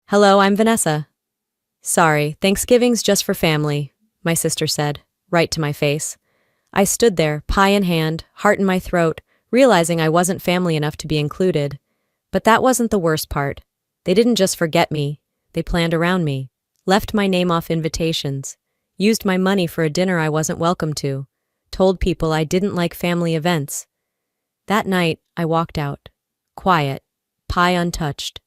Hello, I'm Vanessa. Sorry, Thanksgiving's just for family, my sister said, right to my face. I stood there, pie in hand, heart in my throat, realizing I wasn't family enough to be included. But that wasn't the worst part. They didn't just forget me, they planned around me, left my name off invitations, used my money for a dinner I wasn't welcome to, told people I didn't like family events. That night, I walked out. Quiet, pie untouched.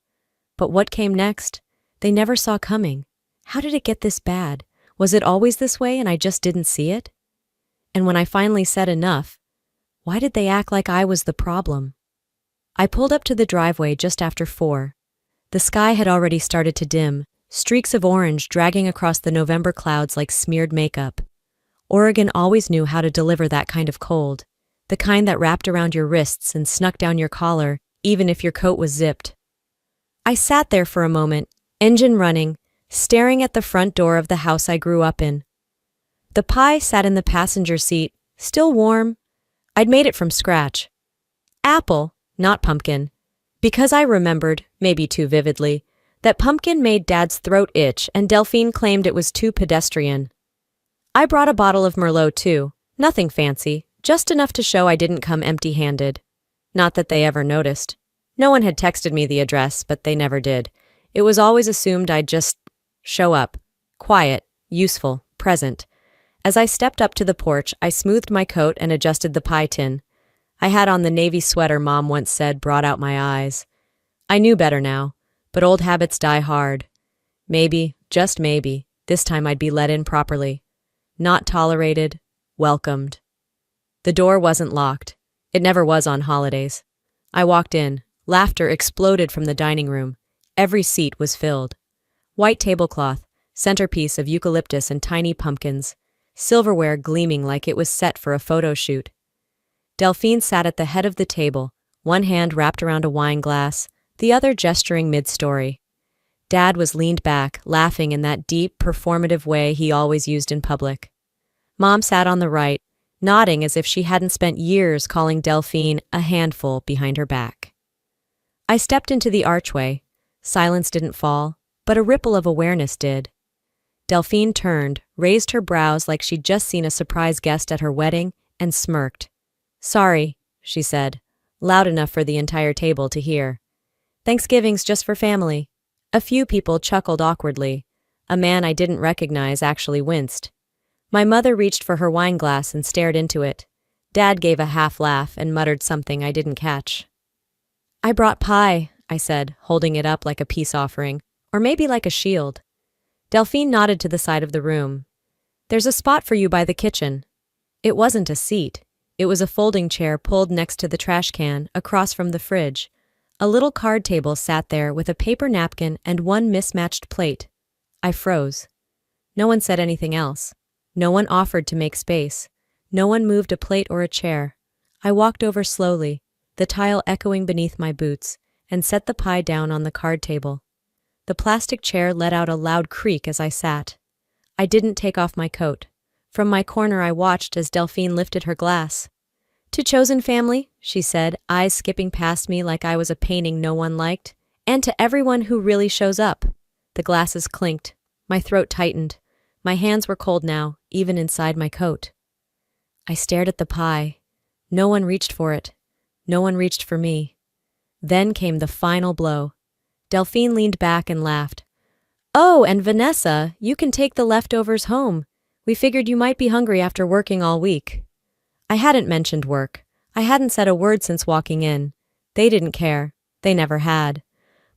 But what came next? They never saw coming. How did it get this bad? Was it always this way and I just didn't see it? And when I finally said enough, why did they act like I was the problem? I pulled up to the driveway just after 4. The sky had already started to dim, streaks of orange dragging across the November clouds like smeared makeup. Oregon always knew how to deliver that kind of cold, the kind that wrapped around your wrists and snuck down your collar, even if your coat was zipped. I sat there for a moment, engine running, staring at the front door of the house I grew up in. The pie sat in the passenger seat, still warm. I'd made it from scratch. Apple, not pumpkin, because I remembered, maybe too vividly, that pumpkin made Dad's throat itch and Delphine claimed it was too pedestrian. I brought a bottle of Merlot too, nothing fancy, just enough to show I didn't come empty-handed. Not that they ever noticed. No one had texted me the address, but they never did. It was always assumed I'd just show up. Quiet, useful, present. As I stepped up to the porch, I smoothed my coat and adjusted the pie tin. I had on the navy sweater Mom once said brought out my eyes. I knew better now, but old habits die hard. Maybe, just maybe, this time I'd be let in properly. Not tolerated, welcomed. The door wasn't locked. It never was on holidays. I walked in. Laughter exploded from the dining room. Every seat was filled. White tablecloth, centerpiece of eucalyptus and tiny pumpkins, silverware gleaming like it was set for a photo shoot. Delphine sat at the head of the table, one hand wrapped around a wine glass, the other gesturing mid-story. Dad was leaned back, laughing in that deep, performative way he always used in public. Mom sat on the right, nodding as if she hadn't spent years calling Delphine a handful behind her back. I stepped into the archway. Silence didn't fall, but a ripple of awareness did. Delphine turned, raised her brows like she'd just seen a surprise guest at her wedding, and smirked. "Sorry," she said, loud enough for the entire table to hear. "Thanksgiving's just for family." A few people chuckled awkwardly. A man I didn't recognize actually winced. My mother reached for her wine glass and stared into it. Dad gave a half laugh and muttered something I didn't catch. "I brought pie," I said, holding it up like a peace offering, or maybe like a shield. Delphine nodded to the side of the room. "There's a spot for you by the kitchen." It wasn't a seat. It was a folding chair pulled next to the trash can, across from the fridge. A little card table sat there with a paper napkin and one mismatched plate. I froze. No one said anything else. No one offered to make space. No one moved a plate or a chair. I walked over slowly, the tile echoing beneath my boots, and set the pie down on the card table. The plastic chair let out a loud creak as I sat. I didn't take off my coat. From my corner I watched as Delphine lifted her glass. "To chosen family," she said, eyes skipping past me like I was a painting no one liked, "and to everyone who really shows up." The glasses clinked. My throat tightened. My hands were cold now, even inside my coat. I stared at the pie. No one reached for it. No one reached for me. Then came the final blow. Delphine leaned back and laughed. "Oh, and Vanessa, you can take the leftovers home. We figured you might be hungry after working all week." I hadn't mentioned work. I hadn't said a word since walking in. They didn't care. They never had.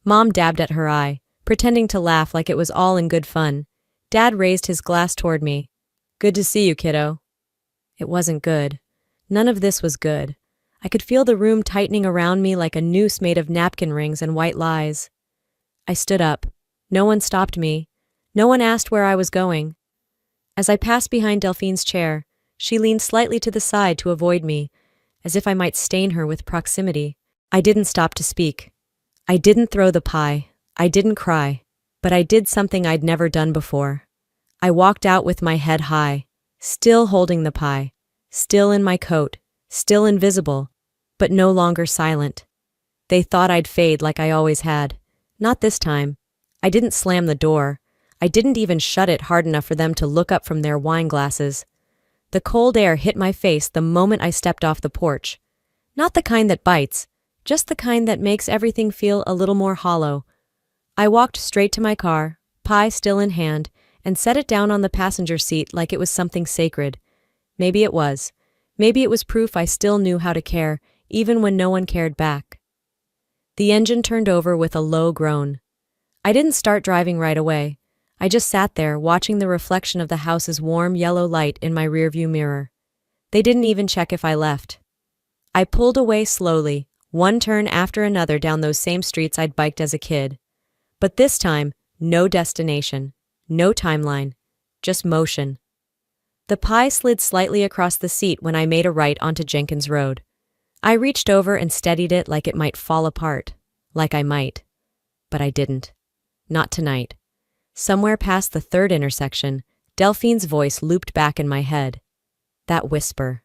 Mom dabbed at her eye, pretending to laugh like it was all in good fun. Dad raised his glass toward me. "Good to see you, kiddo." It wasn't good. None of this was good. I could feel the room tightening around me like a noose made of napkin rings and white lies. I stood up. No one stopped me. No one asked where I was going. As I passed behind Delphine's chair, she leaned slightly to the side to avoid me, as if I might stain her with proximity. I didn't stop to speak. I didn't throw the pie. I didn't cry. But I did something I'd never done before. I walked out with my head high, still holding the pie, still in my coat, still invisible, but no longer silent. They thought I'd fade like I always had. Not this time. I didn't slam the door. I didn't even shut it hard enough for them to look up from their wine glasses. The cold air hit my face the moment I stepped off the porch. Not the kind that bites, just the kind that makes everything feel a little more hollow. I walked straight to my car, pie still in hand, and set it down on the passenger seat like it was something sacred. Maybe it was. Maybe it was proof I still knew how to care, even when no one cared back. The engine turned over with a low groan. I didn't start driving right away. I just sat there, watching the reflection of the house's warm yellow light in my rearview mirror. They didn't even check if I left. I pulled away slowly, one turn after another down those same streets I'd biked as a kid. But this time, no destination, no timeline, just motion. The pie slid slightly across the seat when I made a right onto Jenkins Road. I reached over and steadied it like it might fall apart, like I might. But I didn't. Not tonight. Somewhere past the third intersection, Delphine's voice looped back in my head. That whisper.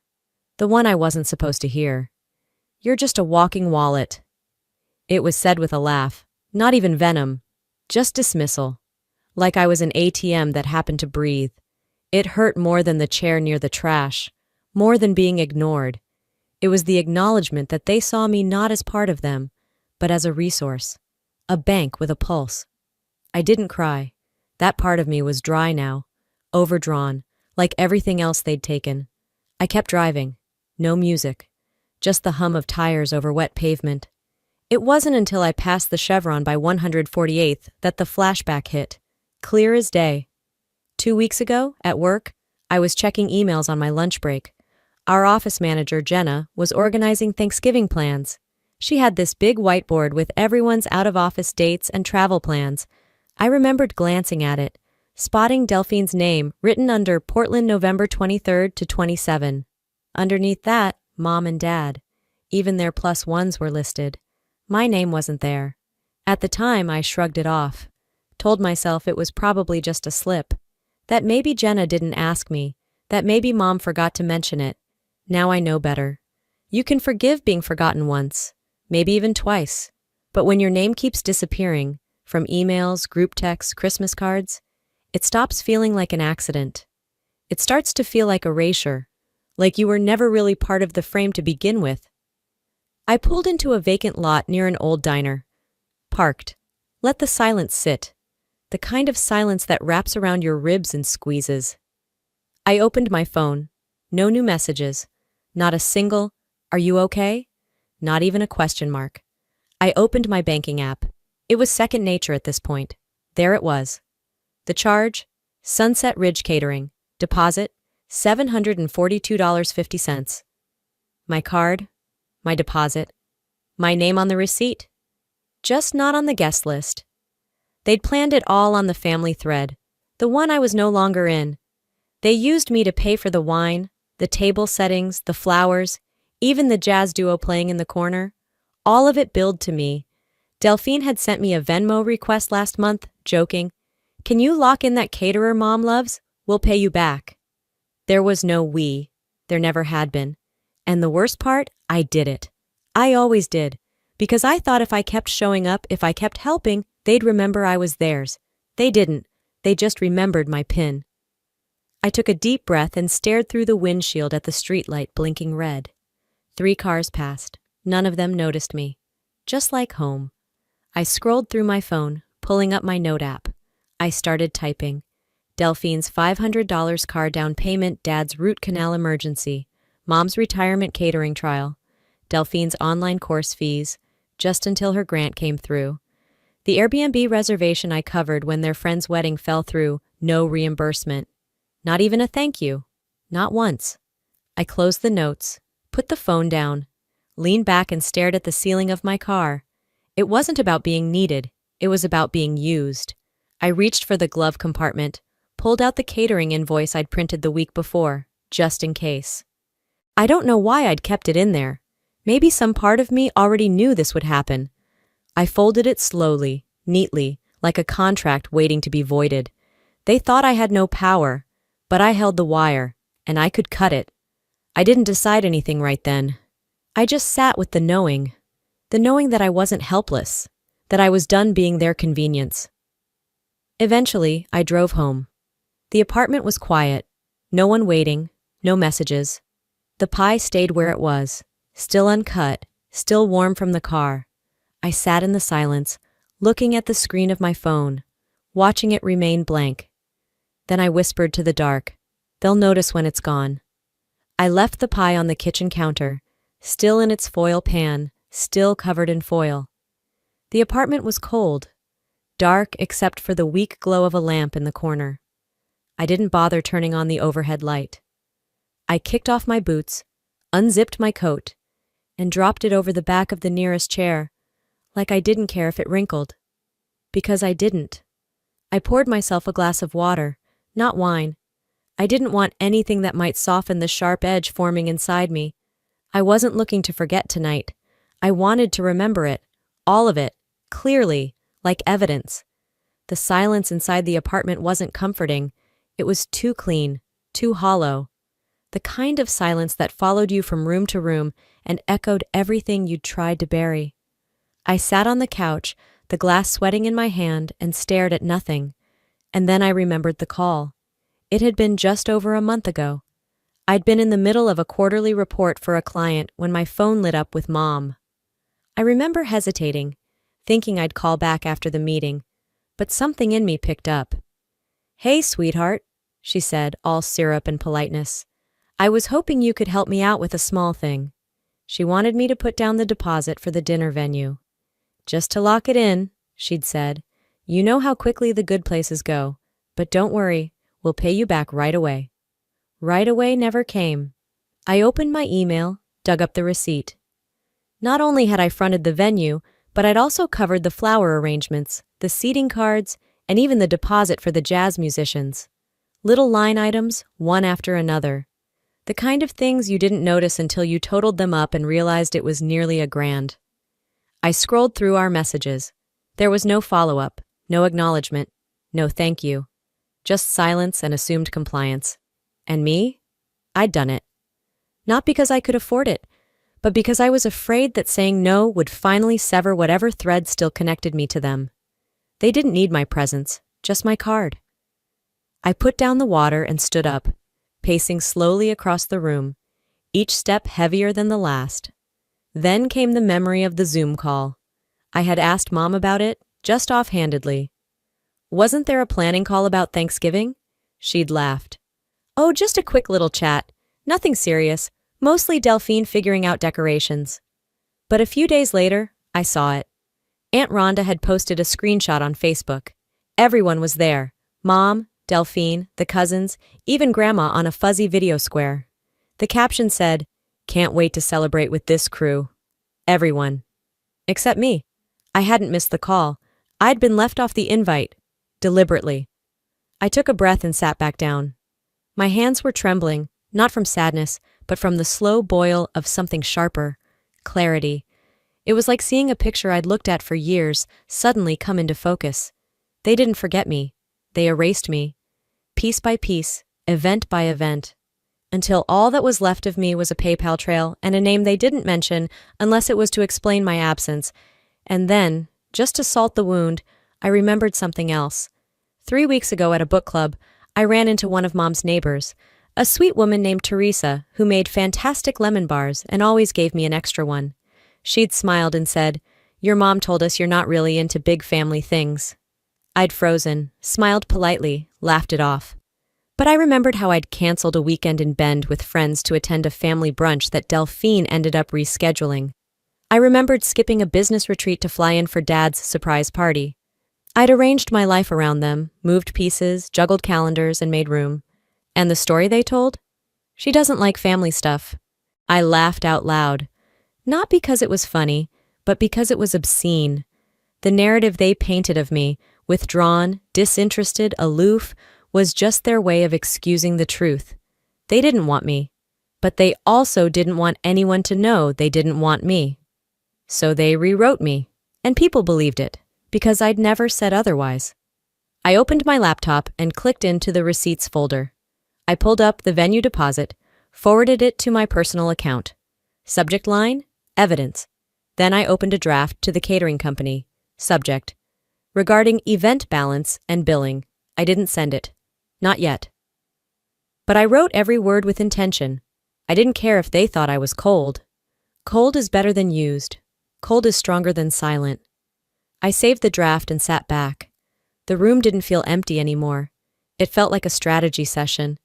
The one I wasn't supposed to hear. You're just a walking wallet. It was said with a laugh, not even venom, just dismissal. Like I was an ATM that happened to breathe. It hurt more than the chair near the trash, more than being ignored. It was the acknowledgement that they saw me not as part of them, but as a resource, a bank with a pulse. I didn't cry. That part of me was dry now, overdrawn, like everything else they'd taken. I kept driving. No music. Just the hum of tires over wet pavement. It wasn't until I passed the Chevron by 148th that the flashback hit, clear as day. 2 weeks ago, at work, I was checking emails on my lunch break. Our office manager, Jenna, was organizing Thanksgiving plans. She had this big whiteboard with everyone's out-of-office dates and travel plans. I remembered glancing at it, spotting Delphine's name written under Portland November 23rd to 27. Underneath that, Mom and Dad. Even their +1s were listed. My name wasn't there. At the time, I shrugged it off. Told myself it was probably just a slip. That maybe Jenna didn't ask me. That maybe Mom forgot to mention it. Now I know better. You can forgive being forgotten once, maybe even twice. But when your name keeps disappearing, from emails, group texts, Christmas cards, it stops feeling like an accident. It starts to feel like erasure, like you were never really part of the frame to begin with. I pulled into a vacant lot near an old diner. Parked. Let the silence sit. The kind of silence that wraps around your ribs and squeezes. I opened my phone. No new messages. Not a single, "Are you okay?" Not even a question mark. I opened my banking app. It was second nature at this point. There it was. The charge? Sunset Ridge Catering. Deposit? $742.50. My card? My deposit? My name on the receipt? Just not on the guest list. They'd planned it all on the family thread, the one I was no longer in. They used me to pay for the wine, the table settings, the flowers, even the jazz duo playing in the corner. All of it billed to me. Delphine had sent me a Venmo request last month, joking, "Can you lock in that caterer Mom loves? We'll pay you back." There was no we. There never had been. And the worst part, I did it. I always did. Because I thought if I kept showing up, if I kept helping, they'd remember I was theirs. They didn't. They just remembered my PIN. I took a deep breath and stared through the windshield at the streetlight blinking red. 3 cars passed. None of them noticed me. Just like home. I scrolled through my phone, pulling up my note app. I started typing. Delphine's $500 car down payment, Dad's root canal emergency, Mom's retirement catering trial, Delphine's online course fees, just until her grant came through. The Airbnb reservation I covered when their friend's wedding fell through, no reimbursement. Not even a thank you. Not once. I closed the notes, put the phone down, leaned back and stared at the ceiling of my car. It wasn't about being needed. It was about being used. I reached for the glove compartment, pulled out the catering invoice I'd printed the week before, just in case. I don't know why I'd kept it in there. Maybe some part of me already knew this would happen. I folded it slowly, neatly, like a contract waiting to be voided. They thought I had no power, but I held the wire, and I could cut it. I didn't decide anything right then. I just sat with the knowing that I wasn't helpless, that I was done being their convenience. Eventually, I drove home. The apartment was quiet. No one waiting, no messages. The pie stayed where it was, still uncut, still warm from the car. I sat in the silence, looking at the screen of my phone, watching it remain blank. Then I whispered to the dark, "They'll notice when it's gone." I left the pie on the kitchen counter, still in its foil pan, still covered in foil. The apartment was cold, dark except for the weak glow of a lamp in the corner. I didn't bother turning on the overhead light. I kicked off my boots, unzipped my coat, and dropped it over the back of the nearest chair, like I didn't care if it wrinkled. Because I didn't. I poured myself a glass of water, not wine. I didn't want anything that might soften the sharp edge forming inside me. I wasn't looking to forget tonight. I wanted to remember it, all of it, clearly, like evidence. The silence inside the apartment wasn't comforting. It was too clean, too hollow. The kind of silence that followed you from room to room and echoed everything you'd tried to bury. I sat on the couch, the glass sweating in my hand, and stared at nothing. And then I remembered the call. It had been just over a month ago. I'd been in the middle of a quarterly report for a client when my phone lit up with Mom. I remember hesitating, thinking I'd call back after the meeting, but something in me picked up. "Hey, sweetheart," she said, all syrup and politeness. "I was hoping you could help me out with a small thing." She wanted me to put down the deposit for the dinner venue. "Just to lock it in," she'd said. "You know how quickly the good places go, but don't worry, we'll pay you back right away." Right away never came. I opened my email, dug up the receipt. Not only had I fronted the venue, but I'd also covered the flower arrangements, the seating cards, and even the deposit for the jazz musicians. Little line items, one after another. The kind of things you didn't notice until you totaled them up and realized it was nearly $1,000. I scrolled through our messages. There was no follow-up, no acknowledgement, no thank you. Just silence and assumed compliance. And me? I'd done it. Not because I could afford it, but because I was afraid that saying no would finally sever whatever thread still connected me to them. They didn't need my presence, just my card. I put down the water and stood up, pacing slowly across the room, each step heavier than the last. Then came the memory of the Zoom call. I had asked Mom about it, just offhandedly. "Wasn't there a planning call about Thanksgiving?" She'd laughed. "Oh, just a quick little chat. Nothing serious, mostly Delphine figuring out decorations." But a few days later, I saw it. Aunt Rhonda had posted a screenshot on Facebook. Everyone was there. Mom, Delphine, the cousins, even Grandma on a fuzzy video square. The caption said, "Can't wait to celebrate with this crew." Everyone. Except me. I hadn't missed the call. I'd been left off the invite. Deliberately. I took a breath and sat back down. My hands were trembling, not from sadness, but from the slow boil of something sharper. Clarity. It was like seeing a picture I'd looked at for years suddenly come into focus. They didn't forget me. They erased me. Piece by piece, event by event. Until all that was left of me was a PayPal trail and a name they didn't mention unless it was to explain my absence. And then, just to salt the wound, I remembered something else. 3 weeks ago at a book club, I ran into one of Mom's neighbors, a sweet woman named Teresa who made fantastic lemon bars and always gave me an extra one. She'd smiled and said, "Your mom told us you're not really into big family things." I'd frozen, smiled politely, laughed it off. But I remembered how I'd canceled a weekend in Bend with friends to attend a family brunch that Delphine ended up rescheduling. I remembered skipping a business retreat to fly in for Dad's surprise party. I'd arranged my life around them, moved pieces, juggled calendars, and made room. And the story they told? She doesn't like family stuff. I laughed out loud. Not because it was funny, but because it was obscene. The narrative they painted of me, withdrawn, disinterested, aloof, was just their way of excusing the truth. They didn't want me, but they also didn't want anyone to know they didn't want me. So they rewrote me, and people believed it, because I'd never said otherwise. I opened my laptop and clicked into the receipts folder. I pulled up the venue deposit, forwarded it to my personal account. Subject line, evidence. Then I opened a draft to the catering company. Subject, regarding event balance and billing. I didn't send it. Not yet. But I wrote every word with intention. I didn't care if they thought I was cold. Cold is better than used. Cold is stronger than silent. I saved the draft and sat back. The room didn't feel empty anymore. It felt like a strategy session.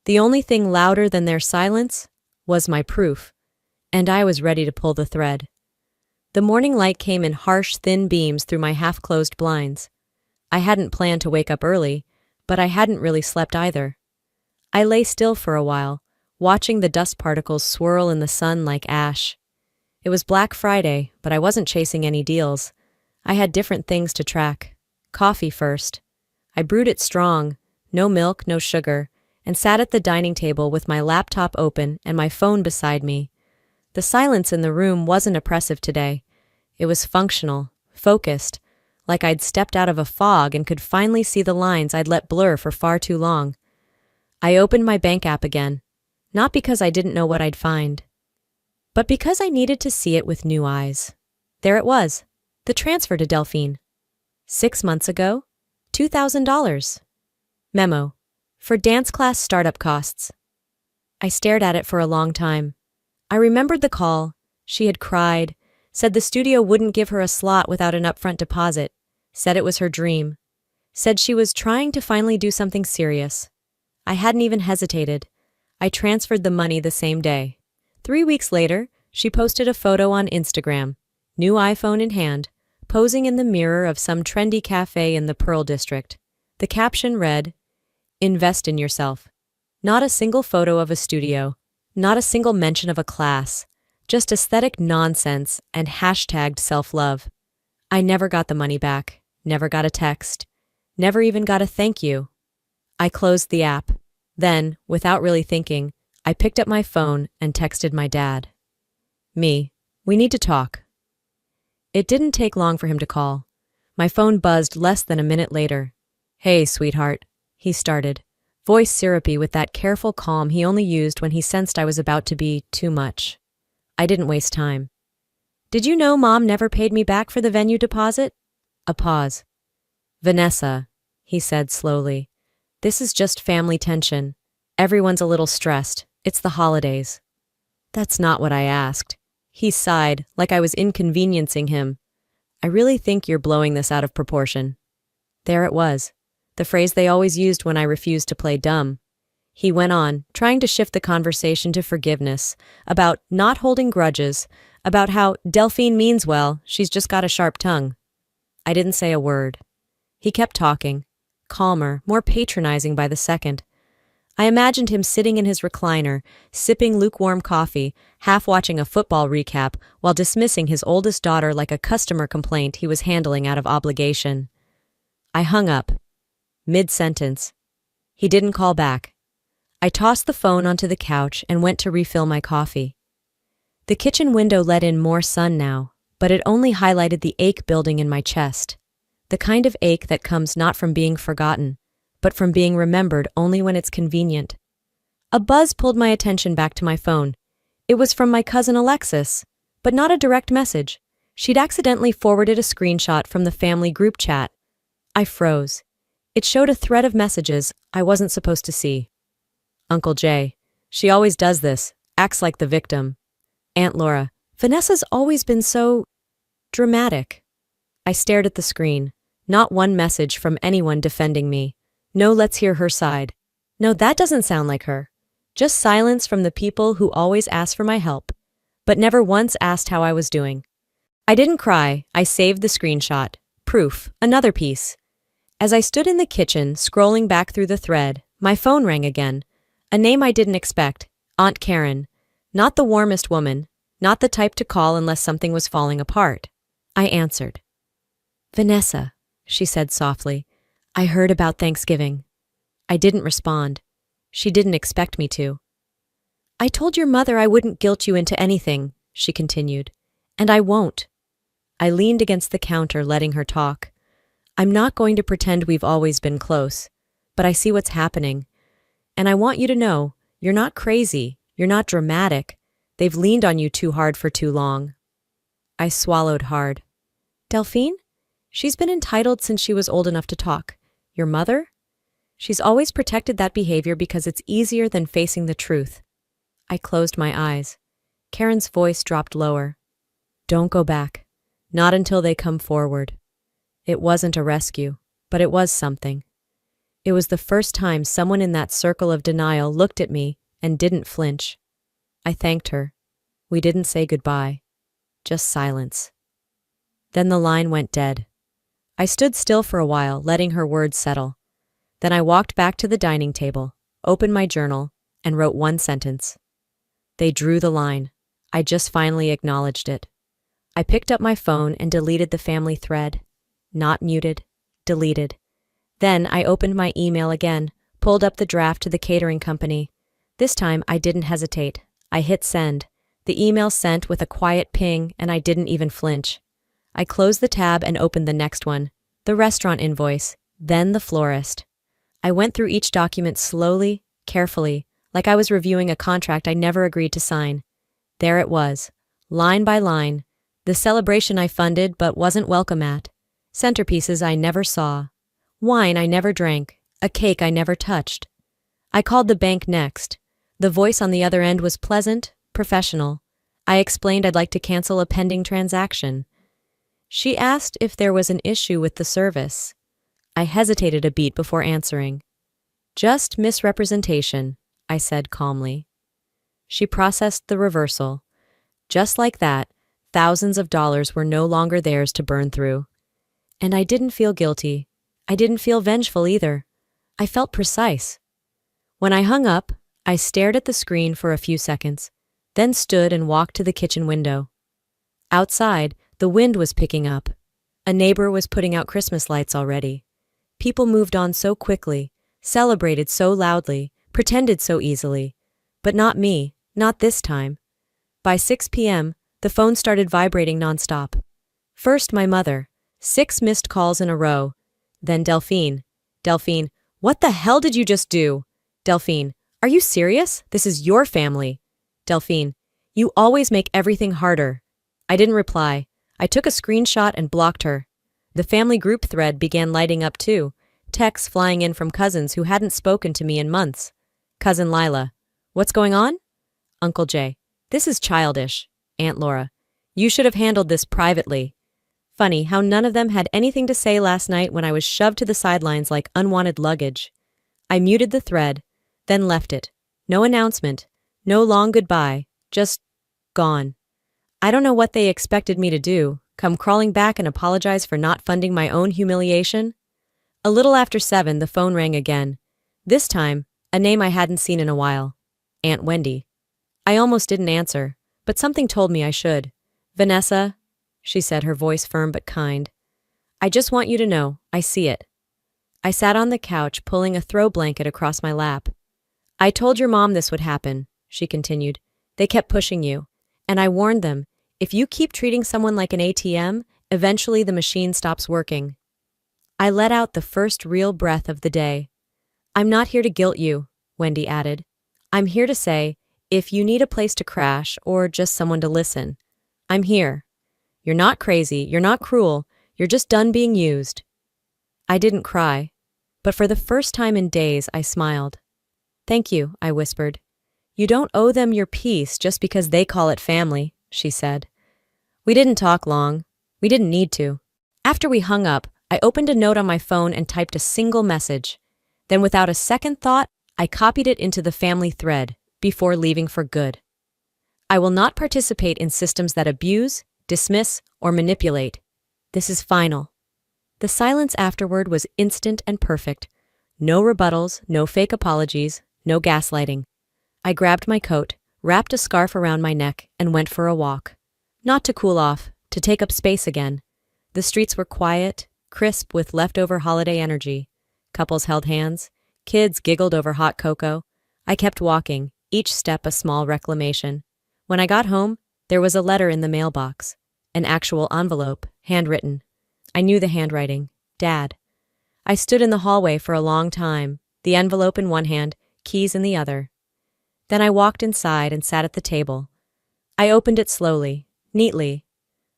The only thing louder than their silence was my proof, and I was ready to pull the thread. The morning light came in harsh, thin beams through my half-closed blinds. I hadn't planned to wake up early, but I hadn't really slept either. I lay still for a while, watching the dust particles swirl in the sun like ash. It was Black Friday, but I wasn't chasing any deals. I had different things to track. Coffee first. I brewed it strong, no milk, no sugar, and sat at the dining table with my laptop open and my phone beside me. The silence in the room wasn't oppressive today. It was functional, focused, like I'd stepped out of a fog and could finally see the lines I'd let blur for far too long. I opened my bank app again, not because I didn't know what I'd find, but because I needed to see it with new eyes. There it was, the transfer to Delphine. 6 months ago, $2,000. Memo: for dance class startup costs. I stared at it for a long time. I remembered the call. She had cried, said the studio wouldn't give her a slot without an upfront deposit, said it was her dream, said she was trying to finally do something serious. I hadn't even hesitated. I transferred the money the same day. 3 weeks later, she posted a photo on Instagram, new iPhone in hand, posing in the mirror of some trendy cafe in the Pearl District. The caption read, "Invest in yourself." Not a single photo of a studio, not a single mention of a class, just aesthetic nonsense and hashtagged self-love. I never got the money back, never got a text, never even got a thank you. I closed the app. Then, without really thinking, I picked up my phone and texted my dad. "Me, we need to talk." It didn't take long for him to call. My phone buzzed less than a minute later. "Hey, sweetheart," he started, voice syrupy with that careful calm he only used when he sensed I was about to be too much. I didn't waste time. "Did you know Mom never paid me back for the venue deposit?" A pause. "Vanessa," he said slowly, "this is just family tension. Everyone's a little stressed. It's the holidays." "That's not what I asked." He sighed, like I was inconveniencing him. "I really think you're blowing this out of proportion." There it was, the phrase they always used when I refused to play dumb. He went on, trying to shift the conversation to forgiveness, about not holding grudges, about how Delphine means well, she's just got a sharp tongue. I didn't say a word. He kept talking, calmer, more patronizing by the second. I imagined him sitting in his recliner, sipping lukewarm coffee, half watching a football recap while dismissing his oldest daughter like a customer complaint he was handling out of obligation. I hung up, mid-sentence. He didn't call back. I tossed the phone onto the couch and went to refill my coffee. The kitchen window let in more sun now, but it only highlighted the ache building in my chest. The kind of ache that comes not from being forgotten, but from being remembered only when it's convenient. A buzz pulled my attention back to my phone. It was from my cousin Alexis, but not a direct message. She'd accidentally forwarded a screenshot from the family group chat. I froze. It showed a thread of messages I wasn't supposed to see. Uncle Jay. She always does this, acts like the victim. Aunt Laura. Vanessa's always been so dramatic. I stared at the screen. Not one message from anyone defending me. No, let's hear her side. No, that doesn't sound like her. Just silence from the people who always ask for my help, but never once asked how I was doing. I didn't cry. I saved the screenshot. Proof. Another piece. As I stood in the kitchen, scrolling back through the thread, my phone rang again. A name I didn't expect. Aunt Karen. Not the warmest woman. Not the type to call unless something was falling apart. I answered. "Vanessa," she said softly. "I heard about Thanksgiving." I didn't respond. She didn't expect me to. "I told your mother I wouldn't guilt you into anything," she continued. "And I won't." I leaned against the counter, letting her talk. "I'm not going to pretend we've always been close, but I see what's happening. And I want you to know, you're not crazy, you're not dramatic. They've leaned on you too hard for too long." I swallowed hard. "Delphine? She's been entitled since she was old enough to talk. Your mother? She's always protected that behavior because it's easier than facing the truth. I closed my eyes. Karen's voice dropped lower. Don't go back. Not until they come forward. It wasn't a rescue, but it was something. It was the first time someone in that circle of denial looked at me and didn't flinch. I thanked her. We didn't say goodbye. Just silence. Then the line went dead. I stood still for a while, letting her words settle. Then I walked back to the dining table, opened my journal, and wrote one sentence. They drew the line. I just finally acknowledged it. I picked up my phone and deleted the family thread. Not muted, deleted. Then I opened my email again, pulled up the draft to the catering company. This time I didn't hesitate. I hit send. The email sent with a quiet ping, and I didn't even flinch. I closed the tab and opened the next one, the restaurant invoice, then the florist. I went through each document slowly, carefully, like I was reviewing a contract I never agreed to sign. There it was, line by line, the celebration I funded but wasn't welcome at, centerpieces I never saw, wine I never drank, a cake I never touched. I called the bank next. The voice on the other end was pleasant, professional. I explained I'd like to cancel a pending transaction. She asked if there was an issue with the service. I hesitated a beat before answering. Just misrepresentation, I said calmly. She processed the reversal. Just like that, thousands of dollars were no longer theirs to burn through. And I didn't feel guilty. I didn't feel vengeful either. I felt precise. When I hung up, I stared at the screen for a few seconds, then stood and walked to the kitchen window. Outside, the wind was picking up. A neighbor was putting out Christmas lights already. People moved on so quickly, celebrated so loudly, pretended so easily. But not me, not this time. By 6 p.m., the phone started vibrating nonstop. First my mother, 6 missed calls in a row. Then Delphine. Delphine, what the hell did you just do? Delphine, are you serious? This is your family. Delphine, you always make everything harder. I didn't reply. I took a screenshot and blocked her. The family group thread began lighting up too, texts flying in from cousins who hadn't spoken to me in months. Cousin Lila, what's going on? Uncle Jay, this is childish. Aunt Laura, you should have handled this privately. Funny how none of them had anything to say last night when I was shoved to the sidelines like unwanted luggage. I muted the thread, then left it. No announcement, no long goodbye, just gone. I don't know what they expected me to do, come crawling back and apologize for not funding my own humiliation. A little after 7, the phone rang again. This time, a name I hadn't seen in a while. Aunt Wendy. I almost didn't answer, but something told me I should. Vanessa, she said, her voice firm but kind. I just want you to know, I see it. I sat on the couch, pulling a throw blanket across my lap. I told your mom this would happen, she continued. They kept pushing you. And I warned them, if you keep treating someone like an ATM, eventually the machine stops working. I let out the first real breath of the day. I'm not here to guilt you, Wendy added. I'm here to say, if you need a place to crash or just someone to listen, I'm here. You're not crazy, you're not cruel, you're just done being used. I didn't cry, but for the first time in days I smiled. Thank you, I whispered. You don't owe them your peace just because they call it family, she said. We didn't talk long. We didn't need to. After we hung up, I opened a note on my phone and typed a single message. Then without a second thought, I copied it into the family thread before leaving for good. I will not participate in systems that abuse, dismiss, or manipulate. This is final. The silence afterward was instant and perfect. No rebuttals, no fake apologies, no gaslighting. I grabbed my coat, wrapped a scarf around my neck, and went for a walk. Not to cool off, to take up space again. The streets were quiet, crisp with leftover holiday energy. Couples held hands. Kids giggled over hot cocoa. I kept walking, each step a small reclamation. When I got home, there was a letter in the mailbox. An actual envelope, handwritten. I knew the handwriting. Dad. I stood in the hallway for a long time, the envelope in one hand, keys in the other. Then I walked inside and sat at the table. I opened it slowly, neatly.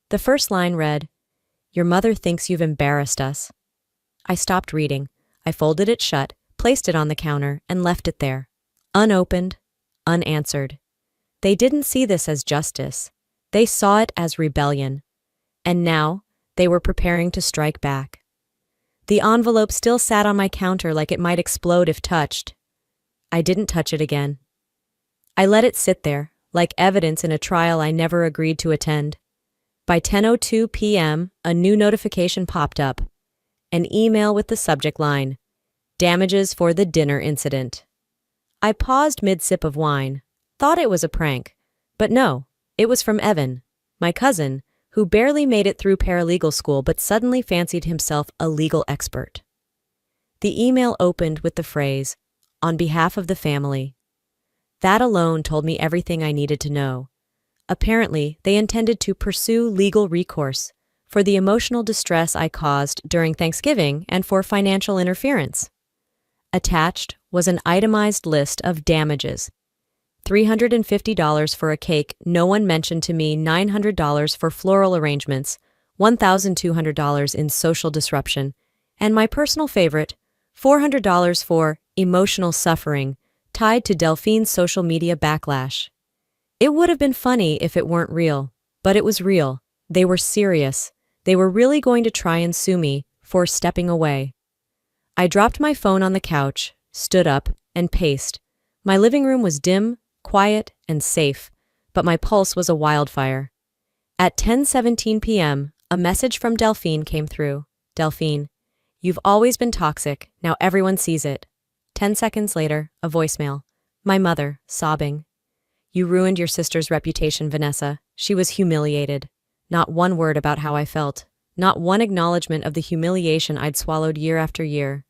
The first line read, Your mother thinks you've embarrassed us. I stopped reading. I folded it shut, placed it on the counter, and left it there. Unopened, unanswered. They didn't see this as justice. They saw it as rebellion. And now, they were preparing to strike back. The envelope still sat on my counter like it might explode if touched. I didn't touch it again. I let it sit there, like evidence in a trial I never agreed to attend. By 10:02 p.m., a new notification popped up. An email with the subject line, "Damages for the dinner incident." I paused mid-sip of wine, thought it was a prank. But no, it was from Evan, my cousin, who barely made it through paralegal school but suddenly fancied himself a legal expert. The email opened with the phrase, "On behalf of the family." That alone told me everything I needed to know. Apparently, they intended to pursue legal recourse for the emotional distress I caused during Thanksgiving and for financial interference. Attached was an itemized list of damages. $350 for a cake no one mentioned to me, $900 for floral arrangements, $1,200 in social disruption, and my personal favorite, $400 for emotional suffering tied to Delphine's social media backlash. It would have been funny if it weren't real, but it was real. They were serious. They were really going to try and sue me for stepping away. I dropped my phone on the couch, stood up, and paced. My living room was dim, quiet, and safe, but my pulse was a wildfire. At 10:17 p.m., a message from Delphine came through. "Delphine, you've always been toxic, now everyone sees it." 10 seconds later, a voicemail. My mother, sobbing. "You ruined your sister's reputation, Vanessa. She was humiliated." Not one word about how I felt. Not one acknowledgement of the humiliation I'd swallowed year after year.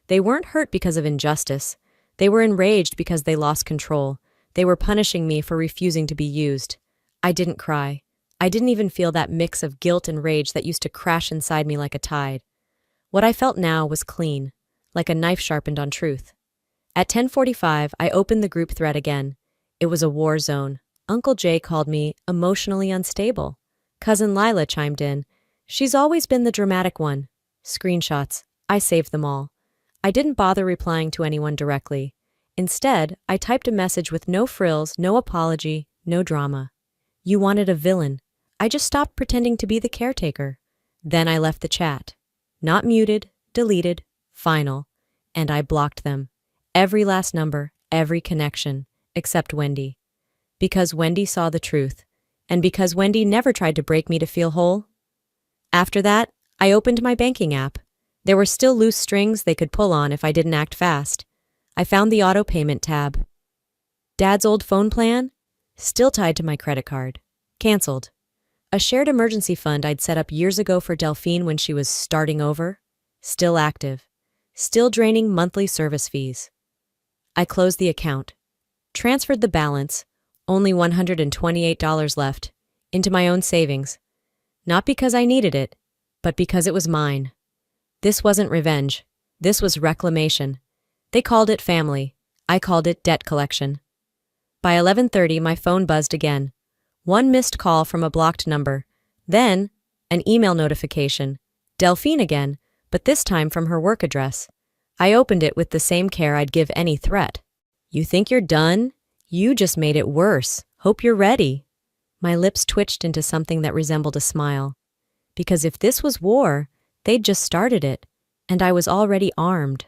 They weren't hurt because of injustice. They were enraged because they lost control. They were punishing me for refusing to be used. I didn't cry. I didn't even feel that mix of guilt and rage that used to crash inside me like a tide. What I felt now was clean, like a knife sharpened on truth. At 10:45, I opened the group thread again. It was a war zone. Uncle Jay called me emotionally unstable. Cousin Lila chimed in. She's always been the dramatic one. Screenshots. I saved them all. I didn't bother replying to anyone directly. Instead, I typed a message with no frills, no apology, no drama. You wanted a villain. I just stopped pretending to be the caretaker. Then I left the chat. Not muted, deleted, final. And I blocked them. Every last number, every connection, except Wendy. Because Wendy saw the truth. And because Wendy never tried to break me to feel whole. After that, I opened my banking app. There were still loose strings they could pull on if I didn't act fast. I found the auto payment tab. Dad's old phone plan? Still tied to my credit card. Cancelled. A shared emergency fund I'd set up years ago for Delphine when she was starting over? Still active. Still draining monthly service fees. I closed the account. Transferred the balance, only $128 left, into my own savings. Not because I needed it, but because it was mine. This wasn't revenge. This was reclamation. They called it family. I called it debt collection. By 11:30, my phone buzzed again. One missed call from a blocked number. Then, an email notification. Delphine again, but this time from her work address. I opened it with the same care I'd give any threat. "You think you're done? You just made it worse. Hope you're ready." My lips twitched into something that resembled a smile. Because if this was war, they'd just started it, and I was already armed.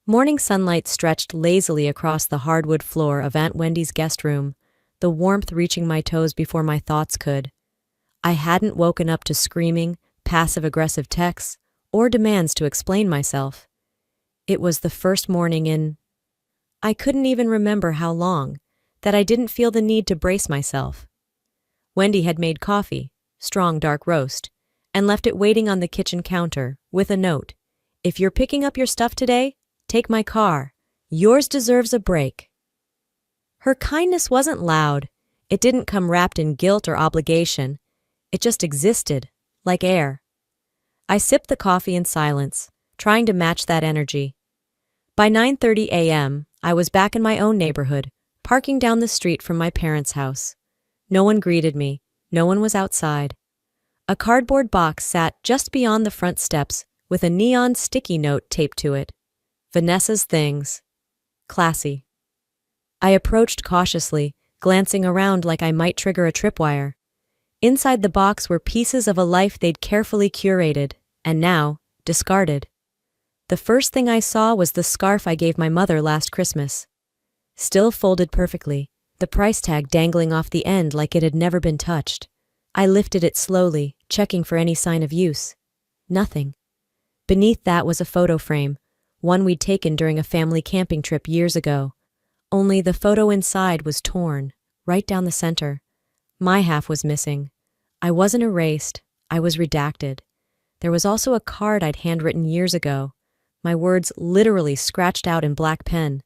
Morning sunlight stretched lazily across the hardwood floor of Aunt Wendy's guest room, the warmth reaching my toes before my thoughts could. I hadn't woken up to screaming, passive-aggressive texts, or demands to explain myself. It was the first morning in... I couldn't even remember how long, that I didn't feel the need to brace myself. Wendy had made coffee, strong dark roast, and left it waiting on the kitchen counter with a note. "If you're picking up your stuff today, take my car. Yours deserves a break." Her kindness wasn't loud. It didn't come wrapped in guilt or obligation. It just existed, like air. I sipped the coffee in silence, trying to match that energy. By 9:30 a.m., I was back in my own neighborhood, parking down the street from my parents' house. No one greeted me. No one was outside. A cardboard box sat just beyond the front steps with a neon sticky note taped to it. Vanessa's things. Classy. I approached cautiously, glancing around like I might trigger a tripwire. Inside the box were pieces of a life they'd carefully curated, and now, discarded. The first thing I saw was the scarf I gave my mother last Christmas. Still folded perfectly, the price tag dangling off the end like it had never been touched. I lifted it slowly, checking for any sign of use. Nothing. Beneath that was a photo frame, one we'd taken during a family camping trip years ago. Only the photo inside was torn, right down the center. My half was missing. I wasn't erased, I was redacted. There was also a card I'd handwritten years ago, my words literally scratched out in black pen.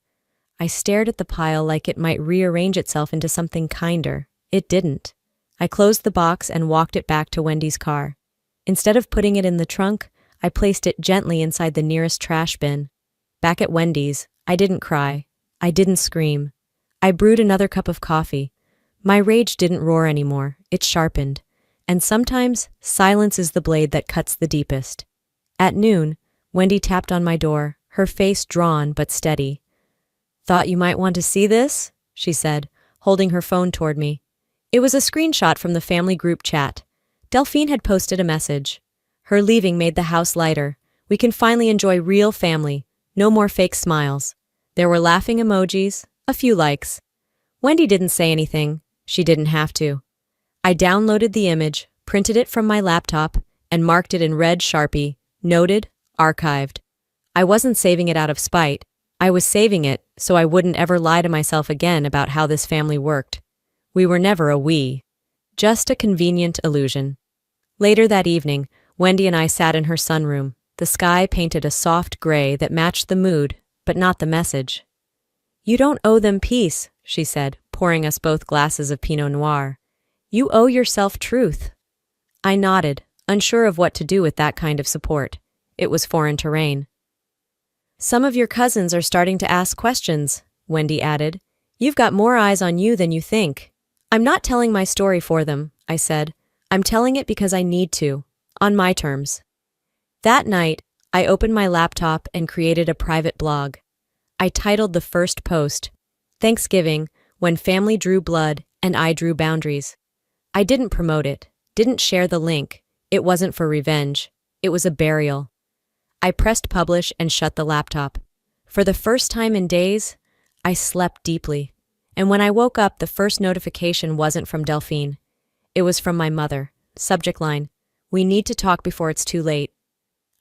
I stared at the pile like it might rearrange itself into something kinder. It didn't. I closed the box and walked it back to Wendy's car. Instead of putting it in the trunk, I placed it gently inside the nearest trash bin. Back at Wendy's, I didn't cry. I didn't scream. I brewed another cup of coffee. My rage didn't roar anymore, it sharpened. And sometimes, silence is the blade that cuts the deepest. At noon, Wendy tapped on my door, her face drawn but steady. "Thought you might want to see this?" she said, holding her phone toward me. It was a screenshot from the family group chat. Delphine had posted a message. Her leaving made the house lighter. We can finally enjoy real family. No more fake smiles. There were laughing emojis, a few likes. Wendy didn't say anything. She didn't have to. I downloaded the image, printed it from my laptop, and marked it in red Sharpie, noted, archived. I wasn't saving it out of spite. I was saving it so I wouldn't ever lie to myself again about how this family worked. We were never a we. Just a convenient illusion. Later that evening, Wendy and I sat in her sunroom. The sky painted a soft gray that matched the mood, but not the message. "You don't owe them peace," she said, pouring us both glasses of Pinot Noir. "You owe yourself truth." I nodded, unsure of what to do with that kind of support. It was foreign terrain. "Some of your cousins are starting to ask questions," Wendy added. "You've got more eyes on you than you think." "I'm not telling my story for them," I said. "I'm telling it because I need to, on my terms." That night, I opened my laptop and created a private blog. I titled the first post, "Thanksgiving, when family drew blood and I drew boundaries." I didn't promote it, didn't share the link. It wasn't for revenge. It was a burial. I pressed publish and shut the laptop. For the first time in days, I slept deeply. And when I woke up, the first notification wasn't from Delphine. It was from my mother. Subject line, "We need to talk before it's too late."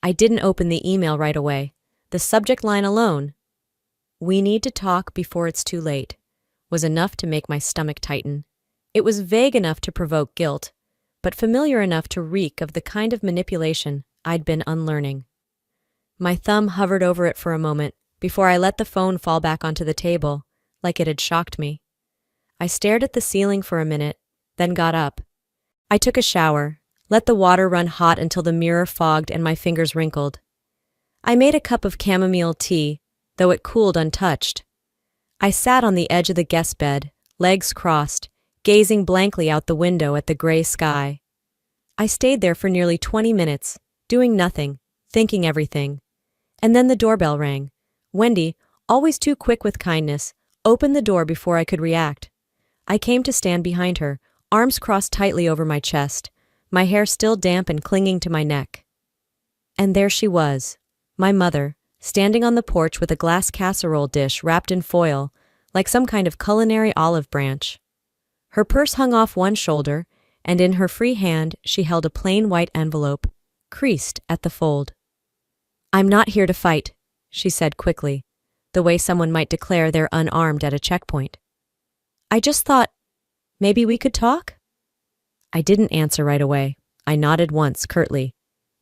I didn't open the email right away. The subject line alone, "We need to talk before it's too late," was enough to make my stomach tighten. It was vague enough to provoke guilt, but familiar enough to reek of the kind of manipulation I'd been unlearning. My thumb hovered over it for a moment before I let the phone fall back onto the table, like it had shocked me. I stared at the ceiling for a minute, then got up. I took a shower, let the water run hot until the mirror fogged and my fingers wrinkled. I made a cup of chamomile tea, though it cooled untouched. I sat on the edge of the guest bed, legs crossed, gazing blankly out the window at the gray sky. I stayed there for nearly 20 minutes, doing nothing, thinking everything. And then the doorbell rang. Wendy, always too quick with kindness, opened the door before I could react. I came to stand behind her, arms crossed tightly over my chest, my hair still damp and clinging to my neck. And there she was, my mother, standing on the porch with a glass casserole dish wrapped in foil, like some kind of culinary olive branch. Her purse hung off one shoulder, and in her free hand she held a plain white envelope, creased at the fold. "I'm not here to fight," she said quickly, the way someone might declare they're unarmed at a checkpoint. "I just thought, maybe we could talk?" I didn't answer right away. I nodded once, curtly.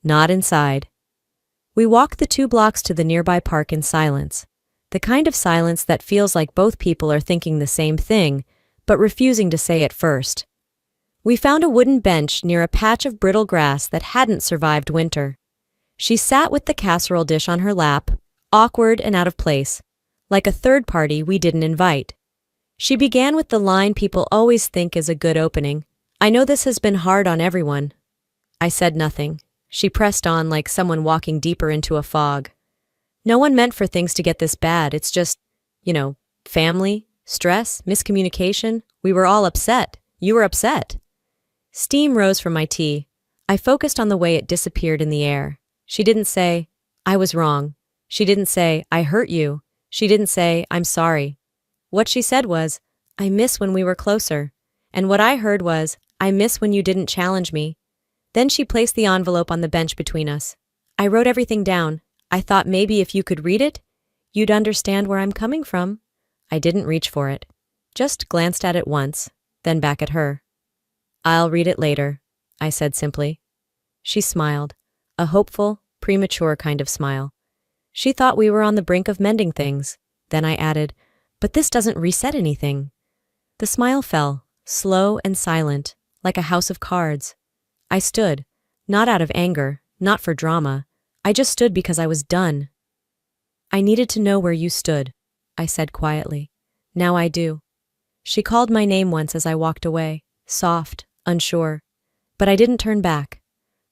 "Not inside." We walked the 2 blocks to the nearby park in silence, the kind of silence that feels like both people are thinking the same thing, but refusing to say it first. We found a wooden bench near a patch of brittle grass that hadn't survived winter. She sat with the casserole dish on her lap, awkward and out of place, like a third party we didn't invite. She began with the line people always think is a good opening. "I know this has been hard on everyone." I said nothing. She pressed on like someone walking deeper into a fog. No one meant for things to get this bad. It's just, family, stress, miscommunication. We were all upset. You were upset. Steam rose from my tea. I focused on the way it disappeared in the air. She didn't say, I was wrong. She didn't say, I hurt you. She didn't say, I'm sorry. What she said was, I miss when we were closer. And what I heard was, I miss when you didn't challenge me. Then she placed the envelope on the bench between us. I wrote everything down. I thought maybe if you could read it, you'd understand where I'm coming from. I didn't reach for it. Just glanced at it once, then back at her. I'll read it later, I said simply. She smiled, a hopeful, premature kind of smile. She thought we were on the brink of mending things. Then I added, but this doesn't reset anything. The smile fell, slow and silent, like a house of cards. I stood, not out of anger, not for drama. I just stood because I was done. I needed to know where you stood, I said quietly. Now I do. She called my name once as I walked away, soft, unsure. But I didn't turn back.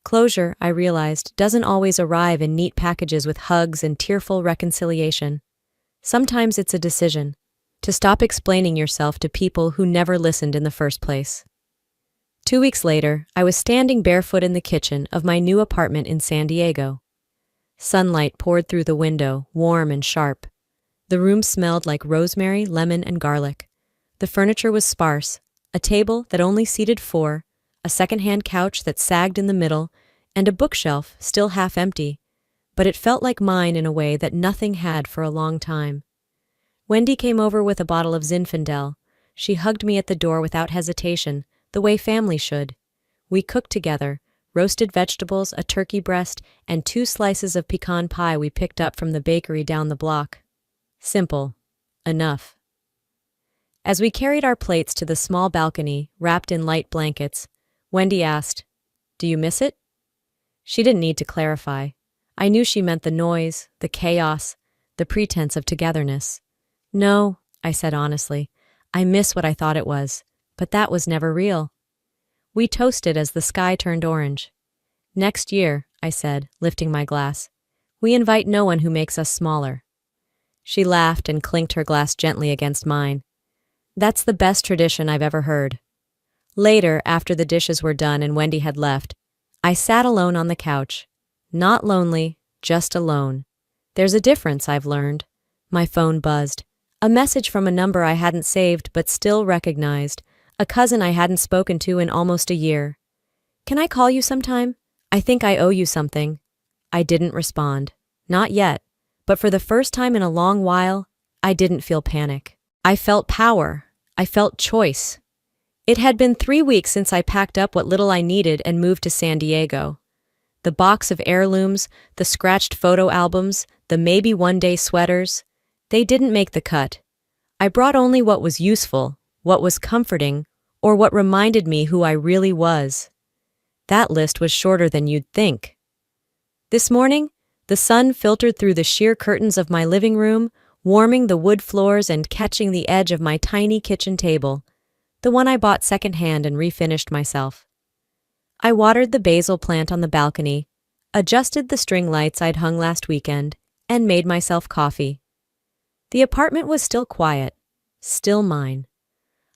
Closure, I realized, doesn't always arrive in neat packages with hugs and tearful reconciliation. Sometimes it's a decision, to stop explaining yourself to people who never listened in the first place. 2 weeks later, I was standing barefoot in the kitchen of my new apartment in San Diego. Sunlight poured through the window, warm and sharp. The room smelled like rosemary, lemon, and garlic. The furniture was sparse, a table that only seated 4, a second-hand couch that sagged in the middle, and a bookshelf still half empty, but it felt like mine in a way that nothing had for a long time. Wendy came over with a bottle of Zinfandel. She hugged me at the door without hesitation, the way family should. We cooked together, roasted vegetables, a turkey breast, and 2 slices of pecan pie we picked up from the bakery down the block. Simple. Enough. As we carried our plates to the small balcony, wrapped in light blankets, Wendy asked, "Do you miss it?" She didn't need to clarify. I knew she meant the noise, the chaos, the pretense of togetherness. No, I said honestly. I miss what I thought it was, but that was never real. We toasted as the sky turned orange. Next year, I said, lifting my glass, we invite no one who makes us smaller. She laughed and clinked her glass gently against mine. That's the best tradition I've ever heard. Later, after the dishes were done and Wendy had left, I sat alone on the couch. Not lonely, just alone. There's a difference, I've learned. My phone buzzed. A message from a number I hadn't saved but still recognized. A cousin I hadn't spoken to in almost a year. "Can I call you sometime? I think I owe you something." I didn't respond. Not yet. But for the first time in a long while, I didn't feel panic. I felt power. I felt choice. It had been 3 weeks since I packed up what little I needed and moved to San Diego. The box of heirlooms, the scratched photo albums, the maybe one-day sweaters, they didn't make the cut. I brought only what was useful, what was comforting, or what reminded me who I really was. That list was shorter than you'd think. This morning, the sun filtered through the sheer curtains of my living room, warming the wood floors and catching the edge of my tiny kitchen table, the one I bought secondhand and refinished myself. I watered the basil plant on the balcony, adjusted the string lights I'd hung last weekend, and made myself coffee. The apartment was still quiet, still mine.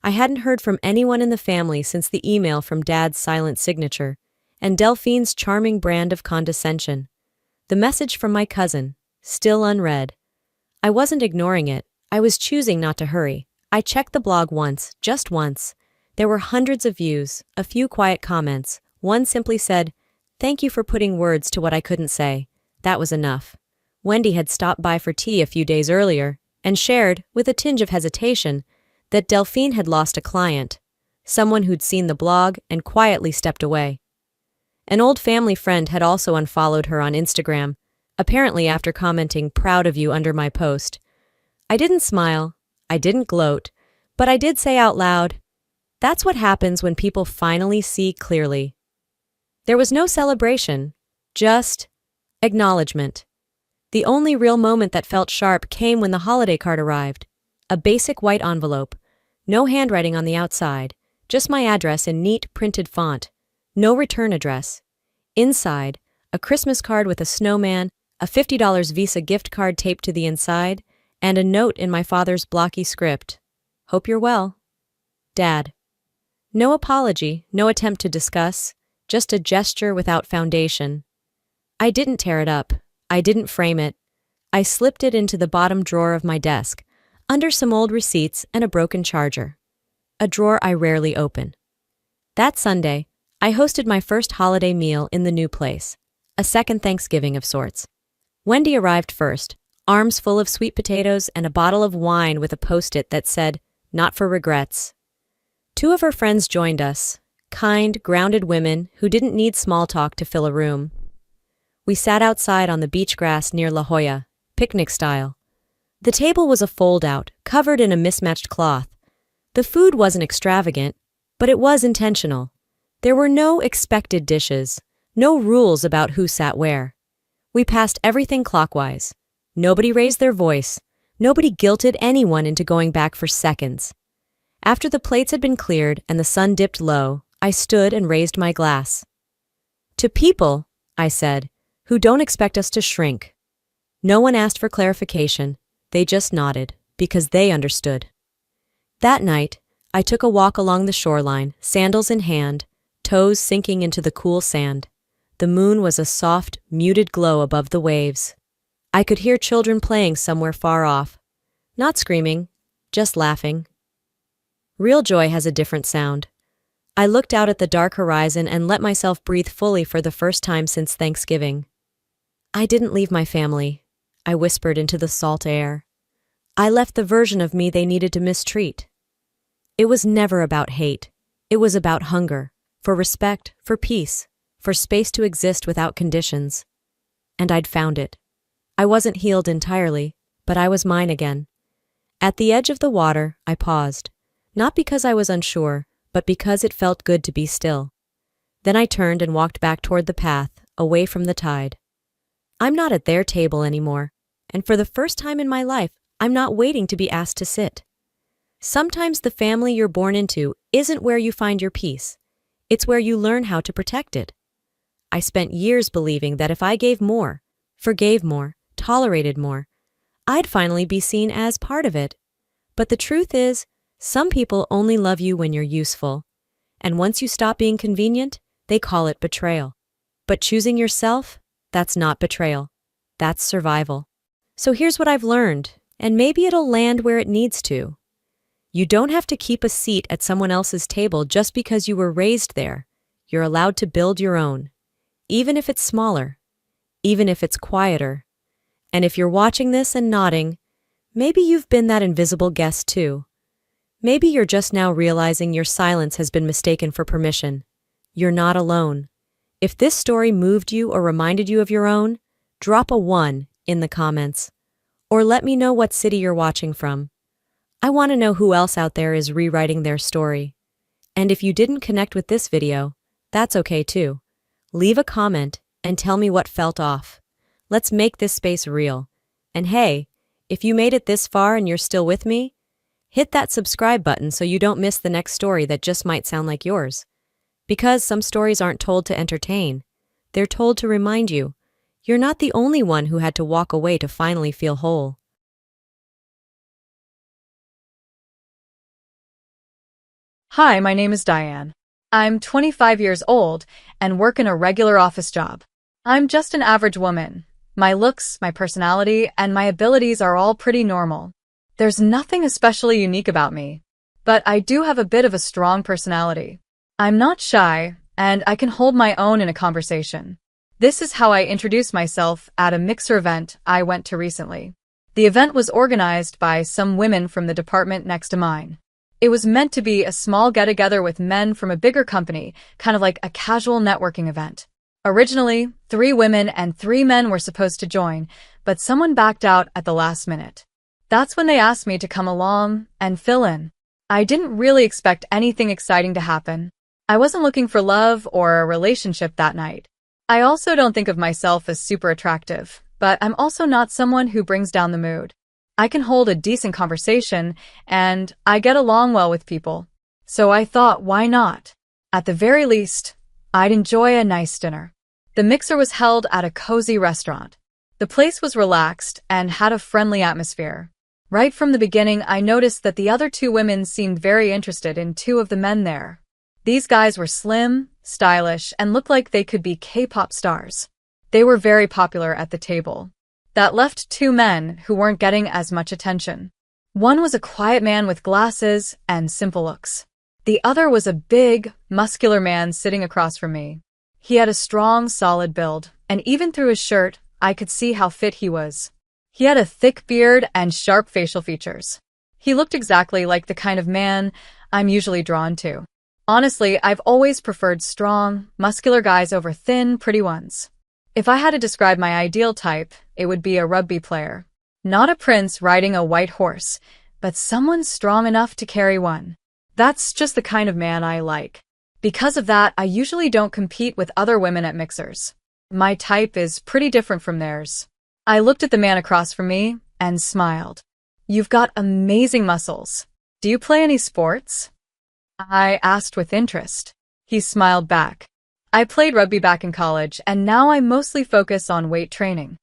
I hadn't heard from anyone in the family since the email from Dad's silent signature, and Delphine's charming brand of condescension. The message from my cousin, still unread. I wasn't ignoring it. I was choosing not to hurry. I checked the blog once, just once. There were hundreds of views, a few quiet comments. One simply said, "Thank you for putting words to what I couldn't say." That was enough. Wendy had stopped by for tea a few days earlier and shared, with a tinge of hesitation, that Delphine had lost a client, someone who'd seen the blog and quietly stepped away. An old family friend had also unfollowed her on Instagram, apparently after commenting "proud of you" under my post. I didn't smile, I didn't gloat, but I did say out loud, that's what happens when people finally see clearly. There was no celebration, just acknowledgement. The only real moment that felt sharp came when the holiday card arrived. A basic white envelope, no handwriting on the outside, just my address in neat printed font, no return address. Inside, a Christmas card with a snowman, a $50 Visa gift card taped to the inside, and a note in my father's blocky script. Hope you're well. Dad. No apology, no attempt to discuss, just a gesture without foundation. I didn't tear it up. I didn't frame it. I slipped it into the bottom drawer of my desk, under some old receipts and a broken charger. A drawer I rarely open. That Sunday, I hosted my first holiday meal in the new place, a second Thanksgiving of sorts. Wendy arrived first, arms full of sweet potatoes and a bottle of wine with a post-it that said, "Not for regrets." Two of her friends joined us, kind, grounded women who didn't need small talk to fill a room. We sat outside on the beach grass near La Jolla, picnic style. The table was a fold-out, covered in a mismatched cloth. The food wasn't extravagant, but it was intentional. There were no expected dishes, no rules about who sat where. We passed everything clockwise. Nobody raised their voice. Nobody guilted anyone into going back for seconds. After the plates had been cleared and the sun dipped low, I stood and raised my glass. To people, I said, who don't expect us to shrink. No one asked for clarification. They just nodded, because they understood. That night, I took a walk along the shoreline, sandals in hand, toes sinking into the cool sand. The moon was a soft, muted glow above the waves. I could hear children playing somewhere far off. Not screaming, just laughing. Real joy has a different sound. I looked out at the dark horizon and let myself breathe fully for the first time since Thanksgiving. I didn't leave my family, I whispered into the salt air. I left the version of me they needed to mistreat. It was never about hate. It was about hunger, for respect, for peace, for space to exist without conditions. And I'd found it. I wasn't healed entirely, but I was mine again. At the edge of the water, I paused, not because I was unsure, but because it felt good to be still. Then I turned and walked back toward the path, away from the tide. I'm not at their table anymore, and for the first time in my life, I'm not waiting to be asked to sit. Sometimes the family you're born into isn't where you find your peace. It's where you learn how to protect it. I spent years believing that if I gave more, forgave more, tolerated more, I'd finally be seen as part of it. But the truth is, some people only love you when you're useful. And once you stop being convenient, they call it betrayal. But choosing yourself, that's not betrayal. That's survival. So here's what I've learned, and maybe it'll land where it needs to. You don't have to keep a seat at someone else's table just because you were raised there. You're allowed to build your own, even if it's smaller, even if it's quieter. And if you're watching this and nodding, maybe you've been that invisible guest too. Maybe you're just now realizing your silence has been mistaken for permission. You're not alone. If this story moved you or reminded you of your own, drop a 1 in the comments. Or let me know what city you're watching from. I want to know who else out there is rewriting their story. And if you didn't connect with this video, that's okay too. Leave a comment and tell me what felt off. Let's make this space real. And hey, if you made it this far and you're still with me, hit that subscribe button so you don't miss the next story that just might sound like yours. Because some stories aren't told to entertain. They're told to remind you, you're not the only one who had to walk away to finally feel whole. Hi, my name is Diane. I'm 25 years old and work in a regular office job. I'm just an average woman. My looks, my personality, and my abilities are all pretty normal. There's nothing especially unique about me, but I do have a bit of a strong personality. I'm not shy, and I can hold my own in a conversation. This is how I introduced myself at a mixer event I went to recently. The event was organized by some women from the department next to mine. It was meant to be a small get-together with men from a bigger company, kind of like a casual networking event. Originally, 3 women and 3 men were supposed to join, but someone backed out at the last minute. That's when they asked me to come along and fill in. I didn't really expect anything exciting to happen. I wasn't looking for love or a relationship that night. I also don't think of myself as super attractive, but I'm also not someone who brings down the mood. I can hold a decent conversation, and I get along well with people. So I thought, why not? At the very least, I'd enjoy a nice dinner. The mixer was held at a cozy restaurant. The place was relaxed and had a friendly atmosphere. Right from the beginning, I noticed that the other two women seemed very interested in two of the men there. These guys were slim, stylish, and looked like they could be K-pop stars. They were very popular at the table. That left two men who weren't getting as much attention. One was a quiet man with glasses and simple looks. The other was a big, muscular man sitting across from me. He had a strong, solid build, and even through his shirt, I could see how fit he was. He had a thick beard and sharp facial features. He looked exactly like the kind of man I'm usually drawn to. Honestly, I've always preferred strong, muscular guys over thin, pretty ones. If I had to describe my ideal type, it would be a rugby player. Not a prince riding a white horse, but someone strong enough to carry one. That's just the kind of man I like. Because of that, I usually don't compete with other women at mixers. My type is pretty different from theirs. I looked at the man across from me and smiled. You've got amazing muscles. Do you play any sports? I asked with interest. He smiled back. I played rugby back in college, and now I mostly focus on weight training.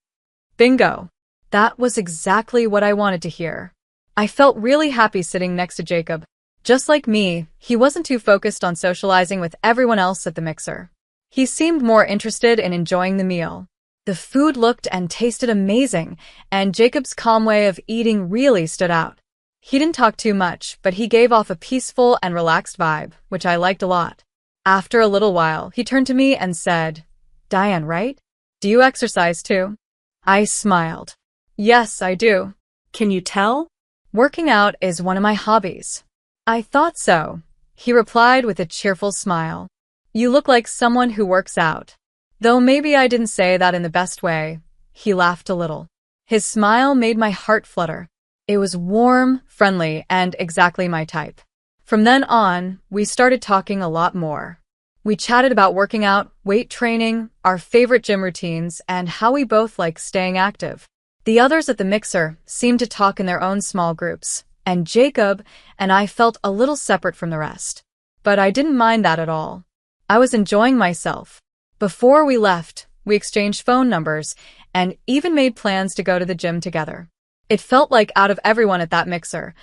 Bingo. That was exactly what I wanted to hear. I felt really happy sitting next to Jacob. Just like me, he wasn't too focused on socializing with everyone else at the mixer. He seemed more interested in enjoying the meal. The food looked and tasted amazing, and Jacob's calm way of eating really stood out. He didn't talk too much, but he gave off a peaceful and relaxed vibe, which I liked a lot. After a little while, he turned to me and said, "Diane, right? Do you exercise too?" I smiled. "Yes, I do." Can you tell? "Working out is one of my hobbies." "I thought so," he replied with a cheerful smile. "You look like someone who works out." Though maybe I didn't say that in the best way, he laughed a little. His smile made my heart flutter. It was warm, friendly, and exactly my type. From then on, we started talking a lot more. We chatted about working out, weight training, our favorite gym routines, and how we both like staying active. The others at the mixer seemed to talk in their own small groups, and Jacob and I felt a little separate from the rest. But I didn't mind that at all. I was enjoying myself. Before we left, we exchanged phone numbers and even made plans to go to the gym together. It felt like out of everyone at that mixer,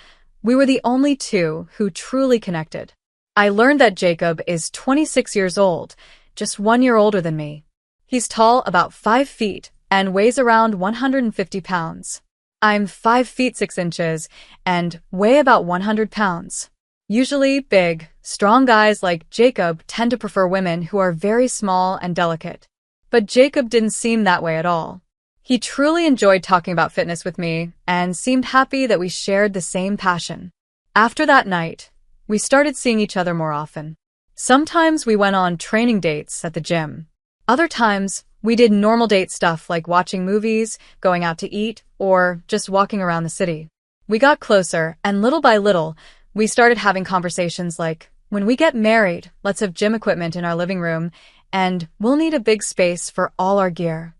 we were the only two who truly connected. I learned that Jacob is 26 years old, just 1 year older than me. He's tall, about 5 feet, and weighs around 150 pounds. I'm 5 feet 6 inches and weigh about 100 pounds. Usually big, strong guys like Jacob tend to prefer women who are very small and delicate. But Jacob didn't seem that way at all. He truly enjoyed talking about fitness with me and seemed happy that we shared the same passion. After that night, we started seeing each other more often. Sometimes we went on training dates at the gym. Other times, we did normal date stuff like watching movies, going out to eat, or just walking around the city. We got closer, and little by little, we started having conversations like, when we get married, let's have gym equipment in our living room, and we'll need a big space for all our gear.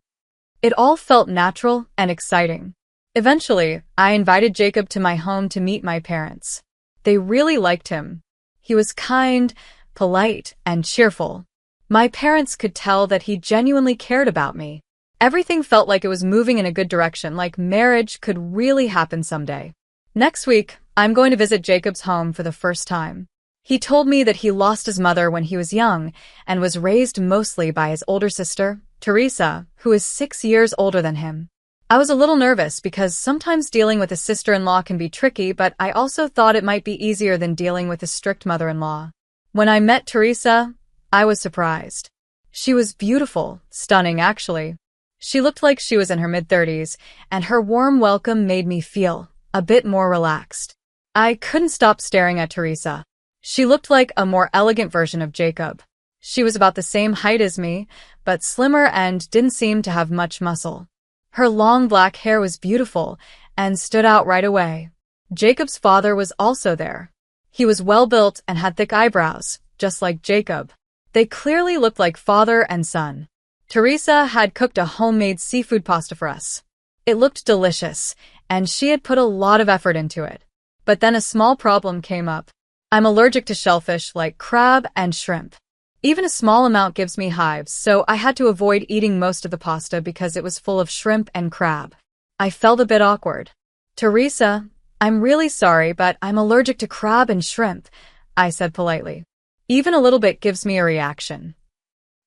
It all felt natural and exciting. Eventually, I invited Jacob to my home to meet my parents. They really liked him. He was kind, polite, and cheerful. My parents could tell that he genuinely cared about me. Everything felt like it was moving in a good direction, like marriage could really happen someday. Next week, I'm going to visit Jacob's home for the first time. He told me that he lost his mother when he was young and was raised mostly by his older sister, Teresa, who is 6 years older than him. I was a little nervous because sometimes dealing with a sister-in-law can be tricky, but I also thought it might be easier than dealing with a strict mother-in-law. When I met Teresa, I was surprised. She was beautiful, stunning actually. She looked like she was in her mid-30s, and her warm welcome made me feel a bit more relaxed. I couldn't stop staring at Teresa. She looked like a more elegant version of Jacob. She was about the same height as me, but slimmer and didn't seem to have much muscle. Her long black hair was beautiful and stood out right away. Jacob's father was also there. He was well-built and had thick eyebrows, just like Jacob. They clearly looked like father and son. Teresa had cooked a homemade seafood pasta for us. It looked delicious, and she had put a lot of effort into it. But then a small problem came up. I'm allergic to shellfish like crab and shrimp. Even a small amount gives me hives, so I had to avoid eating most of the pasta because it was full of shrimp and crab. I felt a bit awkward. Teresa, I'm really sorry, but I'm allergic to crab and shrimp, I said politely. Even a little bit gives me a reaction.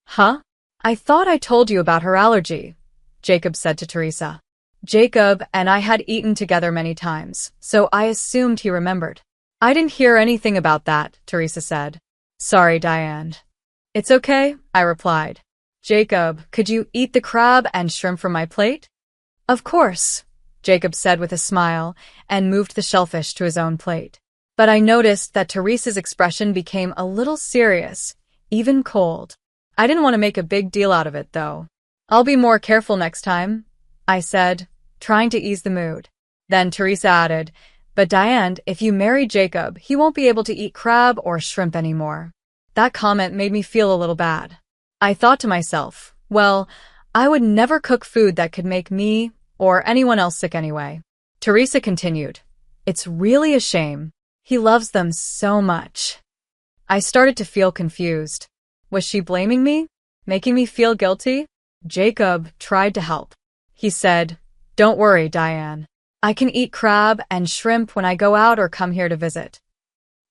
Huh? I thought I told you about her allergy, Jacob said to Teresa. Jacob and I had eaten together many times, so I assumed he remembered. I didn't hear anything about that, Teresa said. Sorry, Diane. It's okay, I replied. Jacob, could you eat the crab and shrimp from my plate? Of course, Jacob said with a smile and moved the shellfish to his own plate. But I noticed that Teresa's expression became a little serious, even cold. I didn't want to make a big deal out of it, though. I'll be more careful next time, I said, trying to ease the mood. Then Teresa added, but Diane, if you marry Jacob, he won't be able to eat crab or shrimp anymore. That comment made me feel a little bad. I thought to myself, well, I would never cook food that could make me or anyone else sick anyway. Teresa continued, it's really a shame. He loves them so much. I started to feel confused. Was she blaming me? Making me feel guilty? Jacob tried to help. He said, don't worry, Diane. I can eat crab and shrimp when I go out or come here to visit.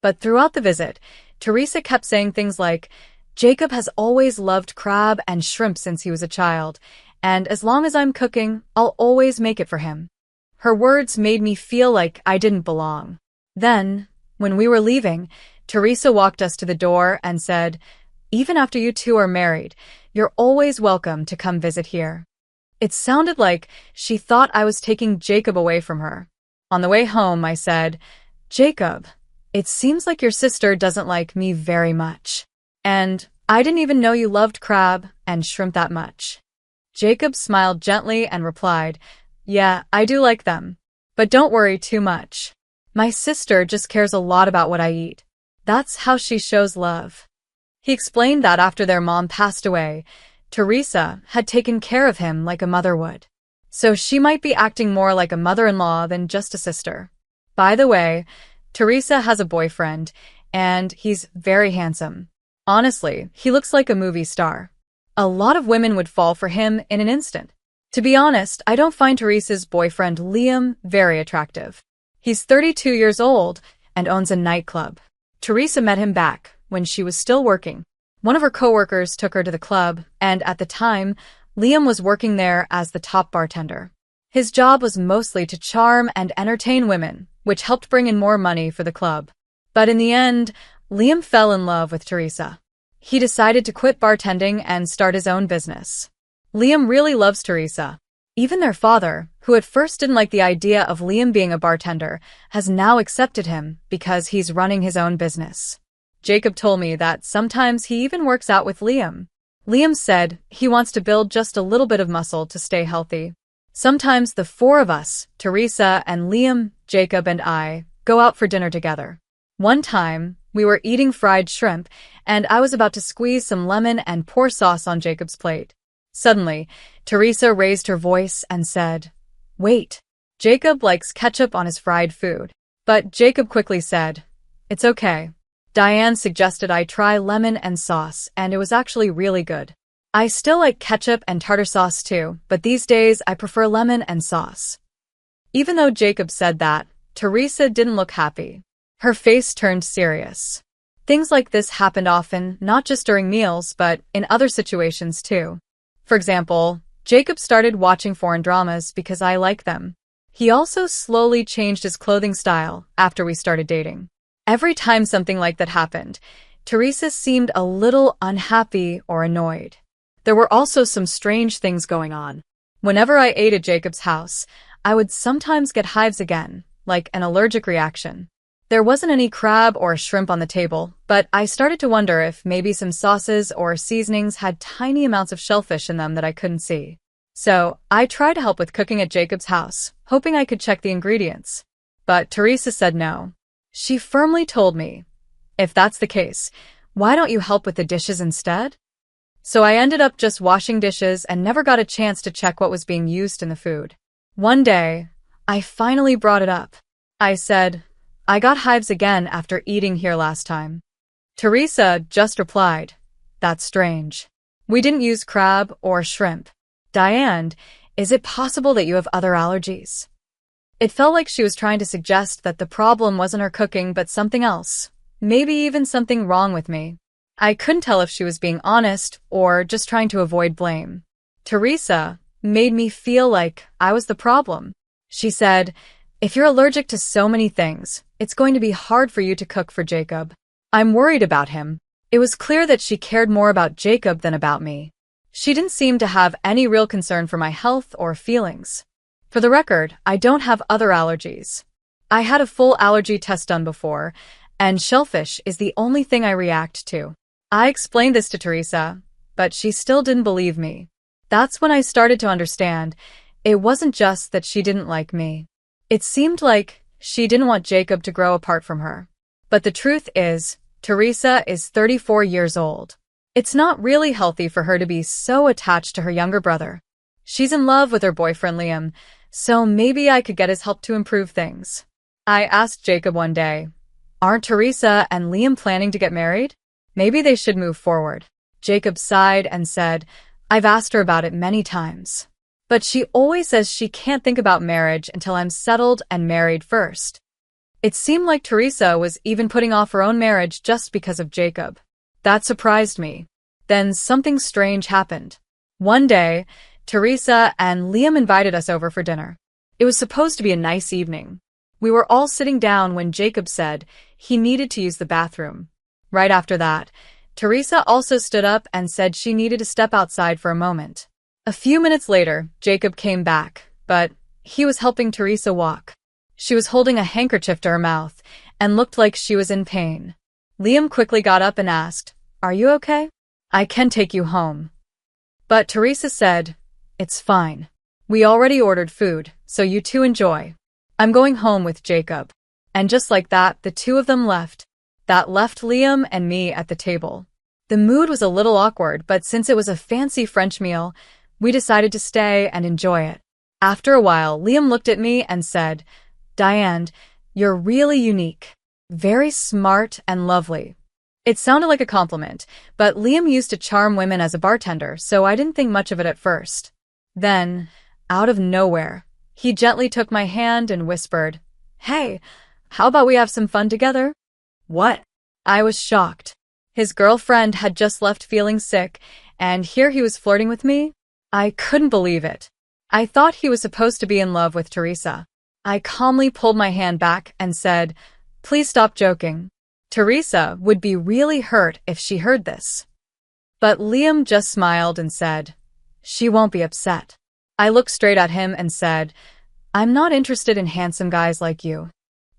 But throughout the visit, Teresa kept saying things like, Jacob has always loved crab and shrimp since he was a child, and as long as I'm cooking, I'll always make it for him. Her words made me feel like I didn't belong. Then, when we were leaving, Teresa walked us to the door and said, even after you two are married, you're always welcome to come visit here. It sounded like she thought I was taking Jacob away from her. On the way home, I said, Jacob, it seems like your sister doesn't like me very much. And I didn't even know you loved crab and shrimp that much. Jacob smiled gently and replied, yeah, I do like them. But don't worry too much. My sister just cares a lot about what I eat. That's how she shows love. He explained that after their mom passed away, Teresa had taken care of him like a mother would. So she might be acting more like a mother-in-law than just a sister. By the way, Teresa has a boyfriend, and he's very handsome. Honestly, he looks like a movie star. A lot of women would fall for him in an instant. To be honest, I don't find Teresa's boyfriend Liam very attractive. He's 32 years old and owns a nightclub. Teresa met him back when she was still working. One of her coworkers took her to the club, and at the time, Liam was working there as the top bartender. His job was mostly to charm and entertain women, which helped bring in more money for the club. But in the end, Liam fell in love with Teresa. He decided to quit bartending and start his own business. Liam really loves Teresa. Even their father, who at first didn't like the idea of Liam being a bartender, has now accepted him because he's running his own business. Jacob told me that sometimes he even works out with Liam. Liam said he wants to build just a little bit of muscle to stay healthy. Sometimes the four of us, Teresa and Liam, Jacob and I, go out for dinner together. One time, we were eating fried shrimp, and I was about to squeeze some lemon and pour sauce on Jacob's plate. Suddenly, Teresa raised her voice and said, wait, Jacob likes ketchup on his fried food. But Jacob quickly said, it's okay. Diane suggested I try lemon and sauce, and it was actually really good. I still like ketchup and tartar sauce too, but these days I prefer lemon and sauce. Even though Jacob said that, Teresa didn't look happy. Her face turned serious. Things like this happened often, not just during meals, but in other situations too. For example, Jacob started watching foreign dramas because I like them. He also slowly changed his clothing style after we started dating. Every time something like that happened, Teresa seemed a little unhappy or annoyed. There were also some strange things going on. Whenever I ate at Jacob's house, I would sometimes get hives again, like an allergic reaction. There wasn't any crab or shrimp on the table, but I started to wonder if maybe some sauces or seasonings had tiny amounts of shellfish in them that I couldn't see. So I tried to help with cooking at Jacob's house, hoping I could check the ingredients. But Teresa said no. She firmly told me, if that's the case, why don't you help with the dishes instead? So I ended up just washing dishes and never got a chance to check what was being used in the food. One day, I finally brought it up. I said, I got hives again after eating here last time. Teresa just replied, That's strange. We didn't use crab or shrimp. Diane, is it possible that you have other allergies? It felt like she was trying to suggest that the problem wasn't her cooking but something else. Maybe even something wrong with me. I couldn't tell if she was being honest or just trying to avoid blame. Teresa made me feel like I was the problem. She said, "If you're allergic to so many things, it's going to be hard for you to cook for Jacob. I'm worried about him." It was clear that she cared more about Jacob than about me. She didn't seem to have any real concern for my health or feelings. For the record, I don't have other allergies. I had a full allergy test done before, and shellfish is the only thing I react to. I explained this to Teresa, but she still didn't believe me. That's when I started to understand it wasn't just that she didn't like me. It seemed like she didn't want Jacob to grow apart from her. But the truth is, Teresa is 34 years old. It's not really healthy for her to be so attached to her younger brother. She's in love with her boyfriend Liam, so maybe I could get his help to improve things. I asked Jacob one day, "Aren't Teresa and Liam planning to get married? Maybe they should move forward." Jacob sighed and said, "I've asked her about it many times. But she always says she can't think about marriage until I'm settled and married first." It seemed like Teresa was even putting off her own marriage just because of Jacob. That surprised me. Then something strange happened. One day, Teresa and Liam invited us over for dinner. It was supposed to be a nice evening. We were all sitting down when Jacob said he needed to use the bathroom. Right after that, Teresa also stood up and said she needed to step outside for a moment. A few minutes later, Jacob came back, but he was helping Teresa walk. She was holding a handkerchief to her mouth and looked like she was in pain. Liam quickly got up and asked, "Are you okay? I can take you home." But Teresa said, "It's fine. We already ordered food, so you two enjoy. I'm going home with Jacob." And just like that, the two of them left. That left Liam and me at the table. The mood was a little awkward, but since it was a fancy French meal, we decided to stay and enjoy it. After a while, Liam looked at me and said, "Diane, you're really unique. Very smart and lovely." It sounded like a compliment, but Liam used to charm women as a bartender, so I didn't think much of it at first. Then, out of nowhere, he gently took my hand and whispered, "Hey, how about we have some fun together?" What? I was shocked. His girlfriend had just left feeling sick, and here he was flirting with me? I couldn't believe it. I thought he was supposed to be in love with Teresa. I calmly pulled my hand back and said, "Please stop joking. Teresa would be really hurt if she heard this." But Liam just smiled and said, "She won't be upset." I looked straight at him and said, "I'm not interested in handsome guys like you."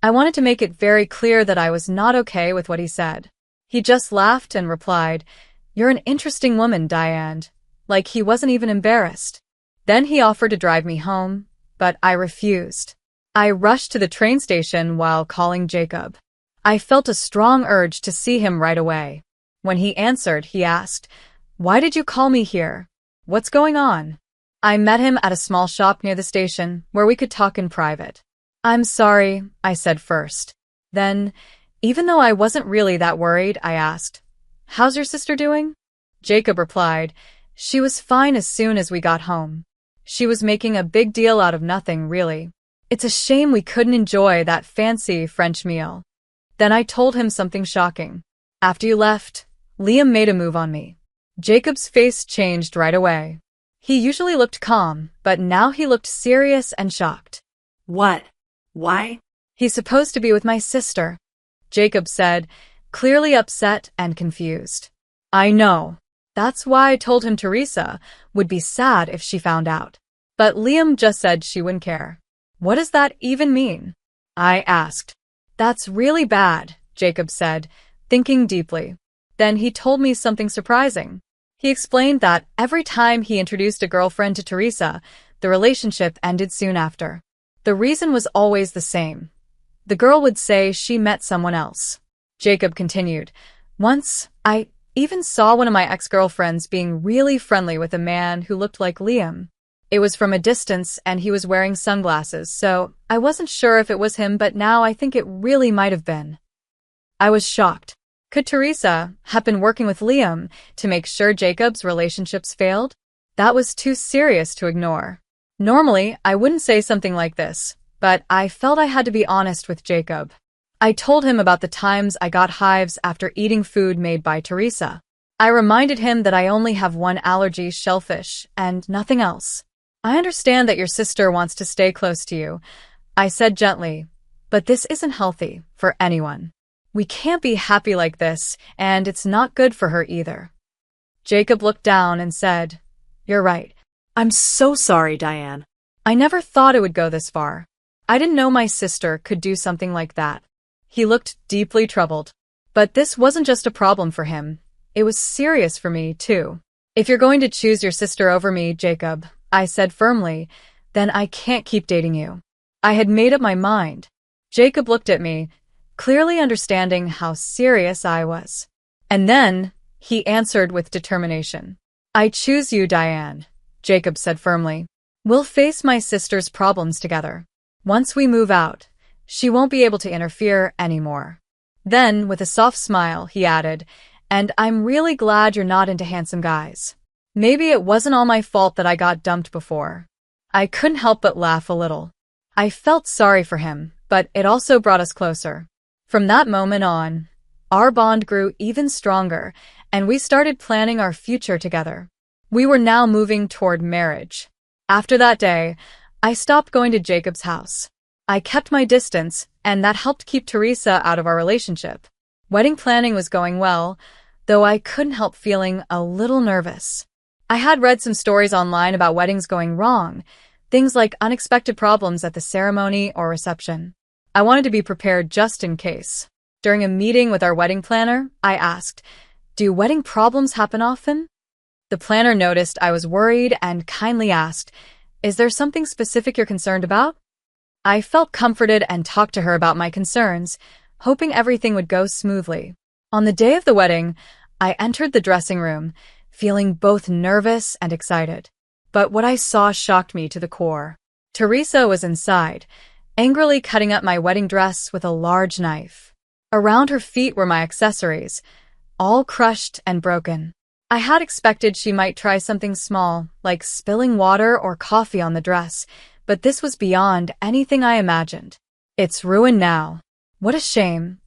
I wanted to make it very clear that I was not okay with what he said. He just laughed and replied, "You're an interesting woman, Diane," like he wasn't even embarrassed. Then he offered to drive me home, but I refused. I rushed to the train station while calling Jacob. I felt a strong urge to see him right away. When he answered, he asked, "Why did you call me here? What's going on?" I met him at a small shop near the station where we could talk in private. "I'm sorry," I said first. Then, even though I wasn't really that worried, I asked, "How's your sister doing?" Jacob replied, "She was fine as soon as we got home. She was making a big deal out of nothing, really. It's a shame we couldn't enjoy that fancy French meal." Then I told him something shocking. "After you left, Liam made a move on me." Jacob's face changed right away. He usually looked calm, but now he looked serious and shocked. "What? Why?" "He's supposed to be with my sister," Jacob said, clearly upset and confused. "I know. That's why I told him Teresa would be sad if she found out. But Liam just said she wouldn't care." "What does that even mean?" I asked. "That's really bad," Jacob said, thinking deeply. Then he told me something surprising. He explained that every time he introduced a girlfriend to Teresa, the relationship ended soon after. The reason was always the same. The girl would say she met someone else. Jacob continued, "Once, I even saw one of my ex-girlfriends being really friendly with a man who looked like Liam. It was from a distance and he was wearing sunglasses, so I wasn't sure if it was him, but now I think it really might have been." I was shocked. Could Teresa have been working with Liam to make sure Jacob's relationships failed? That was too serious to ignore. Normally, I wouldn't say something like this, but I felt I had to be honest with Jacob. I told him about the times I got hives after eating food made by Teresa. I reminded him that I only have one allergy, shellfish, and nothing else. I understand that your sister wants to stay close to you, I said gently, but this isn't healthy for anyone. We can't be happy like this, and it's not good for her either. Jacob looked down and said, "You're right. I'm so sorry, Diane. I never thought it would go this far. I didn't know my sister could do something like that." He looked deeply troubled. But this wasn't just a problem for him. It was serious for me, too. "If you're going to choose your sister over me, Jacob," I said firmly, "then I can't keep dating you." I had made up my mind. Jacob looked at me, clearly understanding how serious I was. And then, he answered with determination. "I choose you, Diane," Jacob said firmly. "We'll face my sister's problems together. Once we move out, she won't be able to interfere anymore." Then, with a soft smile, he added, "And I'm really glad you're not into handsome guys. Maybe it wasn't all my fault that I got dumped before." I couldn't help but laugh a little. I felt sorry for him, but it also brought us closer. From that moment on, our bond grew even stronger, and we started planning our future together. We were now moving toward marriage. After that day, I stopped going to Jacob's house. I kept my distance, and that helped keep Teresa out of our relationship. Wedding planning was going well, though I couldn't help feeling a little nervous. I had read some stories online about weddings going wrong, things like unexpected problems at the ceremony or reception. I wanted to be prepared just in case. During a meeting with our wedding planner, I asked, "Do wedding problems happen often?" The planner noticed I was worried and kindly asked, "Is there something specific you're concerned about?" I felt comforted and talked to her about my concerns, hoping everything would go smoothly. On the day of the wedding, I entered the dressing room, feeling both nervous and excited. But what I saw shocked me to the core. Teresa was inside, angrily cutting up my wedding dress with a large knife. Around her feet were my accessories, all crushed and broken. I had expected she might try something small, like spilling water or coffee on the dress, but this was beyond anything I imagined. "It's ruined now. What a shame,"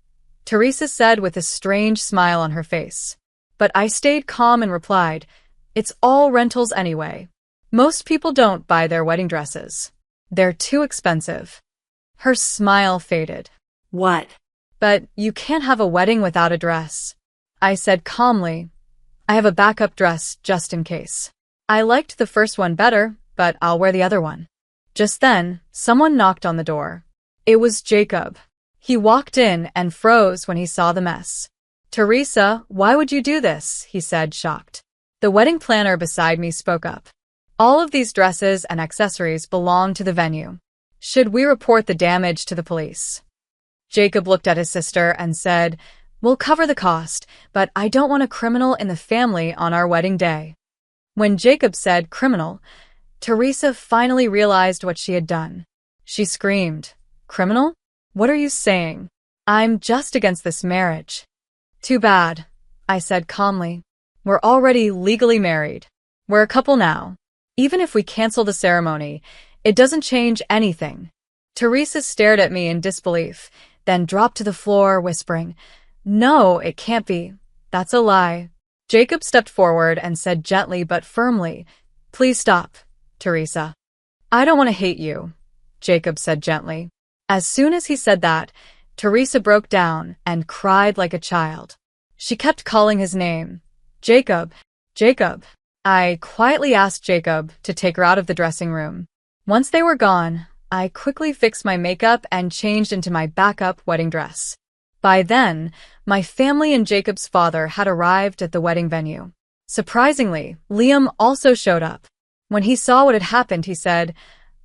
Teresa said with a strange smile on her face. But I stayed calm and replied, "It's all rentals anyway. Most people don't buy their wedding dresses. They're too expensive." Her smile faded. What? "But you can't have a wedding without a dress," I said calmly. "I have a backup dress just in case. I liked the first one better, but I'll wear the other one." Just then, someone knocked on the door. It was Jacob. He walked in and froze when he saw the mess. "Teresa, why would you do this?" he said, shocked. The wedding planner beside me spoke up. "All of these dresses and accessories belong to the venue. Should we report the damage to the police?" Jacob looked at his sister and said, "We'll cover the cost, but I don't want a criminal in the family on our wedding day." When Jacob said criminal, Teresa finally realized what she had done. She screamed, "Criminal? What are you saying? I'm just against this marriage." "Too bad," I said calmly. "We're already legally married. We're a couple now. Even if we cancel the ceremony, it doesn't change anything." Teresa stared at me in disbelief, then dropped to the floor, whispering, "No, it can't be. That's a lie." Jacob stepped forward and said gently but firmly, "Please stop, Teresa." "I don't want to hate you," Jacob said gently. As soon as he said that, Teresa broke down and cried like a child. She kept calling his name. "Jacob, Jacob." I quietly asked Jacob to take her out of the dressing room. Once they were gone, I quickly fixed my makeup and changed into my backup wedding dress. By then, my family and Jacob's father had arrived at the wedding venue. Surprisingly, Liam also showed up. When he saw what had happened, he said,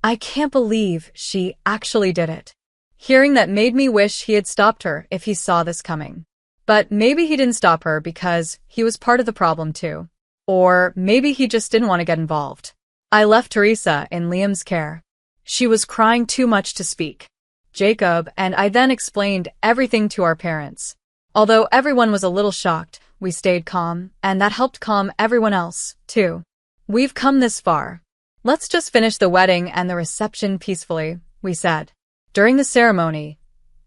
"I can't believe she actually did it." Hearing that made me wish he had stopped her if he saw this coming. But maybe he didn't stop her because he was part of the problem too. Or maybe he just didn't want to get involved. I left Teresa in Liam's care. She was crying too much to speak. Jacob and I then explained everything to our parents. Although everyone was a little shocked, we stayed calm, and that helped calm everyone else, too. We've come this far. Let's just finish the wedding and the reception peacefully, we said. During the ceremony,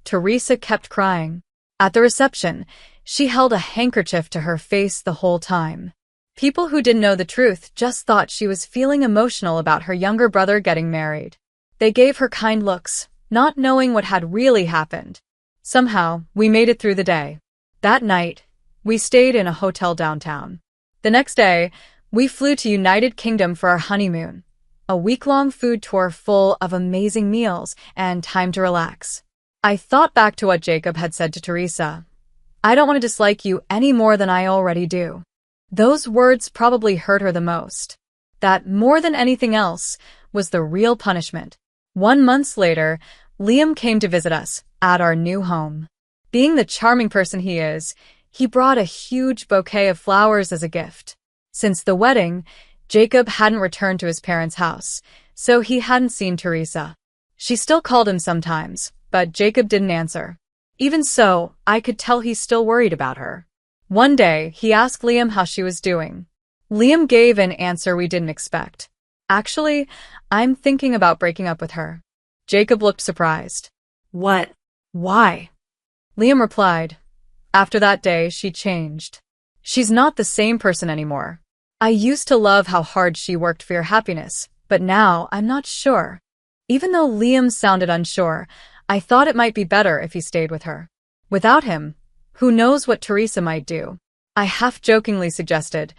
Teresa kept crying. At the reception, she held a handkerchief to her face the whole time. People who didn't know the truth just thought she was feeling emotional about her younger brother getting married. They gave her kind looks, not knowing what had really happened. Somehow, we made it through the day. That night, we stayed in a hotel downtown. The next day, we flew to United Kingdom for our honeymoon, a week-long food tour full of amazing meals and time to relax. I thought back to what Jacob had said to Teresa. I don't want to dislike you any more than I already do. Those words probably hurt her the most. That, more than anything else, was the real punishment. 1 month later, Liam came to visit us at our new home. Being the charming person he is, he brought a huge bouquet of flowers as a gift. Since the wedding, Jacob hadn't returned to his parents' house, so he hadn't seen Teresa. She still called him sometimes, but Jacob didn't answer. Even so, I could tell he's still worried about her. One day, he asked Liam how she was doing. Liam gave an answer we didn't expect. Actually, I'm thinking about breaking up with her. Jacob looked surprised. What? Why? Liam replied, after that day, she changed. She's not the same person anymore. I used to love how hard she worked for your happiness, but now I'm not sure. Even though Liam sounded unsure, I thought it might be better if he stayed with her. Without him, who knows what Teresa might do? I half-jokingly suggested,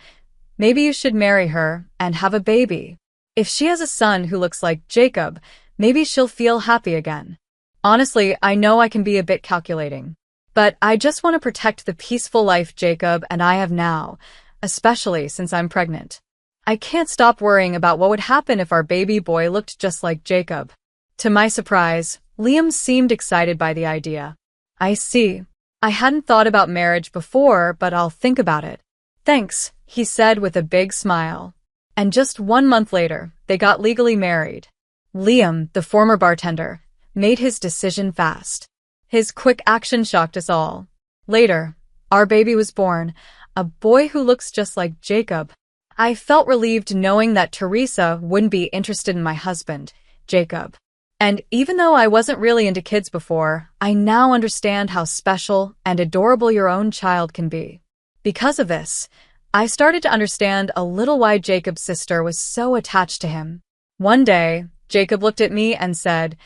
maybe you should marry her and have a baby. If she has a son who looks like Jacob, maybe she'll feel happy again. Honestly, I know I can be a bit calculating, but I just want to protect the peaceful life Jacob and I have now, especially since I'm pregnant. I can't stop worrying about what would happen if our baby boy looked just like Jacob. To my surprise, Liam seemed excited by the idea. I see. I hadn't thought about marriage before, but I'll think about it. Thanks, he said with a big smile. And just 1 month later, they got legally married. Liam, the former bartender, made his decision fast. His quick action shocked us all. Later, our baby was born, a boy who looks just like Jacob. I felt relieved knowing that Teresa wouldn't be interested in my husband, Jacob. And even though I wasn't really into kids before, I now understand how special and adorable your own child can be. Because of this, I started to understand a little why Jacob's sister was so attached to him. One day, Jacob looked at me and said,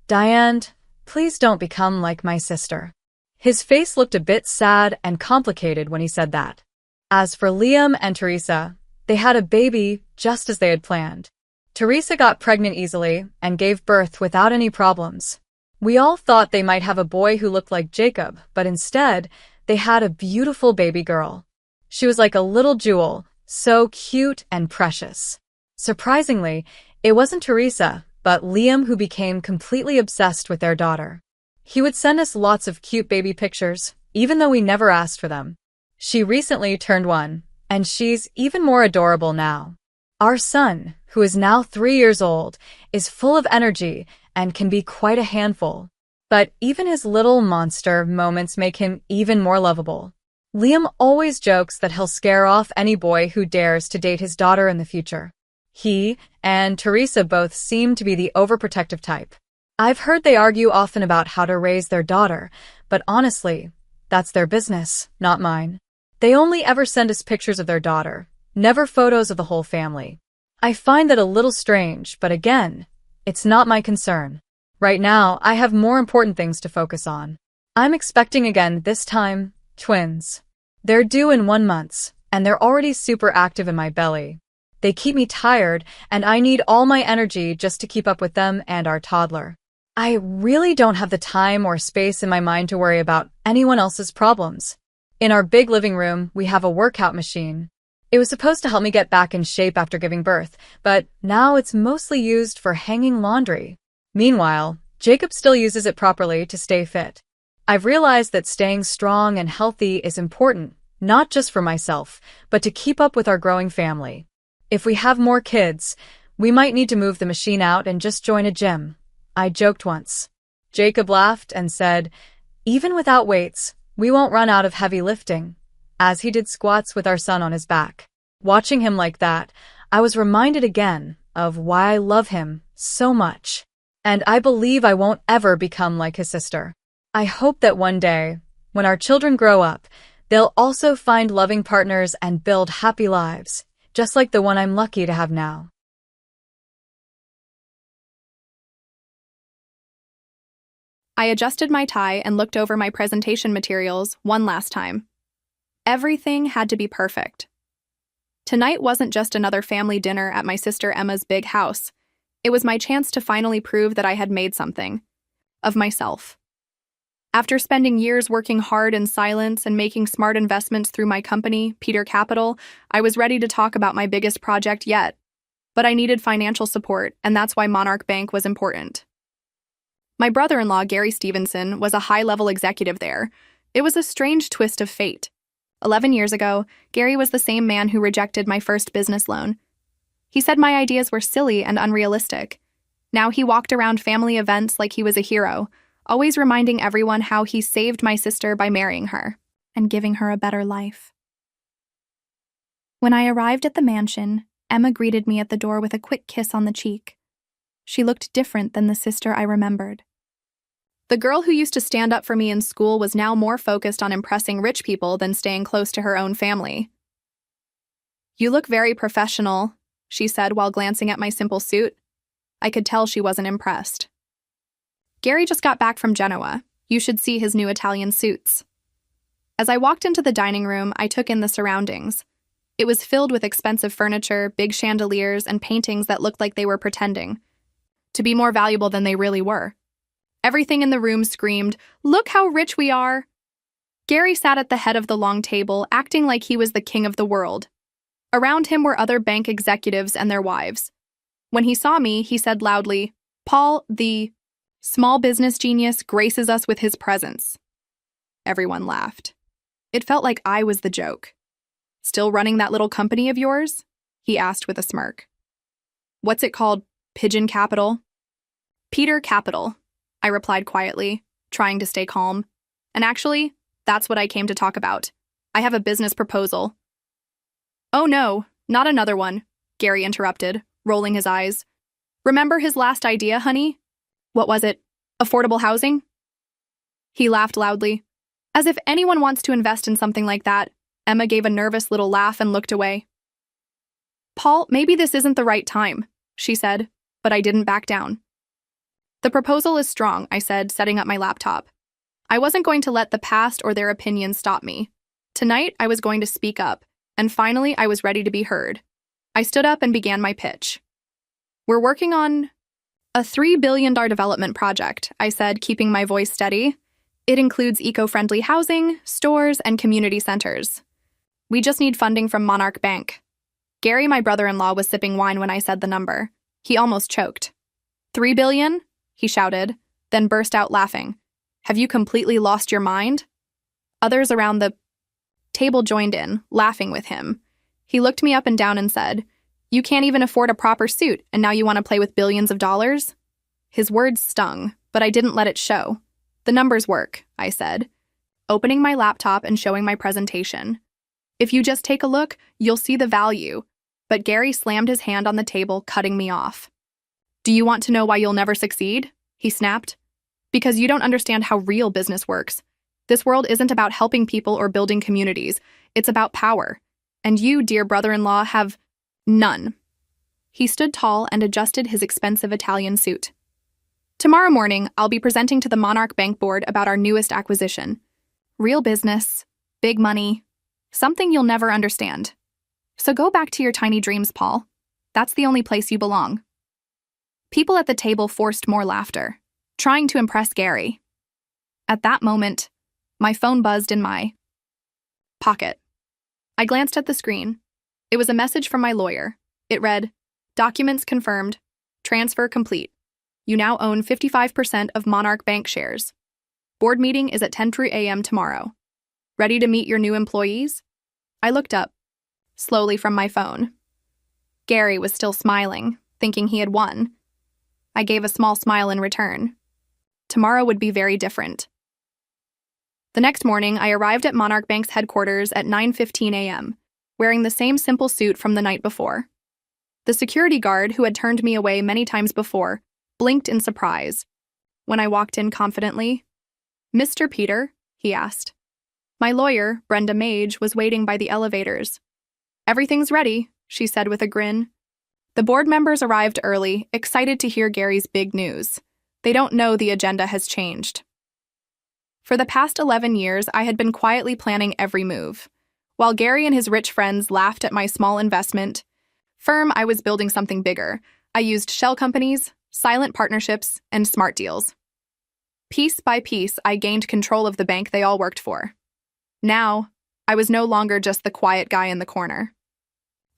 "Diane, please don't become like my sister." His face looked a bit sad and complicated when he said that. As for Liam and Teresa, they had a baby just as they had planned. Teresa got pregnant easily and gave birth without any problems. We all thought they might have a boy who looked like Jacob, but instead, they had a beautiful baby girl. She was like a little jewel, so cute and precious. Surprisingly, it wasn't Teresa, but Liam who became completely obsessed with their daughter. He would send us lots of cute baby pictures, even though we never asked for them. She recently turned 1, and she's even more adorable now. Our son, who is now 3 years old, is full of energy and can be quite a handful. But even his little monster moments make him even more lovable. Liam always jokes that he'll scare off any boy who dares to date his daughter in the future. He and Teresa both seem to be the overprotective type. I've heard they argue often about how to raise their daughter, but honestly, that's their business, not mine. They only ever send us pictures of their daughter, never photos of the whole family. I find that a little strange, but again, it's not my concern. Right now, I have more important things to focus on. I'm expecting again this time, twins. They're due in 1 month, and they're already super active in my belly. They keep me tired, and I need all my energy just to keep up with them and our toddler. I really don't have the time or space in my mind to worry about anyone else's problems. In our big living room, we have a workout machine. It was supposed to help me get back in shape after giving birth, but now it's mostly used for hanging laundry. Meanwhile, Jacob still uses it properly to stay fit. I've realized that staying strong and healthy is important, not just for myself, but to keep up with our growing family. If we have more kids, we might need to move the machine out and just join a gym. I joked once. Jacob laughed and said, "Even without weights, We won't run out of heavy lifting, as he did squats with our son on his back. Watching him like that, I was reminded again of why I love him so much. And I believe I won't ever become like his sister. I hope that one day, when our children grow up, they'll also find loving partners and build happy lives, just like the one I'm lucky to have now. I adjusted my tie and looked over my presentation materials one last time. Everything had to be perfect. Tonight wasn't just another family dinner at my sister Emma's big house. It was my chance to finally prove that I had made something of myself. After spending years working hard in silence and making smart investments through my company, Peter Capital, I was ready to talk about my biggest project yet. But I needed financial support, and that's why Monarch Bank was important. My brother-in-law, Gary Stevenson, was a high-level executive there. It was a strange twist of fate. 11 years ago, Gary was the same man who rejected my first business loan. He said my ideas were silly and unrealistic. Now he walked around family events like he was a hero, always reminding everyone how he saved my sister by marrying her and giving her a better life. When I arrived at the mansion, Emma greeted me at the door with a quick kiss on the cheek. She looked different than the sister I remembered. The girl who used to stand up for me in school was now more focused on impressing rich people than staying close to her own family. "You look very professional," she said while glancing at my simple suit. I could tell she wasn't impressed. "Gary just got back from Genoa. You should see his new Italian suits." As I walked into the dining room, I took in the surroundings. It was filled with expensive furniture, big chandeliers, and paintings that looked like they were pretending to be more valuable than they really were. Everything in the room screamed, "Look how rich we are!" Gary sat at the head of the long table, acting like he was the king of the world. Around him were other bank executives and their wives. When he saw me, he said loudly, "Paul, the small business genius, graces us with his presence." Everyone laughed. It felt like I was the joke. "Still running that little company of yours?" he asked with a smirk. "What's it called? Pigeon Capital?" "Peter Capital," I replied quietly, trying to stay calm. "And actually, that's what I came to talk about. I have a business proposal." "Oh no, not another one," Gary interrupted, rolling his eyes. "Remember his last idea, honey? What was it? Affordable housing?" He laughed loudly. "As if anyone wants to invest in something like that." Emma gave a nervous little laugh and looked away. "Paul, maybe this isn't the right time," she said, but I didn't back down. "The proposal is strong," I said, setting up my laptop. I wasn't going to let the past or their opinions stop me. Tonight, I was going to speak up, and finally, I was ready to be heard. I stood up and began my pitch. "We're working on a $3 billion development project," I said, keeping my voice steady. "It includes eco-friendly housing, stores, and community centers. We just need funding from Monarch Bank." Gary, my brother-in-law, was sipping wine when I said the number. He almost choked. "$3 billion?" he shouted, then burst out laughing. "Have you completely lost your mind?" Others around the table joined in, laughing with him. He looked me up and down and said, "You can't even afford a proper suit, and now you want to play with billions of dollars?" His words stung, but I didn't let it show. "The numbers work," I said, opening my laptop and showing my presentation. "If you just take a look, you'll see the value." But Gary slammed his hand on the table, cutting me off. "Do you want to know why you'll never succeed?" he snapped. "Because you don't understand how real business works. This world isn't about helping people or building communities. It's about power. And you, dear brother-in-law, have none." He stood tall and adjusted his expensive Italian suit. "Tomorrow morning, I'll be presenting to the Monarch Bank Board about our newest acquisition. Real business, big money, something you'll never understand. So go back to your tiny dreams, Paul. That's the only place you belong." People at the table forced more laughter, trying to impress Gary. At that moment, my phone buzzed in my pocket. I glanced at the screen. It was a message from my lawyer. It read, "Documents confirmed. Transfer complete. You now own 55% of Monarch Bank shares. Board meeting is at 10:30 a.m. tomorrow. Ready to meet your new employees?" I looked up, slowly from my phone. Gary was still smiling, thinking he had won. I gave a small smile in return. Tomorrow would be very different. The next morning, I arrived at Monarch Bank's headquarters at 9:15 a.m., wearing the same simple suit from the night before. The security guard, who had turned me away many times before, blinked in surprise. When I walked in confidently, "Mr. Peter?" he asked. My lawyer, Brenda Mage, was waiting by the elevators. "Everything's ready," she said with a grin. The board members arrived early, excited to hear Gary's big news. They don't know the agenda has changed. For the past 11 years, I had been quietly planning every move. While Gary and his rich friends laughed at my small investment firm, I was building something bigger. I used shell companies, silent partnerships, and smart deals. Piece by piece, I gained control of the bank they all worked for. Now, I was no longer just the quiet guy in the corner.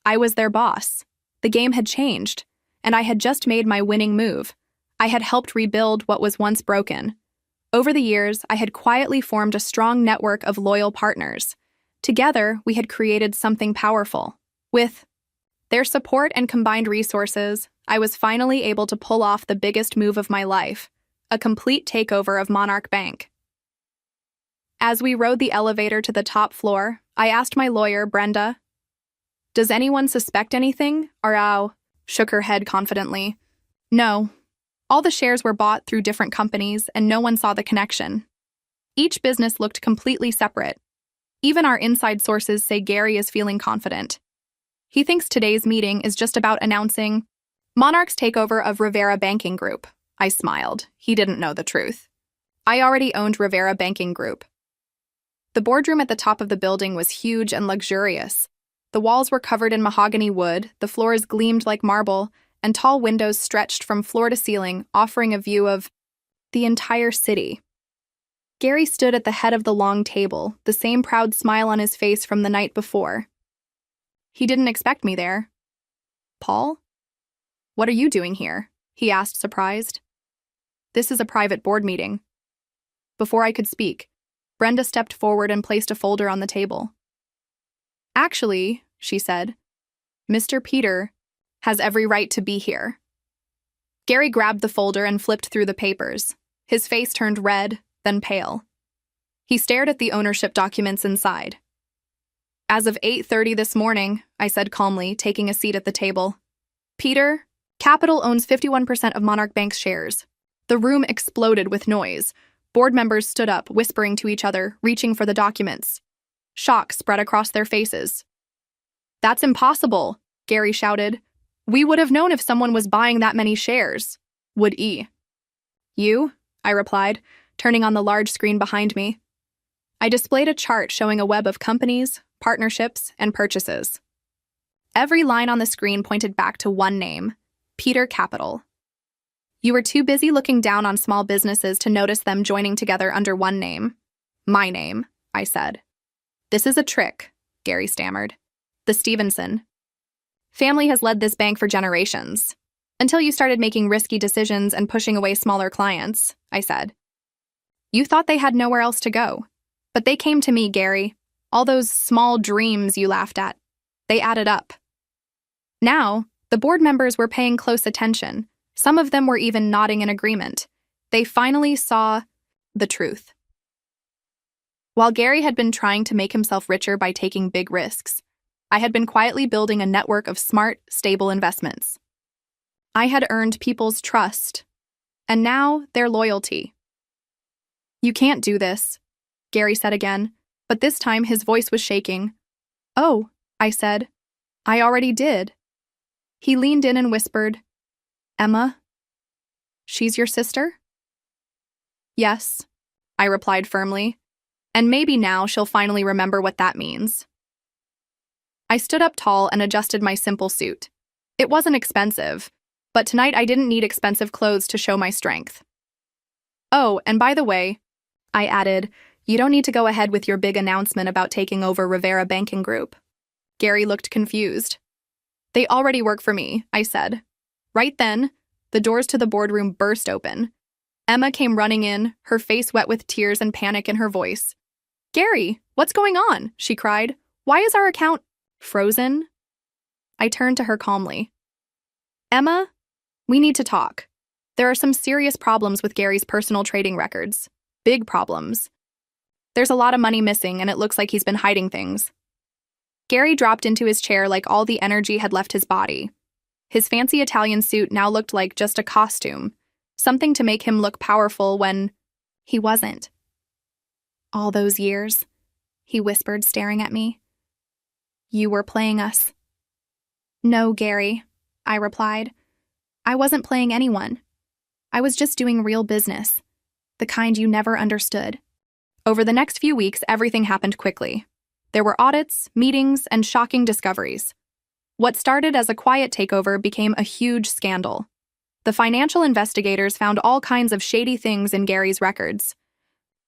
I was their boss. The game had changed, and I had just made my winning move. I had helped rebuild what was once broken. Over the years, I had quietly formed a strong network of loyal partners. Together, we had created something powerful. With their support and combined resources, I was finally able to pull off the biggest move of my life, a complete takeover of Monarch Bank. As we rode the elevator to the top floor, I asked my lawyer, Brenda, "Does anyone suspect anything?" Arau shook her head confidently. "No. All the shares were bought through different companies, and no one saw the connection. Each business looked completely separate. Even our inside sources say Gary is feeling confident. He thinks today's meeting is just about announcing Monarch's takeover of Rivera Banking Group." I smiled. He didn't know the truth. I already owned Rivera Banking Group. The boardroom at the top of the building was huge and luxurious. The walls were covered in mahogany wood, the floors gleamed like marble, and tall windows stretched from floor to ceiling, offering a view of the entire city. Gary stood at the head of the long table, the same proud smile on his face from the night before. He didn't expect me there. "Paul? What are you doing here?" he asked, surprised. "This is a private board meeting." Before I could speak, Brenda stepped forward and placed a folder on the table. "Actually," she said, "Mr. Peter has every right to be here." Gary grabbed the folder and flipped through the papers. His face turned red, then pale. He stared at the ownership documents inside. "As of 8:30 this morning," I said calmly, taking a seat at the table, "Peter, Capital owns 51% of Monarch Bank's shares." The room exploded with noise. Board members stood up, whispering to each other, reaching for the documents. Shock spread across their faces. "That's impossible," Gary shouted. "We would have known if someone was buying that many shares." "Would E?" "You?" I replied, turning on the large screen behind me. I displayed a chart showing a web of companies, partnerships, and purchases. Every line on the screen pointed back to one name, Peter Capital. "You were too busy looking down on small businesses to notice them joining together under one name." "My name," I said. "This is a trick," Gary stammered. "The Stevenson family has led this bank for generations. Until you started making risky decisions and pushing away smaller clients," I said. "You thought they had nowhere else to go. But they came to me, Gary. All those small dreams you laughed at, they added up." Now, the board members were paying close attention. Some of them were even nodding in agreement. They finally saw the truth. While Gary had been trying to make himself richer by taking big risks, I had been quietly building a network of smart, stable investments. I had earned people's trust, and now their loyalty. "You can't do this," Gary said again, but this time his voice was shaking. "Oh," I said, "I already did." He leaned in and whispered, "Emma? She's your sister?" "Yes," I replied firmly, "and maybe now she'll finally remember what that means." I stood up tall and adjusted my simple suit. It wasn't expensive, but tonight I didn't need expensive clothes to show my strength. "Oh, and by the way," I added, "you don't need to go ahead with your big announcement about taking over Rivera Banking Group." Gary looked confused. "They already work for me," I said. Right then, the doors to the boardroom burst open. Emma came running in, her face wet with tears and panic in her voice. "Gary, what's going on?" she cried. "Why is our account frozen?" I turned to her calmly. "Emma, we need to talk. There are some serious problems with Gary's personal trading records. Big problems. There's a lot of money missing, and it looks like he's been hiding things. Gary dropped into his chair like all the energy had left his body. His fancy Italian suit now looked like just a costume, something to make him look powerful when he wasn't. All those years, he whispered, staring at me. You were playing us. No, Gary, I replied. I wasn't playing anyone. I was just doing real business, the kind you never understood. Over the next few weeks, everything happened quickly. There were audits, meetings, and shocking discoveries. What started as a quiet takeover became a huge scandal. The financial investigators found all kinds of shady things in Gary's records.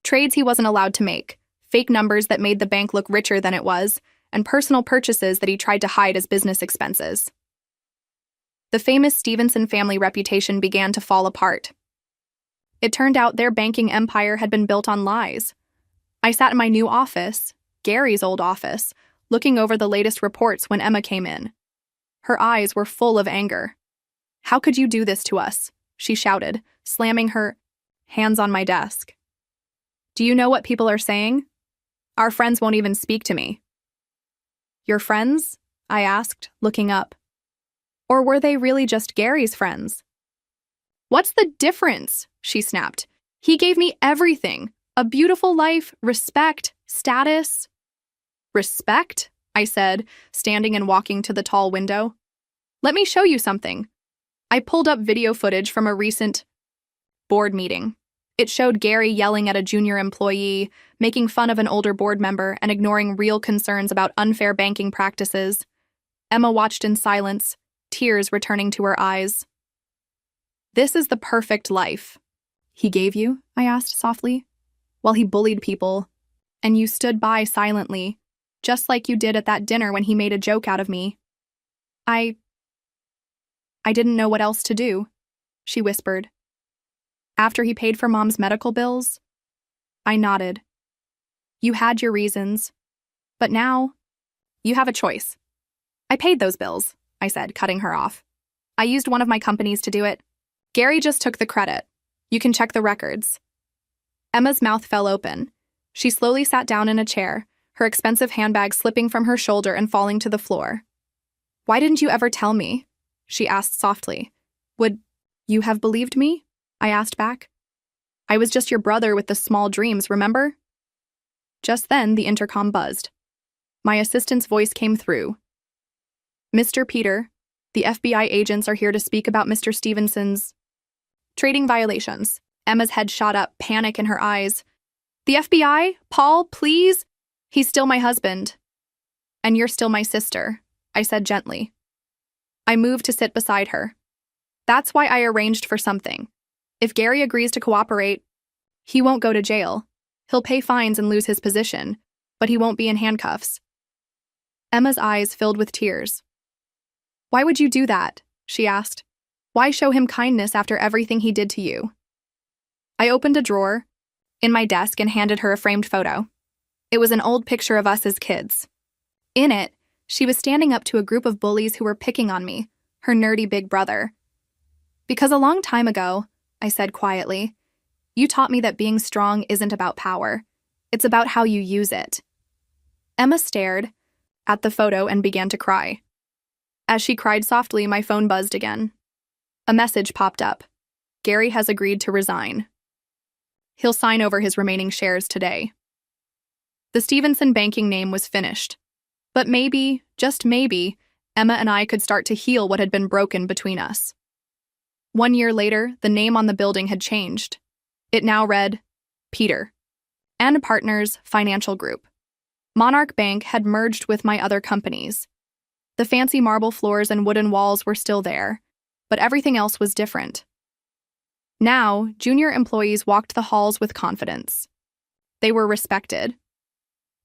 Trades he wasn't allowed to make, fake numbers that made the bank look richer than it was, and personal purchases that he tried to hide as business expenses. The famous Stevenson family reputation began to fall apart. It turned out their banking empire had been built on lies. I sat in my new office, Gary's old office, looking over the latest reports when Emma came in. Her eyes were full of anger. How could you do this to us? She shouted, slamming her hands on my desk. Do you know what people are saying? Our friends won't even speak to me. Your friends? I asked, looking up. Or were they really just Gary's friends? What's the difference? She snapped. He gave me everything. A beautiful life, respect, status. Respect? I said, standing and walking to the tall window. Let me show you something. I pulled up video footage from a recent board meeting. It showed Gary yelling at a junior employee, making fun of an older board member, and ignoring real concerns about unfair banking practices. Emma watched in silence, tears returning to her eyes. This is the perfect life. He gave you? I asked softly. While he bullied people, and you stood by silently, just like you did at that dinner when he made a joke out of me. I didn't know what else to do, she whispered. After he paid for Mom's medical bills? I nodded. You had your reasons, but now you have a choice. I paid those bills, I said, cutting her off. I used one of my companies to do it. Gary just took the credit. You can check the records. Emma's mouth fell open. She slowly sat down in a chair, her expensive handbag slipping from her shoulder and falling to the floor. Why didn't you ever tell me? She asked softly. Would you have believed me? I asked back. I was just your brother with the small dreams, remember? Just then, the intercom buzzed. My assistant's voice came through. Mr. Peter, the FBI agents are here to speak about Mr. Stevenson's trading violations. Emma's head shot up, panic in her eyes. The FBI? Paul, please? He's still my husband. And you're still my sister, I said gently. I moved to sit beside her. That's why I arranged for something. If Gary agrees to cooperate, he won't go to jail. He'll pay fines and lose his position, but he won't be in handcuffs. Emma's eyes filled with tears. Why would you do that? She asked. Why show him kindness after everything he did to you? I opened a drawer in my desk and handed her a framed photo. It was an old picture of us as kids. In it, she was standing up to a group of bullies who were picking on me, her nerdy big brother. Because a long time ago, I said quietly, you taught me that being strong isn't about power. It's about how you use it. Emma stared at the photo and began to cry. As she cried softly, my phone buzzed again. A message popped up. Gary has agreed to resign. He'll sign over his remaining shares today. The Stevenson banking name was finished. But maybe, just maybe, Emma and I could start to heal what had been broken between us. 1 year later, the name on the building had changed. It now read, Peter, and Partners Financial Group. Monarch Bank had merged with my other companies. The fancy marble floors and wooden walls were still there, but everything else was different. Now, junior employees walked the halls with confidence. They were respected.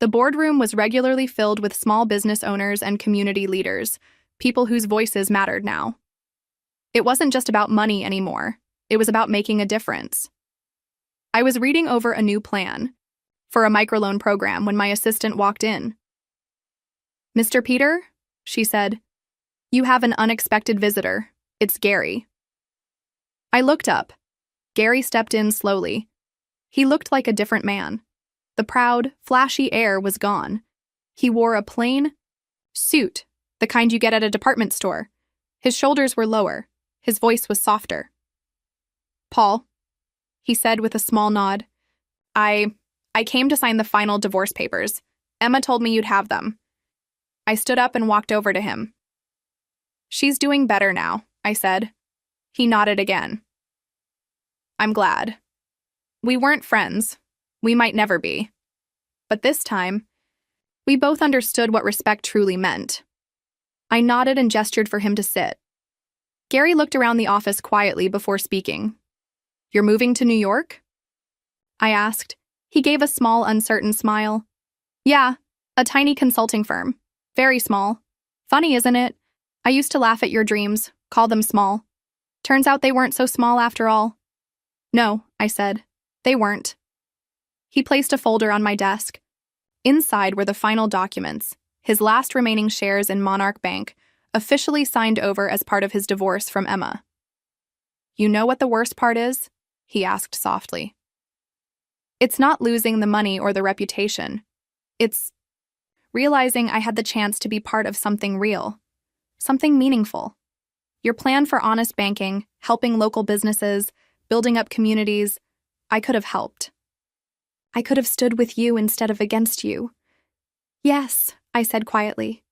The boardroom was regularly filled with small business owners and community leaders, people whose voices mattered now. It wasn't just about money anymore. It was about making a difference. I was reading over a new plan for a microloan program when my assistant walked in. Mr. Peter, she said, you have an unexpected visitor. It's Gary. I looked up. Gary stepped in slowly. He looked like a different man. The proud, flashy air was gone. He wore a plain suit, the kind you get at a department store. His shoulders were lower. His voice was softer. "Paul," he said with a small nod, I came to sign the final divorce papers. Emma told me you'd have them." I stood up and walked over to him. "She's doing better now," I said. He nodded again. "I'm glad. We weren't friends. We might never be. But this time, we both understood what respect truly meant." I nodded and gestured for him to sit. Gary looked around the office quietly before speaking. "You're moving to New York?" I asked. He gave a small, uncertain smile. "Yeah, a tiny consulting firm. Very small. Funny, isn't it? I used to laugh at your dreams, call them small. Turns out they weren't so small after all." "No," I said. "They weren't." He placed a folder on my desk. Inside were the final documents, his last remaining shares in Monarch Bank, officially signed over as part of his divorce from Emma. "You know what the worst part is?" he asked softly. "It's not losing the money or the reputation. It's realizing I had the chance to be part of something real, something meaningful. Your plan for honest banking, helping local businesses, building up communities, I could have helped. I could have stood with you instead of against you." "Yes," I said quietly.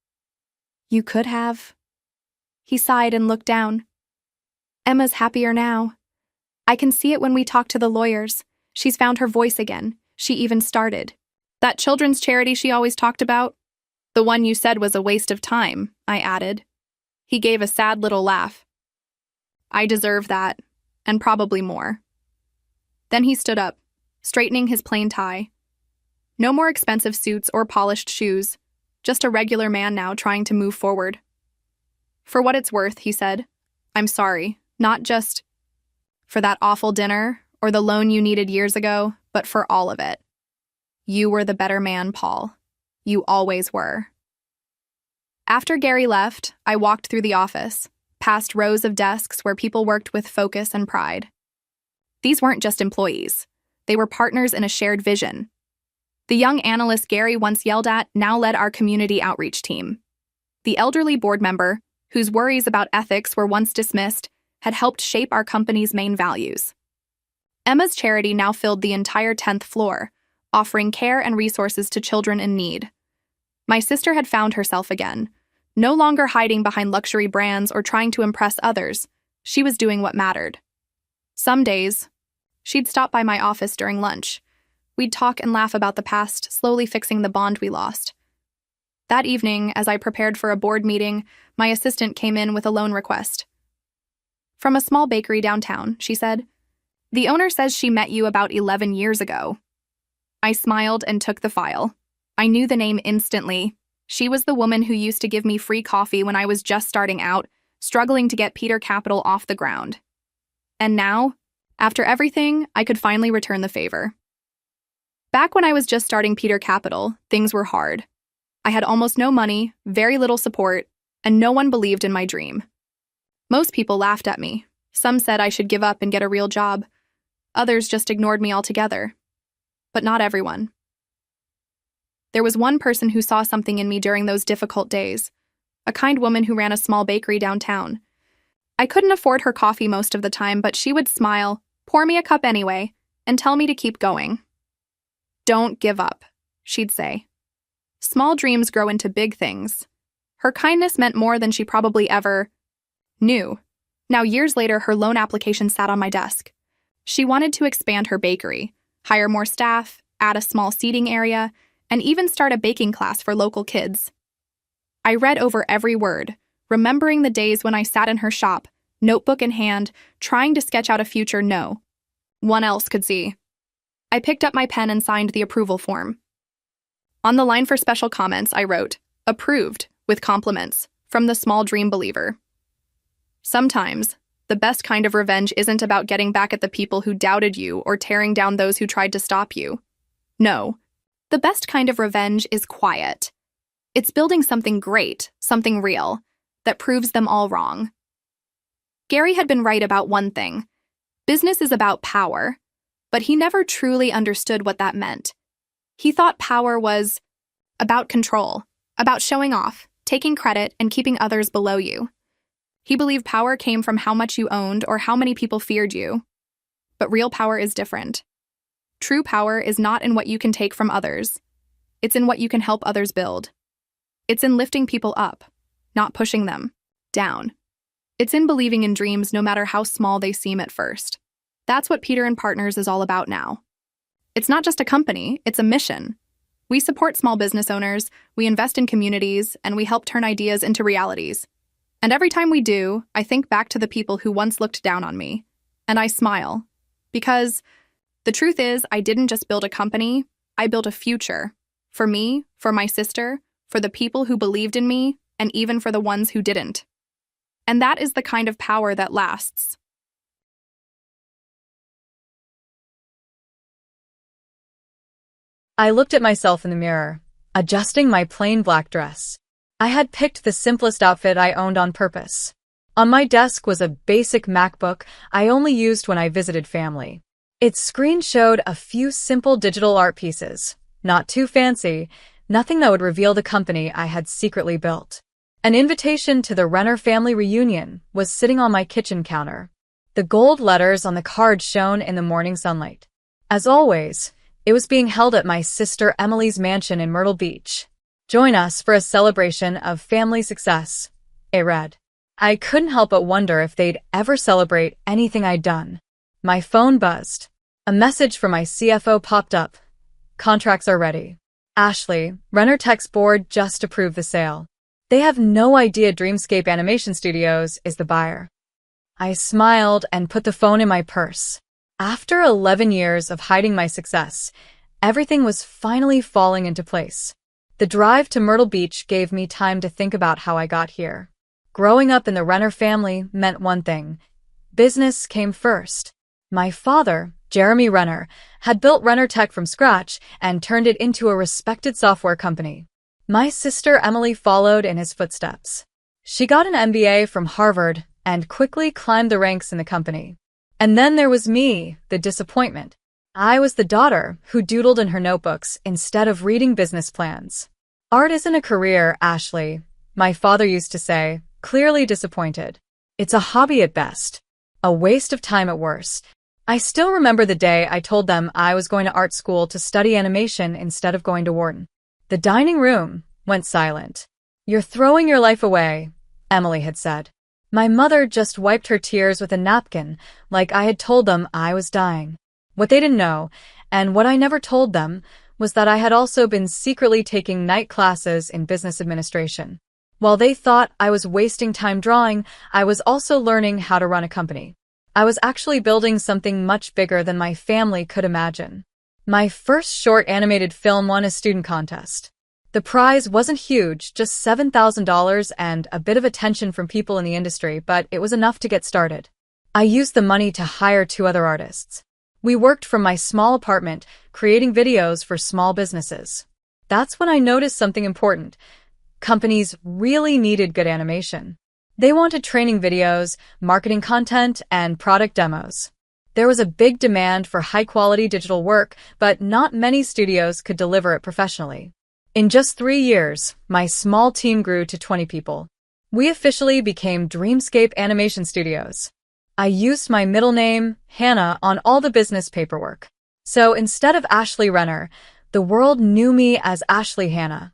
"You could have." He sighed and looked down. "Emma's happier now. I can see it when we talk to the lawyers. She's found her voice again. She even started that children's charity she always talked about. The one you said was a waste of time," I added. He gave a sad little laugh. "I deserve that, and probably more." Then he stood up, straightening his plain tie. No more expensive suits or polished shoes, just a regular man now trying to move forward. "For what it's worth," he said, "I'm sorry, not just for that awful dinner or the loan you needed years ago, but for all of it. You were the better man, Paul. You always were." After Gary left, I walked through the office, past rows of desks where people worked with focus and pride. These weren't just employees. They were partners in a shared vision. The young analyst Gary once yelled at now led our community outreach team. The elderly board member, whose worries about ethics were once dismissed, had helped shape our company's main values. Emma's charity now filled the entire 10th floor, offering care and resources to children in need. My sister had found herself again, no longer hiding behind luxury brands or trying to impress others. She was doing what mattered. Some days, she'd stop by my office during lunch. We'd talk and laugh about the past, slowly fixing the bond we lost. That evening, as I prepared for a board meeting, my assistant came in with a loan request. "From a small bakery downtown," she said. "The owner says she met you about 11 years ago." I smiled and took the file. I knew the name instantly. She was the woman who used to give me free coffee when I was just starting out, struggling to get Peter Capital off the ground. And now, after everything, I could finally return the favor. Back when I was just starting Peter Capital, things were hard. I had almost no money, very little support, and no one believed in my dream. Most people laughed at me. Some said I should give up and get a real job. Others just ignored me altogether. But not everyone. There was one person who saw something in me during those difficult days, a kind woman who ran a small bakery downtown. I couldn't afford her coffee most of the time, but she would smile, pour me a cup anyway, and tell me to keep going. "Don't give up," she'd say. Small dreams grow into big things. Her kindness meant more than she probably ever knew. Now, years later, her loan application sat on my desk. She wanted to expand her bakery, hire more staff, add a small seating area, and even start a baking class for local kids. I read over every word, remembering the days when I sat in her shop, notebook in hand, trying to sketch out a future no one else could see. I picked up my pen and signed the approval form. On the line for special comments, I wrote, "Approved, with compliments, from the small dream believer." Sometimes, the best kind of revenge isn't about getting back at the people who doubted you or tearing down those who tried to stop you. No, the best kind of revenge is quiet. It's building something great, something real, that proves them all wrong. Gary had been right about one thing. Business is about power, but he never truly understood what that meant. He thought power was about control, about showing off, taking credit, and keeping others below you. He believed power came from how much you owned or how many people feared you. But real power is different. True power is not in what you can take from others. It's in what you can help others build. It's in lifting people up, not pushing them down. It's in believing in dreams no matter how small they seem at first. That's what Peter and Partners is all about now. It's not just a company, it's a mission. We support small business owners, we invest in communities, and we help turn ideas into realities. And every time we do, I think back to the people who once looked down on me, and I smile. Because the truth is, I didn't just build a company, I built a future. For me, for my sister, for the people who believed in me, and even for the ones who didn't. And that is the kind of power that lasts. I looked at myself in the mirror, adjusting my plain black dress. I had picked the simplest outfit I owned on purpose. On my desk was a basic MacBook I only used when I visited family. Its screen showed a few simple digital art pieces, not too fancy, nothing that would reveal the company I had secretly built. An invitation to the Renner family reunion was sitting on my kitchen counter. The gold letters on the card shone in the morning sunlight. As always, it was being held at my sister Emily's mansion in Myrtle Beach. Join us for a celebration of family success, it read. I couldn't help but wonder if they'd ever celebrate anything I'd done. My phone buzzed. A message from my CFO popped up. Contracts are ready. Ashley, Renner Tech's board just approved the sale. They have no idea Dreamscape Animation Studios is the buyer. I smiled and put the phone in my purse. After 11 years of hiding my success, everything was finally falling into place. The drive to Myrtle Beach gave me time to think about how I got here. Growing up in the Renner family meant one thing. Business came first. My father, Jeremy Renner, had built Renner Tech from scratch and turned it into a respected software company. My sister Emily followed in his footsteps. She got an MBA from Harvard and quickly climbed the ranks in the company. And then there was me, the disappointment. I was the daughter who doodled in her notebooks instead of reading business plans. Art isn't a career, Ashley, my father used to say, clearly disappointed. It's a hobby at best, a waste of time at worst. I still remember the day I told them I was going to art school to study animation instead of going to Wharton. The dining room went silent. You're throwing your life away, Emily had said. My mother just wiped her tears with a napkin, like I had told them I was dying. What they didn't know, and what I never told them, was that I had also been secretly taking night classes in business administration. While they thought I was wasting time drawing, I was also learning how to run a company. I was actually building something much bigger than my family could imagine. My first short animated film won a student contest. The prize wasn't huge, just $7,000 and a bit of attention from people in the industry, but it was enough to get started. I used the money to hire 2 other artists. We worked from my small apartment, creating videos for small businesses. That's when I noticed something important. Companies really needed good animation. They wanted training videos, marketing content, and product demos. There was a big demand for high-quality digital work, but not many studios could deliver it professionally. In just 3 years, my small team grew to 20 people. We officially became Dreamscape Animation Studios. I used my middle name, Hannah, on all the business paperwork. So instead of Ashley Renner, the world knew me as Ashley Hannah,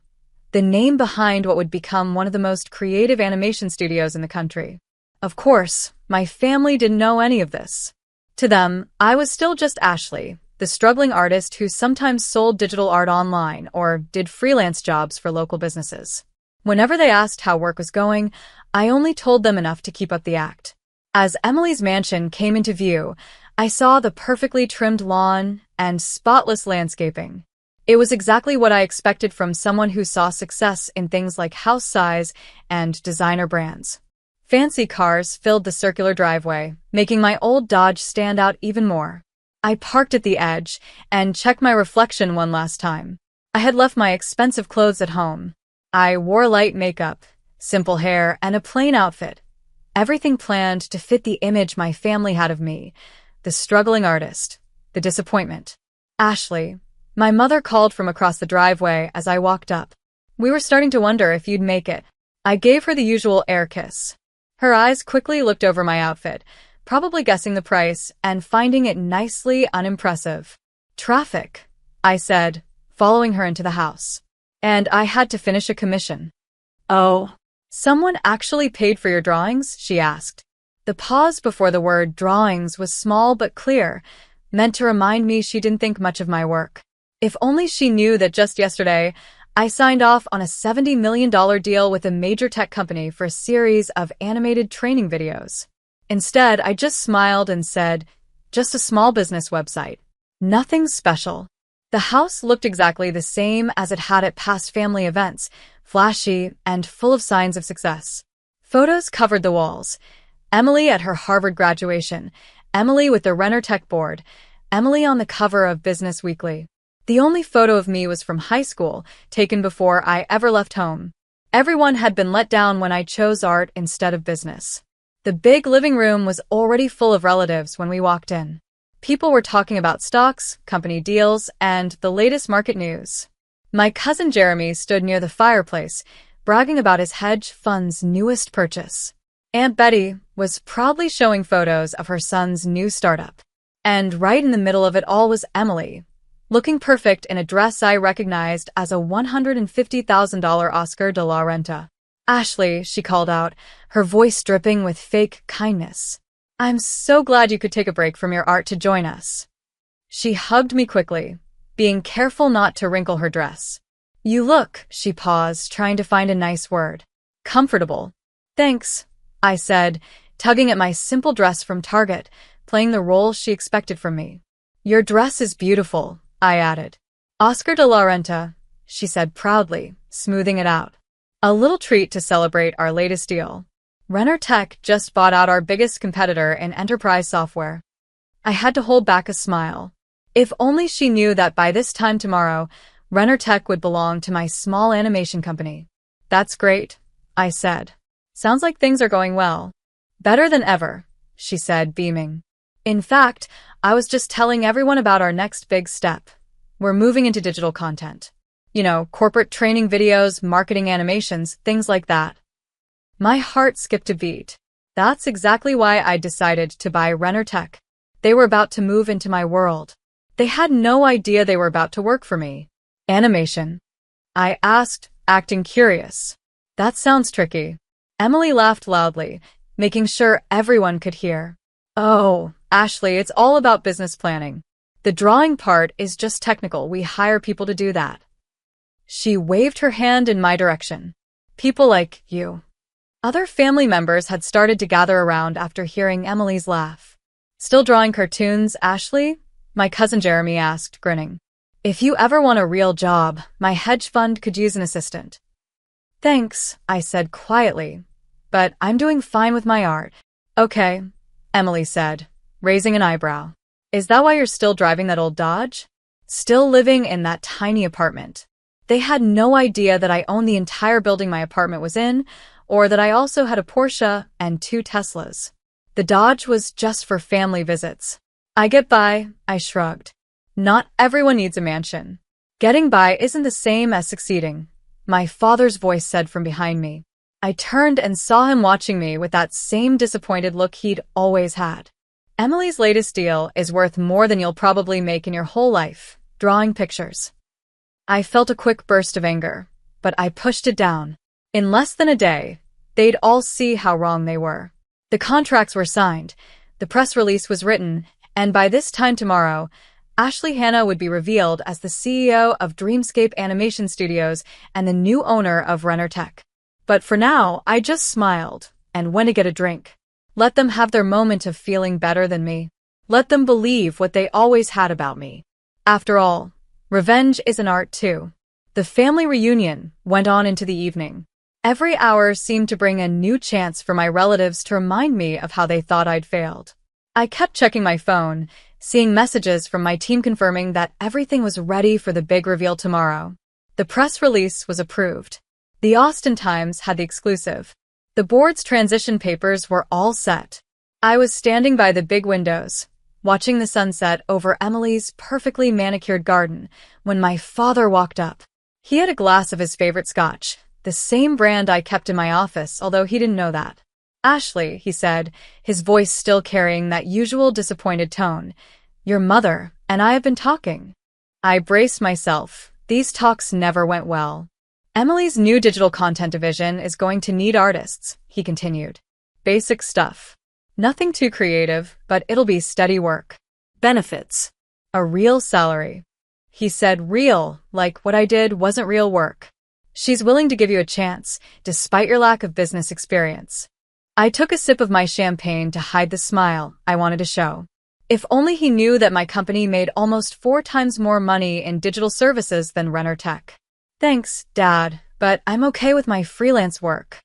the name behind what would become one of the most creative animation studios in the country. Of course, my family didn't know any of this. To them, I was still just Ashley, the struggling artist who sometimes sold digital art online or did freelance jobs for local businesses. Whenever they asked how work was going, I only told them enough to keep up the act. As Emily's mansion came into view, I saw the perfectly trimmed lawn and spotless landscaping. It was exactly what I expected from someone who saw success in things like house size and designer brands. Fancy cars filled the circular driveway, making my old Dodge stand out even more. I parked at the edge and checked my reflection one last time. I had left my expensive clothes at home. I wore light makeup, simple hair, and a plain outfit. Everything planned to fit the image my family had of me, the struggling artist, the disappointment. Ashley, My mother called from across the driveway as I walked up. We were starting to wonder if you'd make it. I gave her the usual air kiss. Her eyes quickly looked over my outfit, probably guessing the price and finding it nicely unimpressive. Traffic, I said, following her into the house. And I had to finish a commission. Oh, Someone actually paid for your drawings? She asked. The pause before the word drawings was small but clear, meant to remind me she didn't think much of my work. If only she knew that just yesterday, I signed off on a $70 million deal with a major tech company for a series of animated training videos. Instead, I just smiled and said, just a small business website. Nothing special. The house looked exactly the same as it had at past family events, flashy and full of signs of success. Photos covered the walls. Emily at her Harvard graduation, Emily with the Renner Tech board, Emily on the cover of Business Weekly. The only photo of me was from high school, taken before I ever left home. Everyone had been let down when I chose art instead of business. The big living room was already full of relatives when we walked in. People were talking about stocks, company deals, and the latest market news. My cousin Jeremy stood near the fireplace, bragging about his hedge fund's newest purchase. Aunt Betty was proudly showing photos of her son's new startup. And right in the middle of it all was Emily, looking perfect in a dress I recognized as a $150,000 Oscar de la Renta. Ashley, she called out, her voice dripping with fake kindness. I'm so glad you could take a break from your art to join us. She hugged me quickly, being careful not to wrinkle her dress. You look, she paused, trying to find a nice word. Comfortable. Thanks, I said, tugging at my simple dress from Target, playing the role she expected from me. Your dress is beautiful, I added. Oscar de la Renta, she said proudly, smoothing it out. A little treat to celebrate our latest deal. Renner Tech just bought out our biggest competitor in enterprise software. I had to hold back a smile. If only she knew that by this time tomorrow, Renner Tech would belong to my small animation company. That's great, I said. Sounds like things are going well. Better than ever, she said, beaming. In fact, I was just telling everyone about our next big step. We're moving into digital content. You know, corporate training videos, marketing animations, things like that. My heart skipped a beat. That's exactly why I decided to buy Renner Tech. They were about to move into my world. They had no idea they were about to work for me. Animation? I asked, acting curious. That sounds tricky. Emily laughed loudly, making sure everyone could hear. Oh, Ashley, it's all about business planning. The drawing part is just technical. We hire people to do that. She waved her hand in my direction. People like you. Other family members had started to gather around after hearing Emily's laugh. Still drawing cartoons, Ashley? My cousin Jeremy asked, grinning. If you ever want a real job, my hedge fund could use an assistant. Thanks, I said quietly, but I'm doing fine with my art. Okay, Emily said, raising an eyebrow. Is that why you're still driving that old Dodge? Still living in that tiny apartment? They had no idea that I owned the entire building my apartment was in, or that I also had a Porsche and 2 Teslas. The Dodge was just for family visits. I get by, I shrugged. Not everyone needs a mansion. Getting by isn't the same as succeeding, my father's voice said from behind me. I turned and saw him watching me with that same disappointed look he'd always had. Emily's latest deal is worth more than you'll probably make in your whole life, drawing pictures. I felt a quick burst of anger, but I pushed it down. In less than a day, they'd all see how wrong they were. The contracts were signed, the press release was written, and by this time tomorrow, Ashley Hanna would be revealed as the CEO of Dreamscape Animation Studios and the new owner of Renner Tech. But for now, I just smiled and went to get a drink. Let them have their moment of feeling better than me. Let them believe what they always had about me. After all, revenge is an art too. The family reunion went on into the evening. Every hour seemed to bring a new chance for my relatives to remind me of how they thought I'd failed. I kept checking my phone, seeing messages from my team confirming that everything was ready for the big reveal tomorrow. The press release was approved. The Austin Times had the exclusive. The board's transition papers were all set. I was standing by the big windows, watching the sunset over Emily's perfectly manicured garden when my father walked up. He had a glass of his favorite scotch, the same brand I kept in my office, although he didn't know that. "Ashley," he said, his voice still carrying that usual disappointed tone, "your mother and I have been talking." I braced myself. These talks never went well. "Emily's new digital content division is going to need artists," he continued. "Basic stuff. Nothing too creative, but it'll be steady work. Benefits. A real salary." He said real, like what I did wasn't real work. "She's willing to give you a chance, despite your lack of business experience." I took a sip of my champagne to hide the smile I wanted to show. If only he knew that my company made almost 4 times more money in digital services than Renner Tech. "Thanks, Dad, but I'm okay with my freelance work."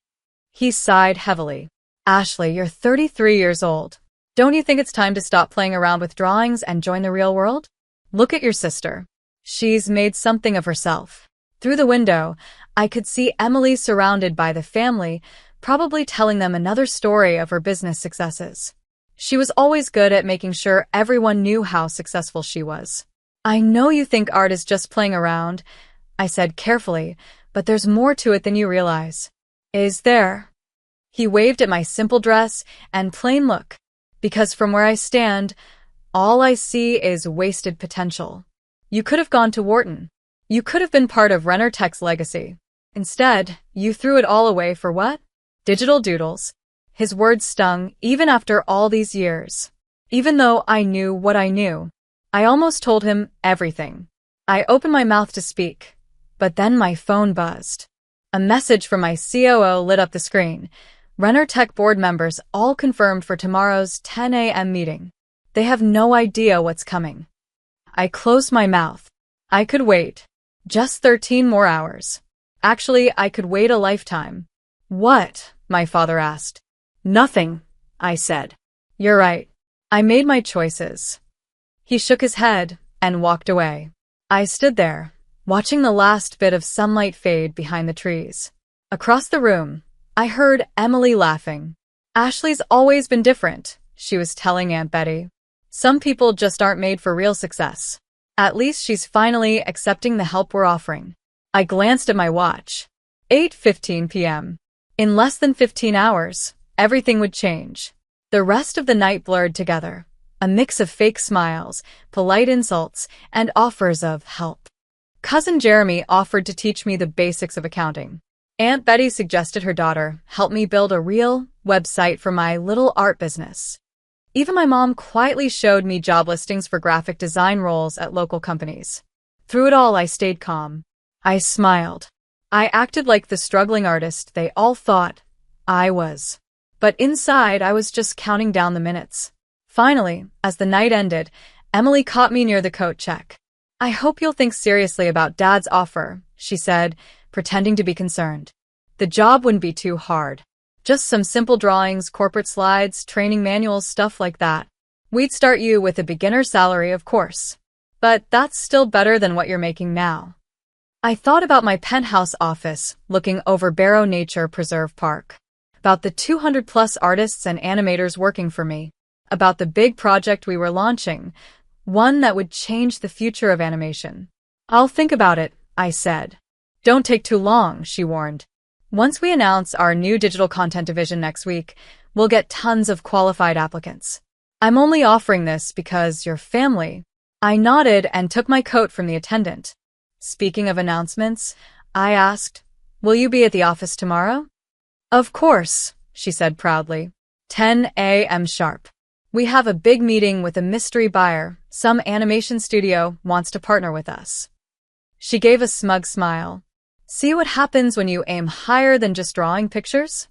He sighed heavily. "Ashley, you're 33 years old. Don't you think it's time to stop playing around with drawings and join the real world? Look at your sister. She's made something of herself." Through the window, I could see Emily surrounded by the family, probably telling them another story of her business successes. She was always good at making sure everyone knew how successful she was. "I know you think art is just playing around," I said carefully, "but there's more to it than you realize." "Is there?" He waved at my simple dress and plain look, because from where I stand, all I see is wasted potential. You could have gone to Wharton. You could have been part of Renner Tech's legacy. Instead, you threw it all away for what? Digital doodles. His words stung even after all these years. Even though I knew what I knew, I almost told him everything. I opened my mouth to speak, but then my phone buzzed. A message from my COO lit up the screen. Renner Tech board members all confirmed for tomorrow's 10 a.m. meeting. They have no idea what's coming. I closed my mouth. I could wait. Just 13 more hours. Actually, I could wait a lifetime. "What?" my father asked. "Nothing," I said. "You're right. I made my choices." He shook his head and walked away. I stood there, watching the last bit of sunlight fade behind the trees. Across the room, I heard Emily laughing. "Ashley's always been different," she was telling Aunt Betty. "Some people just aren't made for real success. At least she's finally accepting the help we're offering." I glanced at my watch. 8:15 p.m. In less than 15 hours, everything would change. The rest of the night blurred together, a mix of fake smiles, polite insults, and offers of help. Cousin Jeremy offered to teach me the basics of accounting. Aunt Betty suggested her daughter help me build a real website for my little art business. Even my mom quietly showed me job listings for graphic design roles at local companies. Through it all, I stayed calm. I smiled. I acted like the struggling artist they all thought I was. But inside, I was just counting down the minutes. Finally, as the night ended, Emily caught me near the coat check. "I hope you'll think seriously about Dad's offer," she said, pretending to be concerned. "The job wouldn't be too hard. Just some simple drawings, corporate slides, training manuals, stuff like that. We'd start you with a beginner salary, of course. But that's still better than what you're making now." I thought about my penthouse office looking over Barrow Nature Preserve Park, about the 200-plus artists and animators working for me, about the big project we were launching, one that would change the future of animation. "I'll think about it," I said. "Don't take too long," she warned. "Once we announce our new digital content division next week, we'll get tons of qualified applicants. I'm only offering this because you're family." I nodded and took my coat from the attendant. "Speaking of announcements," I asked, "will you be at the office tomorrow?" "Of course," she said proudly. 10 a.m. sharp. "We have a big meeting with a mystery buyer. Some animation studio wants to partner with us." She gave a smug smile. "See what happens when you aim higher than just drawing pictures?"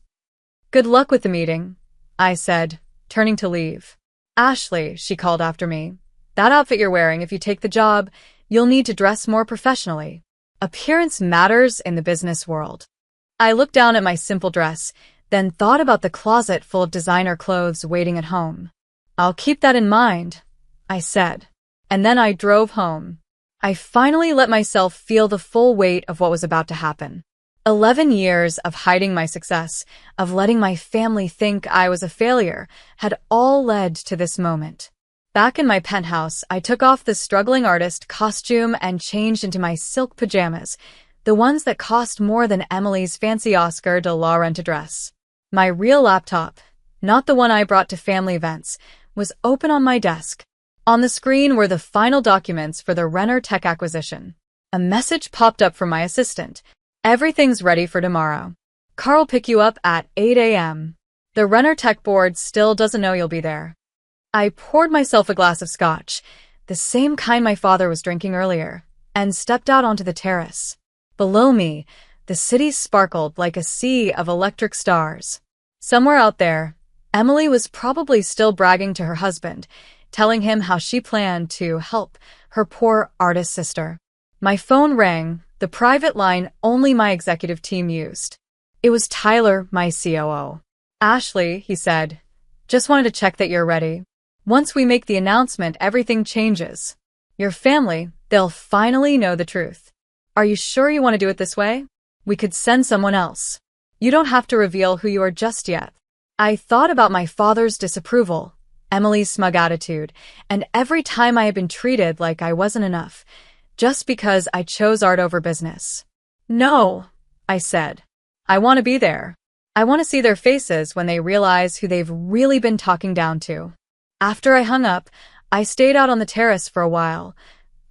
"Good luck with the meeting," I said, turning to leave. "Ashley," she called after me, "that outfit you're wearing, if you take the job, you'll need to dress more professionally. Appearance matters in the business world." I looked down at my simple dress, then thought about the closet full of designer clothes waiting at home. "I'll keep that in mind," I said. And then I drove home. I finally let myself feel the full weight of what was about to happen. 11 years of hiding my success, of letting my family think I was a failure, had all led to this moment. Back in my penthouse, I took off the struggling artist costume and changed into my silk pajamas, the ones that cost more than Emily's fancy Oscar de la Renta dress. My real laptop, not the one I brought to family events, was open on my desk. On the screen were the final documents for the Renner Tech acquisition. A message popped up from my assistant. Everything's ready for tomorrow. Carl pick you up at 8 a.m. The Renner Tech board still doesn't know you'll be there. I poured myself a glass of scotch, the same kind my father was drinking earlier, and stepped out onto the terrace. Below me, the city sparkled like a sea of electric stars. Somewhere out there, Emily was probably still bragging to her husband, telling him how she planned to help her poor artist sister. My phone rang, the private line only my executive team used. It was Tyler, my COO. "Ashley," he said, "just wanted to check that you're ready. Once we make the announcement, everything changes. Your family, they'll finally know the truth. Are you sure you want to do it this way? We could send someone else. You don't have to reveal who you are just yet." I thought about my father's disapproval, Emily's smug attitude, and every time I had been treated like I wasn't enough, just because I chose art over business. "No," I said. "I want to be there. I want to see their faces when they realize who they've really been talking down to." After I hung up, I stayed out on the terrace for a while,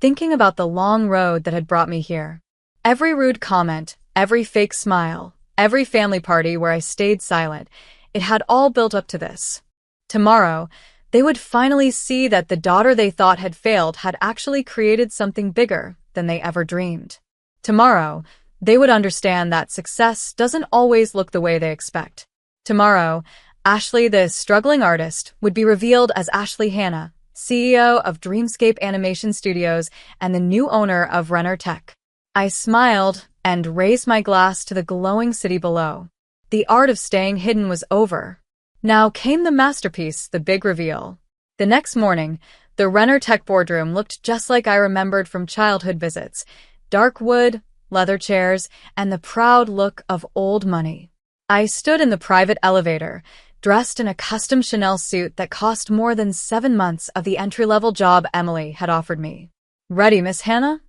thinking about the long road that had brought me here. Every rude comment, every fake smile, every family party where I stayed silent, it had all built up to this. Tomorrow, they would finally see that the daughter they thought had failed had actually created something bigger than they ever dreamed. Tomorrow, they would understand that success doesn't always look the way they expect. Tomorrow, Ashley, the struggling artist, would be revealed as Ashley Hanna, CEO of Dreamscape Animation Studios and the new owner of Renner Tech. I smiled and raised my glass to the glowing city below. The art of staying hidden was over. Now came the masterpiece, the big reveal. The next morning, the Renner Tech boardroom looked just like I remembered from childhood visits. Dark wood, leather chairs, and the proud look of old money. I stood in the private elevator, dressed in a custom Chanel suit that cost more than 7 months of the entry-level job Emily had offered me. "Ready, Miss Hannah?"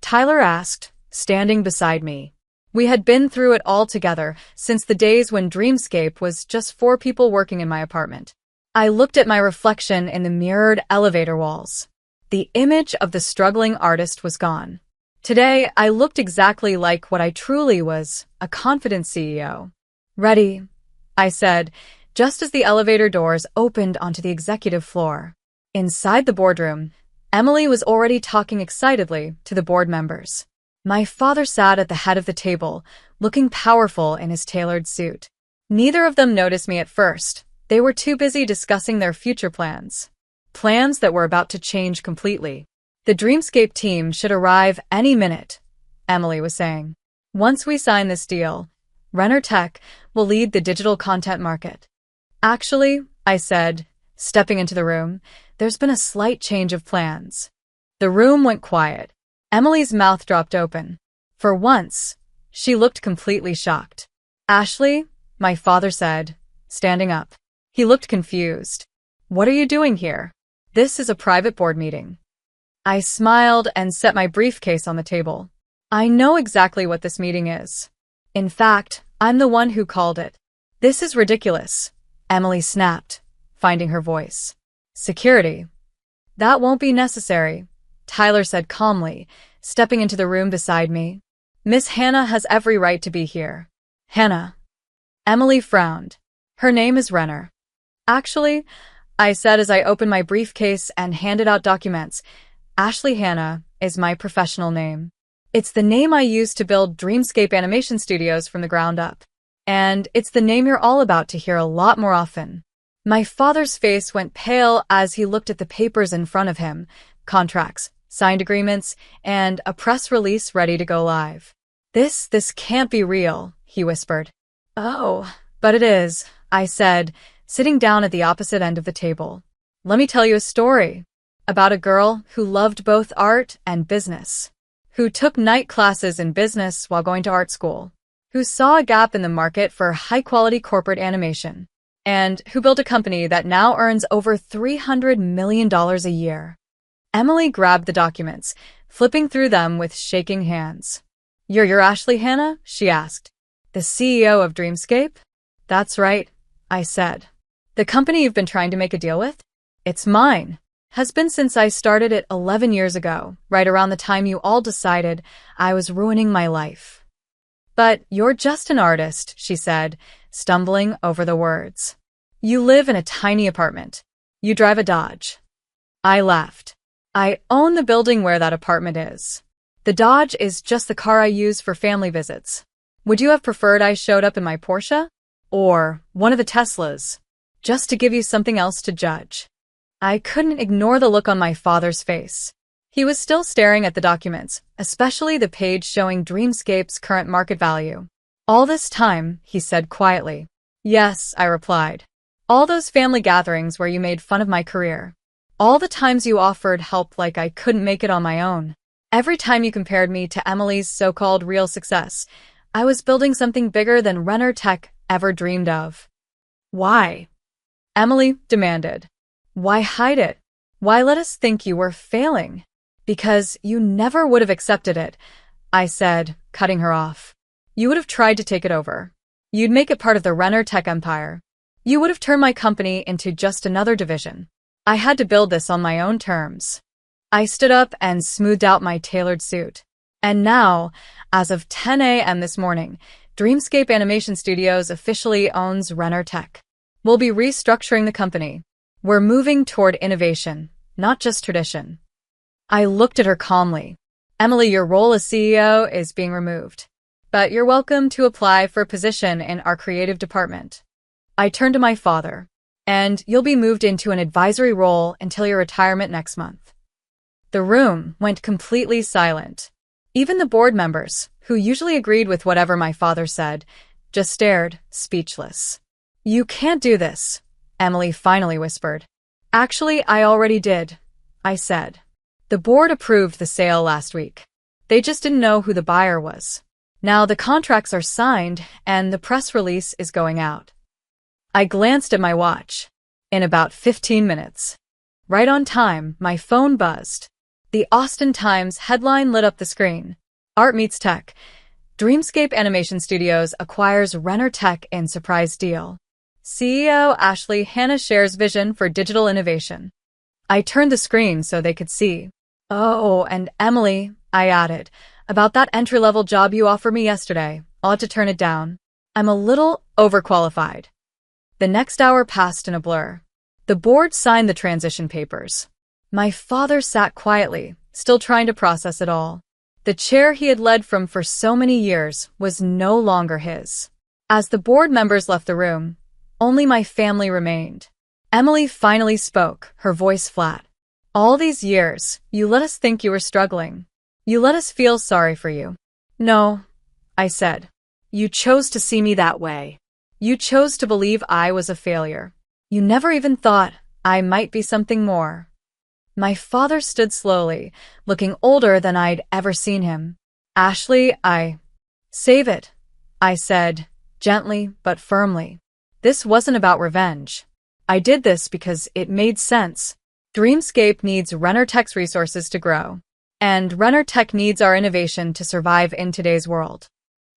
Tyler asked, standing beside me. We had been through it all together since the days when Dreamscape was just 4 people working in my apartment. I looked at my reflection in the mirrored elevator walls. The image of the struggling artist was gone. Today, I looked exactly like what I truly was, a confident CEO. "Ready," I said, just as the elevator doors opened onto the executive floor. Inside the boardroom, Emily was already talking excitedly to the board members. My father sat at the head of the table, looking powerful in his tailored suit. Neither of them noticed me at first. They were too busy discussing their future plans. Plans that were about to change completely. "The Dreamscape team should arrive any minute," Emily was saying. "Once we sign this deal, Renner Tech will lead the digital content market." "Actually," I said, stepping into the room, "there's been a slight change of plans." The room went quiet. Emily's mouth dropped open. For once, she looked completely shocked. "Ashley," my father said, standing up. He looked confused. "What are you doing here? This is a private board meeting." I smiled and set my briefcase on the table. "I know exactly what this meeting is. In fact, I'm the one who called it." "This is ridiculous," Emily snapped, finding her voice. "Security." "That won't be necessary," Tyler said calmly, stepping into the room beside me. "Miss Hannah has every right to be here." "Hannah." Emily frowned. "Her name is Renner." "Actually," I said as I opened my briefcase and handed out documents, "Ashley Hanna is my professional name. It's the name I used to build Dreamscape Animation Studios from the ground up. And it's the name you're all about to hear a lot more often." My father's face went pale as he looked at the papers in front of him, contracts, signed agreements, and a press release ready to go live. This can't be real," he whispered. "Oh, but it is," I said, sitting down at the opposite end of the table. "Let me tell you a story about a girl who loved both art and business, who took night classes in business while going to art school, who saw a gap in the market for high-quality corporate animation, and who built a company that now earns over $300 million a year. Emily grabbed the documents, flipping through them with shaking hands. You're Ashley Hannah? She asked. The CEO of Dreamscape? That's right, I said. The company you've been trying to make a deal with? It's mine. Has been since I started it 11 years ago, right around the time you all decided I was ruining my life. But you're just an artist, she said, stumbling over the words. You live in a tiny apartment. You drive a Dodge. I laughed. I own the building where that apartment is. The Dodge is just the car I use for family visits. Would you have preferred I showed up in my Porsche? Or one of the Teslas? Just to give you something else to judge. I couldn't ignore the look on my father's face. He was still staring at the documents, especially the page showing Dreamscape's current market value. All this time, he said quietly. Yes, I replied. All those family gatherings where you made fun of my career. All the times you offered help like I couldn't make it on my own. Every time you compared me to Emily's so-called real success, I was building something bigger than Renner Tech ever dreamed of. Why? Emily demanded. Why hide it? Why let us think you were failing? Because you never would have accepted it, I said, cutting her off. You would have tried to take it over. You'd make it part of the Renner Tech empire. You would have turned my company into just another division. I had to build this on my own terms. I stood up and smoothed out my tailored suit. And now, as of 10 a.m. this morning, Dreamscape Animation Studios officially owns Renner Tech. We'll be restructuring the company. We're moving toward innovation, not just tradition. I looked at her calmly. Emily, your role as CEO is being removed, but you're welcome to apply for a position in our creative department. I turned to my father, and you'll be moved into an advisory role until your retirement next month. The room went completely silent. Even the board members, who usually agreed with whatever my father said, just stared, speechless. You can't do this, Emily finally whispered. Actually, I already did, I said. The board approved the sale last week. They just didn't know who the buyer was. Now the contracts are signed and the press release is going out. I glanced at my watch. In about 15 minutes. Right on time, my phone buzzed. The Austin Times headline lit up the screen. Art meets tech. Dreamscape Animation Studios acquires Renner Tech in surprise deal. CEO Ashley Hannah shares vision for digital innovation. I turned the screen so they could see. Oh, and Emily, I added, about that entry-level job you offered me yesterday. I'll have to turn it down. I'm a little overqualified. The next hour passed in a blur. The board signed the transition papers. My father sat quietly, still trying to process it all. The chair he had led from for so many years was no longer his. As the board members left the room, only my family remained. Emily finally spoke, her voice flat. All these years, you let us think you were struggling. You let us feel sorry for you. No, I said. You chose to see me that way. You chose to believe I was a failure. You never even thought I might be something more. My father stood slowly, looking older than I'd ever seen him. Ashley, Save it, I said, gently but firmly. This wasn't about revenge. I did this because it made sense. Dreamscape needs Renner Tech's resources to grow. And Renner Tech needs our innovation to survive in today's world.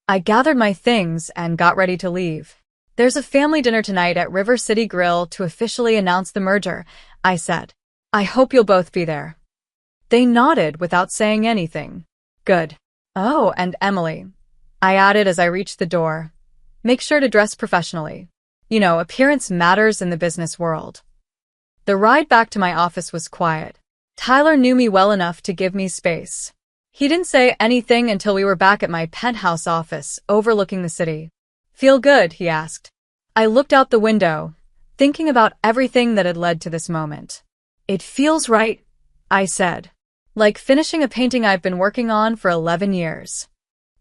I gathered my things and got ready to leave. There's a family dinner tonight at River City Grill to officially announce the merger, I said. I hope you'll both be there. They nodded without saying anything. Good. Oh, and Emily, I added as I reached the door. Make sure to dress professionally. You know, appearance matters in the business world. The ride back to my office was quiet. Tyler knew me well enough to give me space. He didn't say anything until we were back at my penthouse office overlooking the city. Feel good, he asked. I looked out the window, thinking about everything that had led to this moment. It feels right, I said. Like finishing a painting I've been working on for 11 years.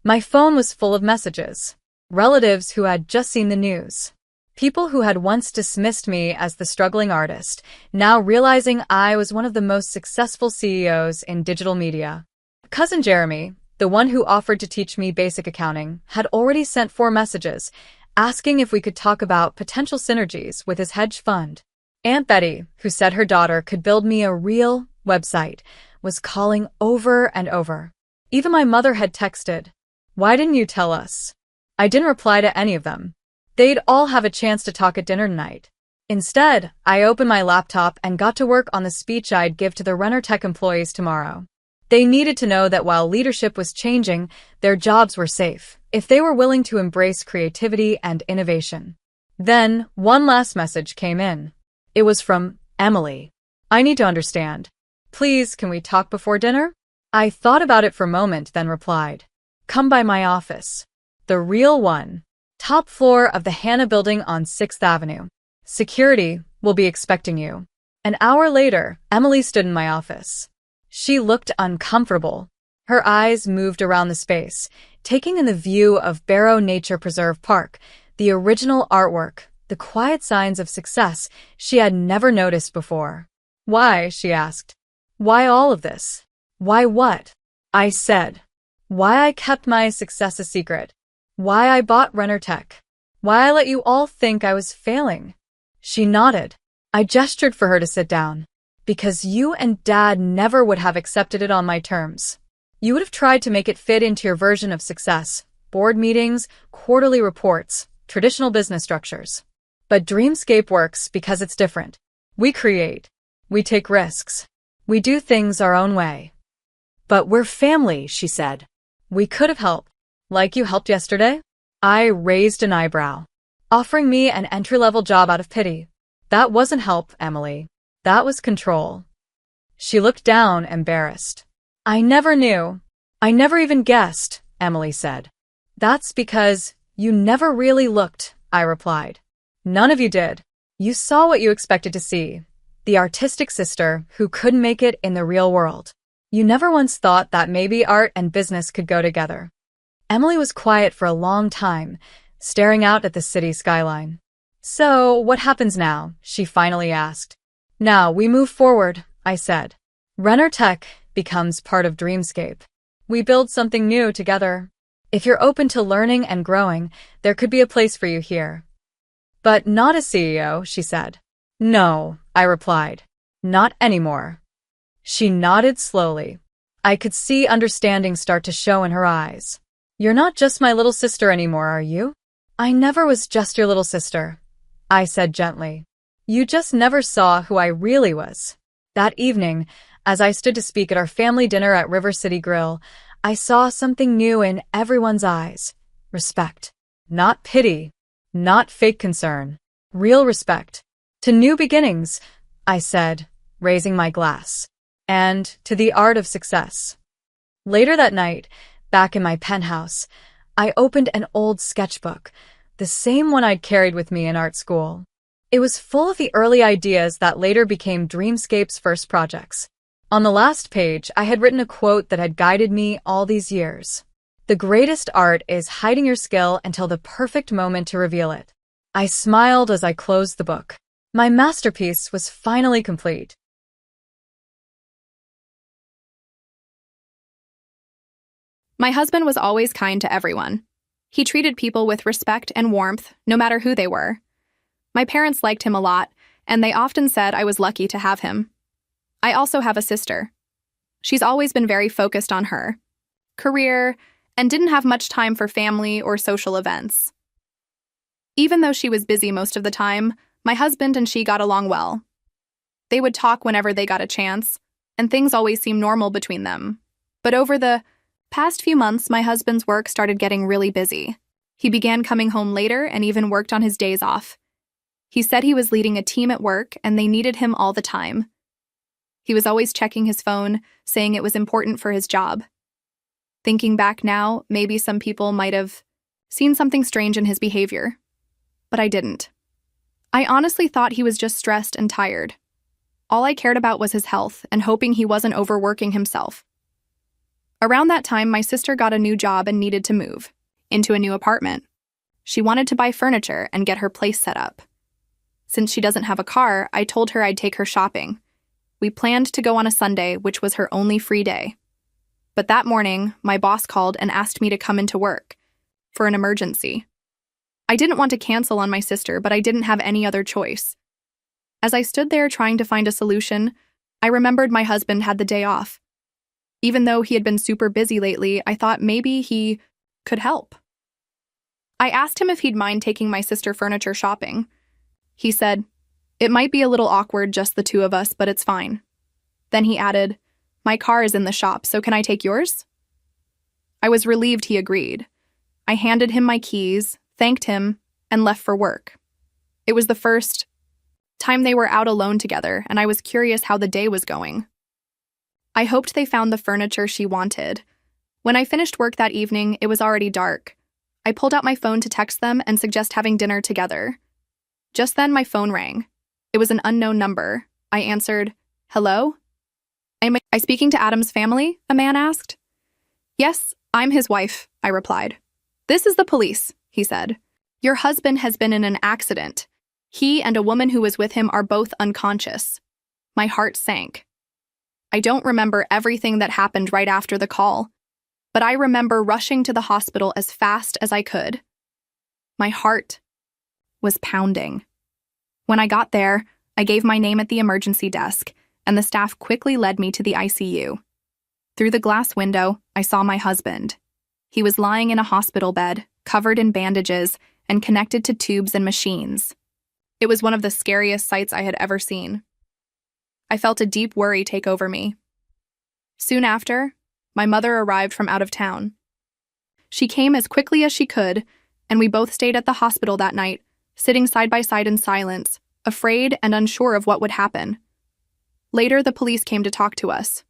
My phone was full of messages. Relatives who had just seen the news. People who had once dismissed me as the struggling artist, now realizing I was one of the most successful CEOs in digital media. Cousin Jeremy, the one who offered to teach me basic accounting, had already sent 4 messages, asking if we could talk about potential synergies with his hedge fund. Aunt Betty, who said her daughter could build me a real website, was calling over and over. Even my mother had texted, "Why didn't you tell us?" I didn't reply to any of them. They'd all have a chance to talk at dinner tonight. Instead, I opened my laptop and got to work on the speech I'd give to the Renner Tech employees tomorrow. They needed to know that while leadership was changing, their jobs were safe, if they were willing to embrace creativity and innovation. Then, one last message came in. It was from Emily. "I need to understand. Please, can we talk before dinner?" I thought about it for a moment, then replied, "Come by my office. The real one. Top floor of the Hannah building on 6th Avenue. Security will be expecting you." An hour later, Emily stood in my office. She looked uncomfortable. Her eyes moved around the space, taking in the view of Barrow Nature Preserve Park, the original artwork, the quiet signs of success she had never noticed before. "Why?" she asked. "Why all of this? Why what?" I said. "Why I kept my success a secret. Why I bought Renner Tech. Why I let you all think I was failing." She nodded. I gestured for her to sit down. "Because you and Dad never would have accepted it on my terms. You would have tried to make it fit into your version of success, board meetings, quarterly reports, traditional business structures. But Dreamscape works because it's different. We create. We take risks. We do things our own way." "But we're family," she said. "We could have helped. Like you helped yesterday?" I raised an eyebrow. "Offering me an entry-level job out of pity. That wasn't help, Emily. That was control." She looked down, embarrassed. "I never knew. I never even guessed," Emily said. "That's because you never really looked," I replied. "None of you did. You saw what you expected to see. The artistic sister who couldn't make it in the real world. You never once thought that maybe art and business could go together." Emily was quiet for a long time, staring out at the city skyline. "So, what happens now?" she finally asked. "Now we move forward," I said. "Renner Tech becomes part of Dreamscape. We build something new together. If you're open to learning and growing, there could be a place for you here." "But not as CEO," she said. "No," I replied. "Not anymore." She nodded slowly. I could see understanding start to show in her eyes. "You're not just my little sister anymore, are you?" "I never was just your little sister," I said gently. "You just never saw who I really was." That evening, as I stood to speak at our family dinner at River City Grill, I saw something new in everyone's eyes. Respect. Not pity. Not fake concern. Real respect. "To new beginnings," I said, raising my glass. "And to the art of success." Later that night, back in my penthouse, I opened an old sketchbook, the same one I'd carried with me in art school. It was full of the early ideas that later became Dreamscape's first projects. On the last page, I had written a quote that had guided me all these years. "The greatest art is hiding your skill until the perfect moment to reveal it." I smiled as I closed the book. My masterpiece was finally complete. My husband was always kind to everyone. He treated people with respect and warmth, no matter who they were. My parents liked him a lot, and they often said I was lucky to have him. I also have a sister. She's always been very focused on her career and didn't have much time for family or social events. Even though she was busy most of the time, my husband and she got along well. They would talk whenever they got a chance, and things always seemed normal between them. But over the past few months, my husband's work started getting really busy. He began coming home later and even worked on his days off. He said he was leading a team at work and they needed him all the time. He was always checking his phone, saying it was important for his job. Thinking back now, maybe some people might have seen something strange in his behavior. But I didn't. I honestly thought he was just stressed and tired. All I cared about was his health and hoping he wasn't overworking himself. Around that time, my sister got a new job and needed to move into a new apartment. She wanted to buy furniture and get her place set up. Since she doesn't have a car, I told her I'd take her shopping. We planned to go on a Sunday, which was her only free day. But that morning, my boss called and asked me to come into work for an emergency. I didn't want to cancel on my sister, but I didn't have any other choice. As I stood there trying to find a solution, I remembered my husband had the day off. Even though he had been super busy lately, I thought maybe he could help. I asked him if he'd mind taking my sister furniture shopping. He said, "It might be a little awkward, just the two of us, but it's fine." Then he added, "My car is in the shop, so can I take yours?" I was relieved he agreed. I handed him my keys, thanked him, and left for work. It was the first time they were out alone together, and I was curious how the day was going. I hoped they found the furniture she wanted. When I finished work that evening, it was already dark. I pulled out my phone to text them and suggest having dinner together. Just then, my phone rang. It was an unknown number. I answered, "Hello? Am I speaking to Adam's family?" a man asked. "Yes, I'm his wife," I replied. "This is the police," he said. "Your husband has been in an accident. He and a woman who was with him are both unconscious." My heart sank. I don't remember everything that happened right after the call, but I remember rushing to the hospital as fast as I could. My heart was pounding. When I got there, I gave my name at the emergency desk, and the staff quickly led me to the ICU. Through the glass window, I saw my husband. He was lying in a hospital bed, covered in bandages, and connected to tubes and machines. It was one of the scariest sights I had ever seen. I felt a deep worry take over me. Soon after, my mother arrived from out of town. She came as quickly as she could, and we both stayed at the hospital that night, sitting side by side in silence, afraid and unsure of what would happen. Later, the police came to talk to us.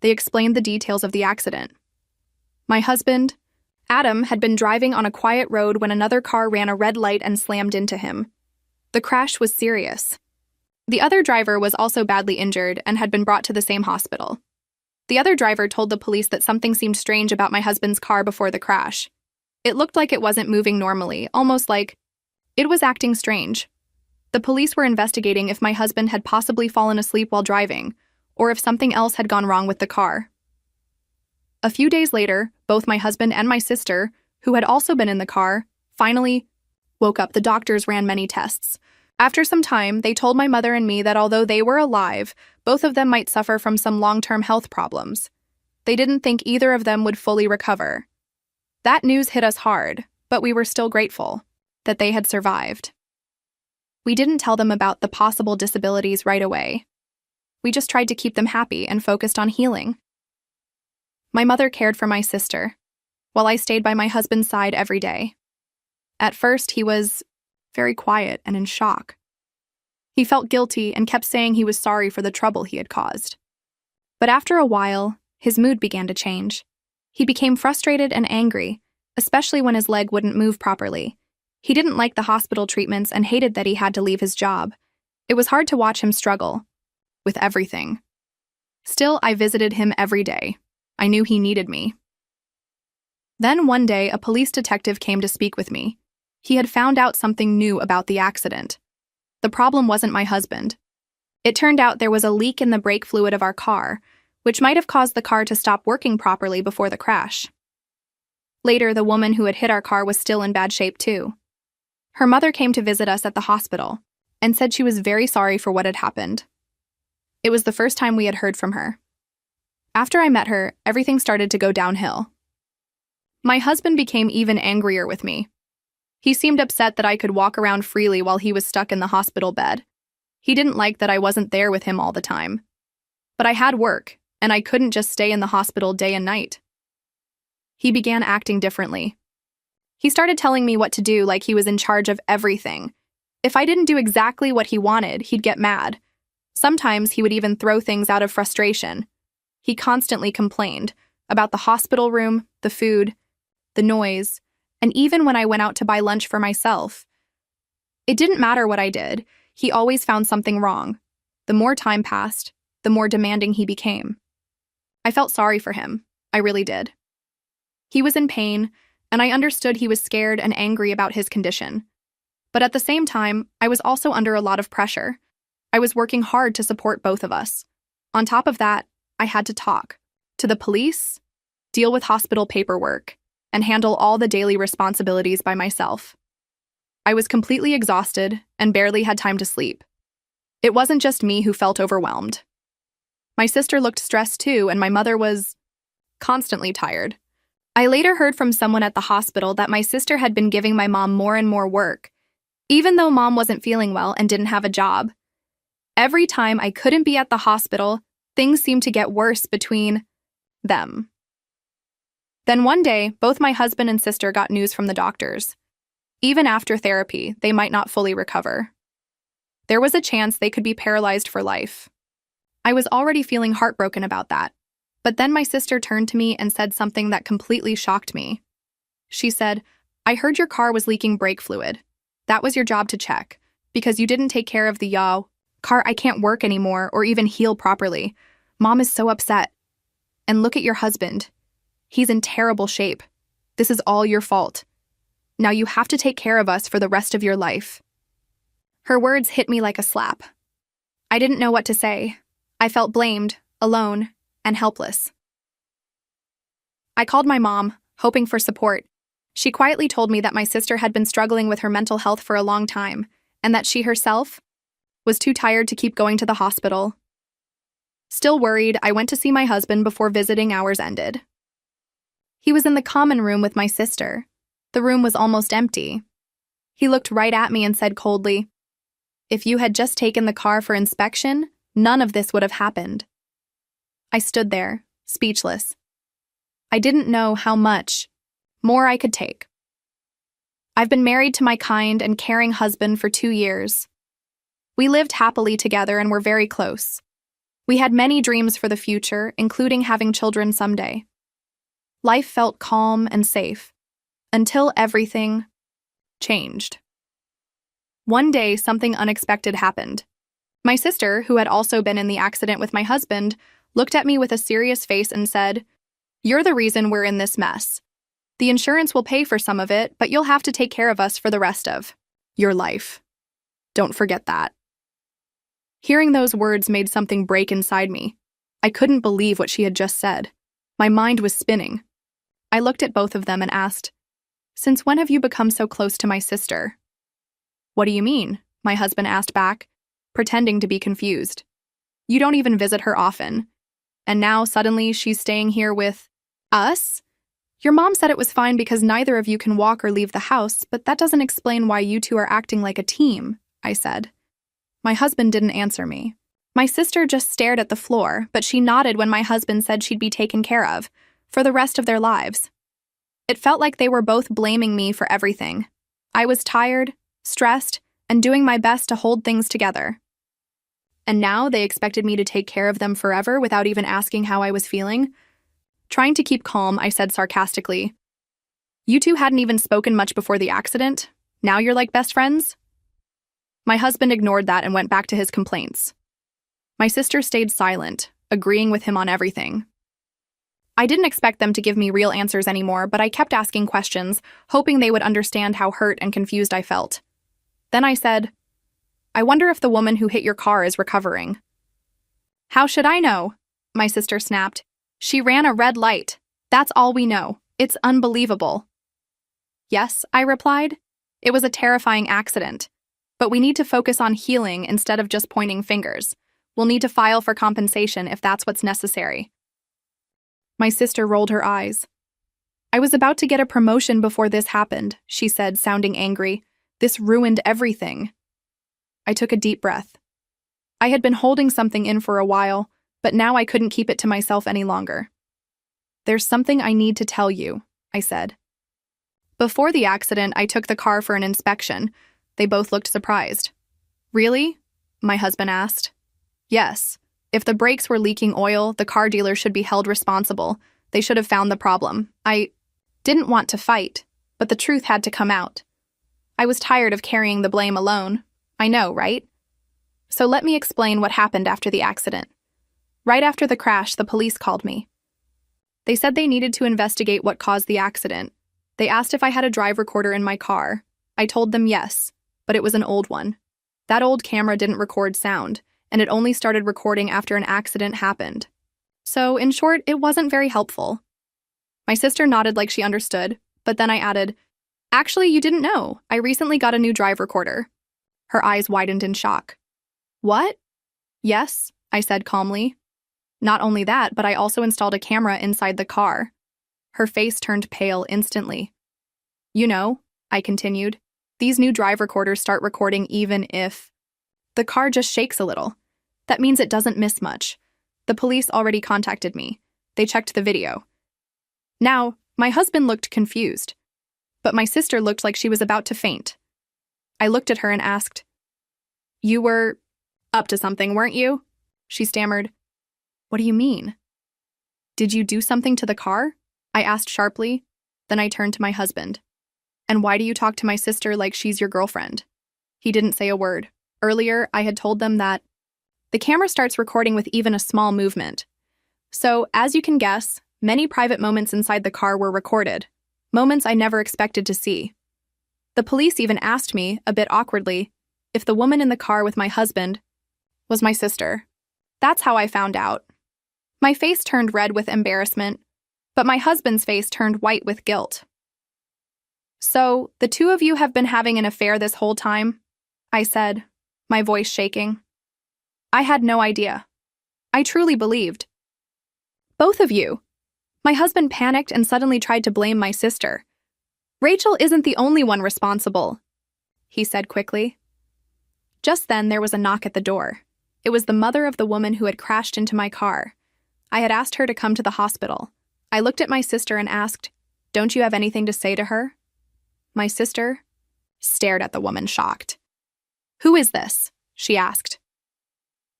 They explained the details of the accident. My husband, Adam, had been driving on a quiet road when another car ran a red light and slammed into him. The crash was serious. The other driver was also badly injured and had been brought to the same hospital. The other driver told the police that something seemed strange about my husband's car before the crash. It looked like it wasn't moving normally, almost like it was acting strange. The police were investigating if my husband had possibly fallen asleep while driving, or if something else had gone wrong with the car. A few days later, both my husband and my sister, who had also been in the car, finally woke up. The doctors ran many tests. After some time, they told my mother and me that although they were alive, both of them might suffer from some long-term health problems. They didn't think either of them would fully recover. That news hit us hard, but we were still grateful that they had survived. We didn't tell them about the possible disabilities right away. We just tried to keep them happy and focused on healing. My mother cared for my sister, while I stayed by my husband's side every day. At first, he was very quiet and in shock. He felt guilty and kept saying he was sorry for the trouble he had caused. But after a while, his mood began to change. He became frustrated and angry, especially when his leg wouldn't move properly. He didn't like the hospital treatments and hated that he had to leave his job. It was hard to watch him struggle with everything. Still, I visited him every day. I knew he needed me. Then one day, a police detective came to speak with me. He had found out something new about the accident. The problem wasn't my husband. It turned out there was a leak in the brake fluid of our car, which might have caused the car to stop working properly before the crash. Later, the woman who had hit our car was still in bad shape too. Her mother came to visit us at the hospital and said she was very sorry for what had happened. It was the first time we had heard from her. After I met her, everything started to go downhill. My husband became even angrier with me. He seemed upset that I could walk around freely while he was stuck in the hospital bed. He didn't like that I wasn't there with him all the time. But I had work, and I couldn't just stay in the hospital day and night. He began acting differently. He started telling me what to do like he was in charge of everything. If I didn't do exactly what he wanted, he'd get mad. Sometimes he would even throw things out of frustration. He constantly complained about the hospital room, the food, the noise, and even when I went out to buy lunch for myself. It didn't matter what I did, he always found something wrong. The more time passed, the more demanding he became. I felt sorry for him. I really did. He was in pain, and I understood he was scared and angry about his condition. But at the same time, I was also under a lot of pressure. I was working hard to support both of us. On top of that, I had to talk to the police, deal with hospital paperwork, and handle all the daily responsibilities by myself. I was completely exhausted and barely had time to sleep. It wasn't just me who felt overwhelmed. My sister looked stressed too, and my mother was constantly tired. I later heard from someone at the hospital that my sister had been giving my mom more and more work, even though mom wasn't feeling well and didn't have a job. Every time I couldn't be at the hospital, things seemed to get worse between them. Then one day, both my husband and sister got news from the doctors. Even after therapy, they might not fully recover. There was a chance they could be paralyzed for life. I was already feeling heartbroken about that. But then my sister turned to me and said something that completely shocked me. She said, "I heard your car was leaking brake fluid. That was your job to check, because you didn't take care of the car. I can't work anymore or even heal properly. Mom is so upset. And look at your husband. He's in terrible shape. This is all your fault. Now you have to take care of us for the rest of your life." Her words hit me like a slap. I didn't know what to say. I felt blamed, alone, and helpless. I called my mom, hoping for support. She quietly told me that my sister had been struggling with her mental health for a long time, and that she herself was too tired to keep going to the hospital. Still worried, I went to see my husband before visiting hours ended. He was in the common room with my sister. The room was almost empty. He looked right at me and said coldly, "If you had just taken the car for inspection, none of this would have happened." I stood there, speechless. I didn't know how much more I could take. I've been married to my kind and caring husband for 2 years. We lived happily together and were very close. We had many dreams for the future, including having children someday. Life felt calm and safe, until everything changed. One day, something unexpected happened. My sister, who had also been in the accident with my husband, looked at me with a serious face and said, "You're the reason we're in this mess. The insurance will pay for some of it, but you'll have to take care of us for the rest of your life. Don't forget that." Hearing those words made something break inside me. I couldn't believe what she had just said. My mind was spinning. I looked at both of them and asked, "Since when have you become so close to my sister?" "What do you mean?" my husband asked back, pretending to be confused. "You don't even visit her often. And now suddenly she's staying here with us? Your mom said it was fine because neither of you can walk or leave the house, but that doesn't explain why you two are acting like a team," I said. My husband didn't answer me. My sister just stared at the floor, but she nodded when my husband said she'd be taken care of for the rest of their lives. It felt like they were both blaming me for everything. I was tired, stressed, and doing my best to hold things together. And now they expected me to take care of them forever without even asking how I was feeling? Trying to keep calm, I said sarcastically, "You two hadn't even spoken much before the accident? Now you're like best friends?" My husband ignored that and went back to his complaints. My sister stayed silent, agreeing with him on everything. I didn't expect them to give me real answers anymore, but I kept asking questions, hoping they would understand how hurt and confused I felt. Then I said, "I wonder if the woman who hit your car is recovering." "How should I know?" my sister snapped. "She ran a red light. That's all we know. It's unbelievable." "Yes," I replied. "It was a terrifying accident. But we need to focus on healing instead of just pointing fingers. We'll need to file for compensation if that's what's necessary." My sister rolled her eyes. "I was about to get a promotion before this happened," she said, sounding angry. "This ruined everything." I took a deep breath. I had been holding something in for a while, but now I couldn't keep it to myself any longer. "There's something I need to tell you," I said. Before the accident, I took the car for an inspection. They both looked surprised. "Really?" my husband asked. "Yes. If the brakes were leaking oil, the car dealer should be held responsible. They should have found the problem. I didn't want to fight, but the truth had to come out. I was tired of carrying the blame alone. I know, right? So let me explain what happened after the accident. Right after the crash, the police called me. They said they needed to investigate what caused the accident. They asked if I had a drive recorder in my car. I told them yes, but it was an old one. That old camera didn't record sound, and it only started recording after an accident happened. So, in short, it wasn't very helpful." My sister nodded like she understood, but then I added, Actually, you didn't know. I recently got a new drive recorder. Her eyes widened in shock. What? Yes, I said calmly. Not only that, but I also installed a camera inside the car. Her face turned pale instantly. You know, I continued, these new drive recorders start recording even if the car just shakes a little. That means it doesn't miss much. The police already contacted me. They checked the video. Now, my husband looked confused, but my sister looked like she was about to faint. I looked at her and asked, "You were up to something, weren't you?" She stammered. "What do you mean?" "Did you do something to the car?" I asked sharply. Then I turned to my husband. "And why do you talk to my sister like she's your girlfriend?" He didn't say a word. Earlier, I had told them that the camera starts recording with even a small movement. So, as you can guess, many private moments inside the car were recorded, moments I never expected to see. The police even asked me, a bit awkwardly, if the woman in the car with my husband was my sister. That's how I found out. My face turned red with embarrassment, but my husband's face turned white with guilt. "So, the two of you have been having an affair this whole time?" I said, my voice shaking. I had no idea. I truly believed. "Both of you." My husband panicked and suddenly tried to blame my sister. "Rachel isn't the only one responsible," he said quickly. Just then, there was a knock at the door. It was the mother of the woman who had crashed into my car. I had asked her to come to the hospital. I looked at my sister and asked, "Don't you have anything to say to her?" My sister stared at the woman, shocked. "Who is this?" she asked.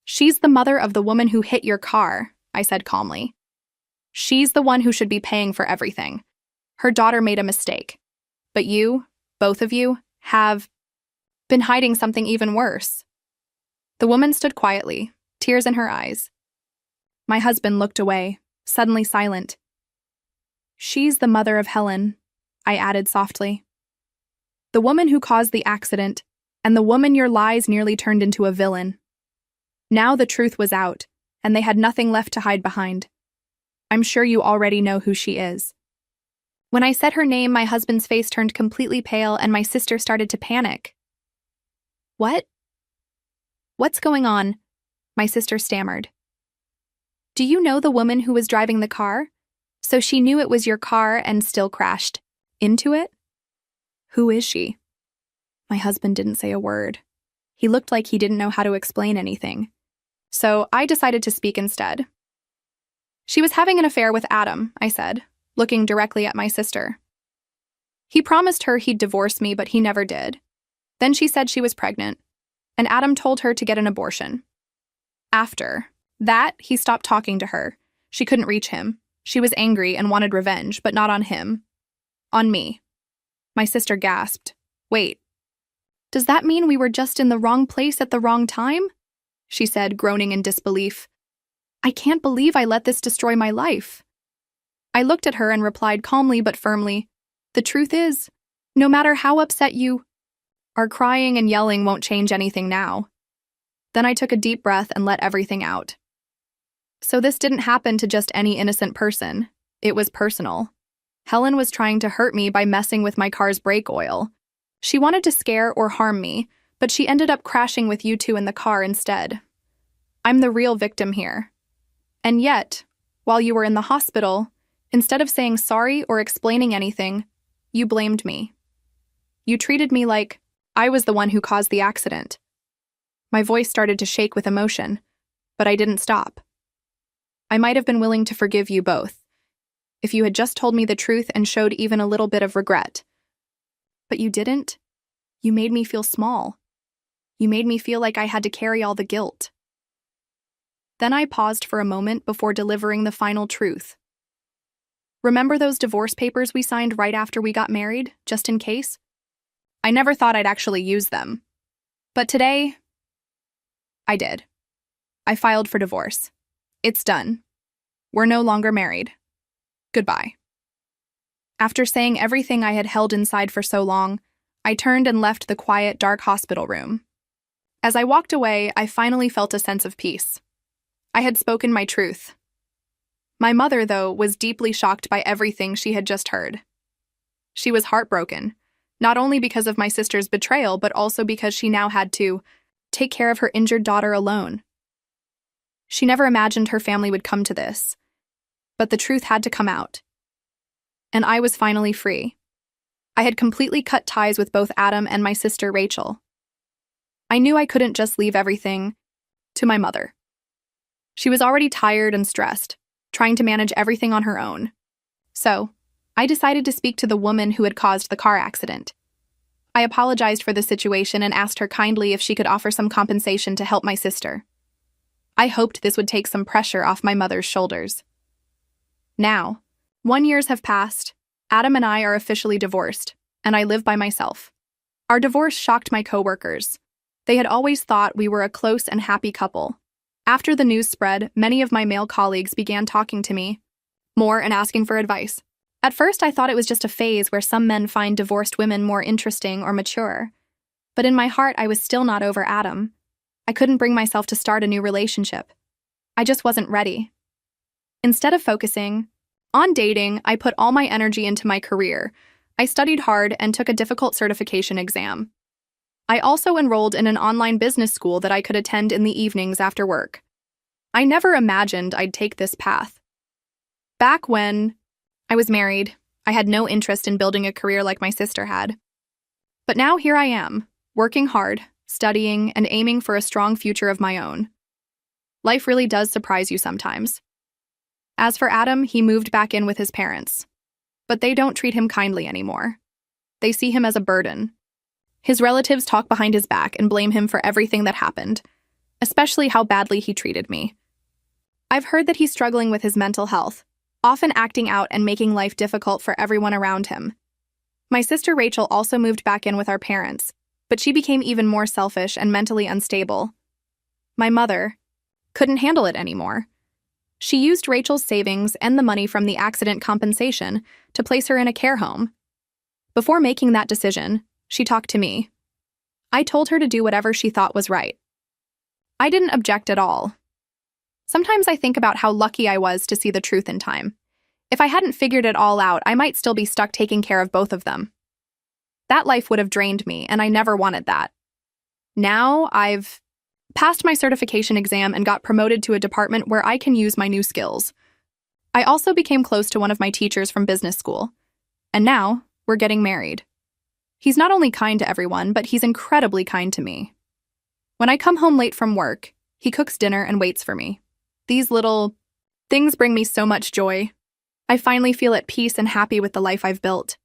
"She's the mother of the woman who hit your car," I said calmly. "She's the one who should be paying for everything. Her daughter made a mistake. But you, both of you, have been hiding something even worse." The woman stood quietly, tears in her eyes. My husband looked away, suddenly silent. "She's the mother of Helen," I added softly. "The woman who caused the accident, and the woman your lies nearly turned into a villain." Now the truth was out, and they had nothing left to hide behind. I'm sure you already know who she is. When I said her name, my husband's face turned completely pale and my sister started to panic. "What? What's going on?" my sister stammered. "Do you know the woman who was driving the car? So she knew it was your car and still crashed into it? Who is she?" My husband didn't say a word. He looked like he didn't know how to explain anything. So I decided to speak instead. "She was having an affair with Adam," I said, looking directly at my sister. "He promised her he'd divorce me, but he never did. Then she said she was pregnant, and Adam told her to get an abortion. After that, he stopped talking to her. She couldn't reach him. She was angry and wanted revenge, but not on him. On me." My sister gasped. "Wait. Does that mean we were just in the wrong place at the wrong time?" she said, groaning in disbelief. "I can't believe I let this destroy my life." I looked at her and replied calmly but firmly, "The truth is, no matter how upset you are, crying and yelling won't change anything now." Then I took a deep breath and let everything out. So this didn't happen to just any innocent person. It was personal. Helen was trying to hurt me by messing with my car's brake oil. She wanted to scare or harm me, but she ended up crashing with you two in the car instead. I'm the real victim here. And yet, while you were in the hospital, instead of saying sorry or explaining anything, you blamed me. You treated me like I was the one who caused the accident. My voice started to shake with emotion, but I didn't stop. I might have been willing to forgive you both, if you had just told me the truth and showed even a little bit of regret. But you didn't. You made me feel small. You made me feel like I had to carry all the guilt. Then I paused for a moment before delivering the final truth. Remember those divorce papers we signed right after we got married, just in case? I never thought I'd actually use them. But today, I did. I filed for divorce. It's done. We're no longer married. Goodbye. After saying everything I had held inside for so long, I turned and left the quiet, dark hospital room. As I walked away, I finally felt a sense of peace. I had spoken my truth. My mother, though, was deeply shocked by everything she had just heard. She was heartbroken, not only because of my sister's betrayal, but also because she now had to take care of her injured daughter alone. She never imagined her family would come to this, but the truth had to come out. And I was finally free. I had completely cut ties with both Adam and my sister Rachel. I knew I couldn't just leave everything to my mother. She was already tired and stressed, trying to manage everything on her own. So, I decided to speak to the woman who had caused the car accident. I apologized for the situation and asked her kindly if she could offer some compensation to help my sister. I hoped this would take some pressure off my mother's shoulders. Now, 1 year have passed. Adam and I are officially divorced, and I live by myself. Our divorce shocked my coworkers. They had always thought we were a close and happy couple. After the news spread, many of my male colleagues began talking to me more and asking for advice. At first, I thought it was just a phase where some men find divorced women more interesting or mature. But in my heart, I was still not over Adam. I couldn't bring myself to start a new relationship. I just wasn't ready. Instead of focusing on dating, I put all my energy into my career. I studied hard and took a difficult certification exam. I also enrolled in an online business school that I could attend in the evenings after work. I never imagined I'd take this path. Back when I was married, I had no interest in building a career like my sister had. But now here I am, working hard, studying, and aiming for a strong future of my own. Life really does surprise you sometimes. As for Adam, he moved back in with his parents. But they don't treat him kindly anymore. They see him as a burden. His relatives talk behind his back and blame him for everything that happened, especially how badly he treated me. I've heard that he's struggling with his mental health, often acting out and making life difficult for everyone around him. My sister Rachel also moved back in with our parents, but she became even more selfish and mentally unstable. My mother couldn't handle it anymore. She used Rachel's savings and the money from the accident compensation to place her in a care home. Before making that decision, she talked to me. I told her to do whatever she thought was right. I didn't object at all. Sometimes I think about how lucky I was to see the truth in time. If I hadn't figured it all out, I might still be stuck taking care of both of them. That life would have drained me, and I never wanted that. Now I've passed my certification exam and got promoted to a department where I can use my new skills. I also became close to one of my teachers from business school. And now, we're getting married. He's not only kind to everyone, but he's incredibly kind to me. When I come home late from work, he cooks dinner and waits for me. These little things bring me so much joy. I finally feel at peace and happy with the life I've built.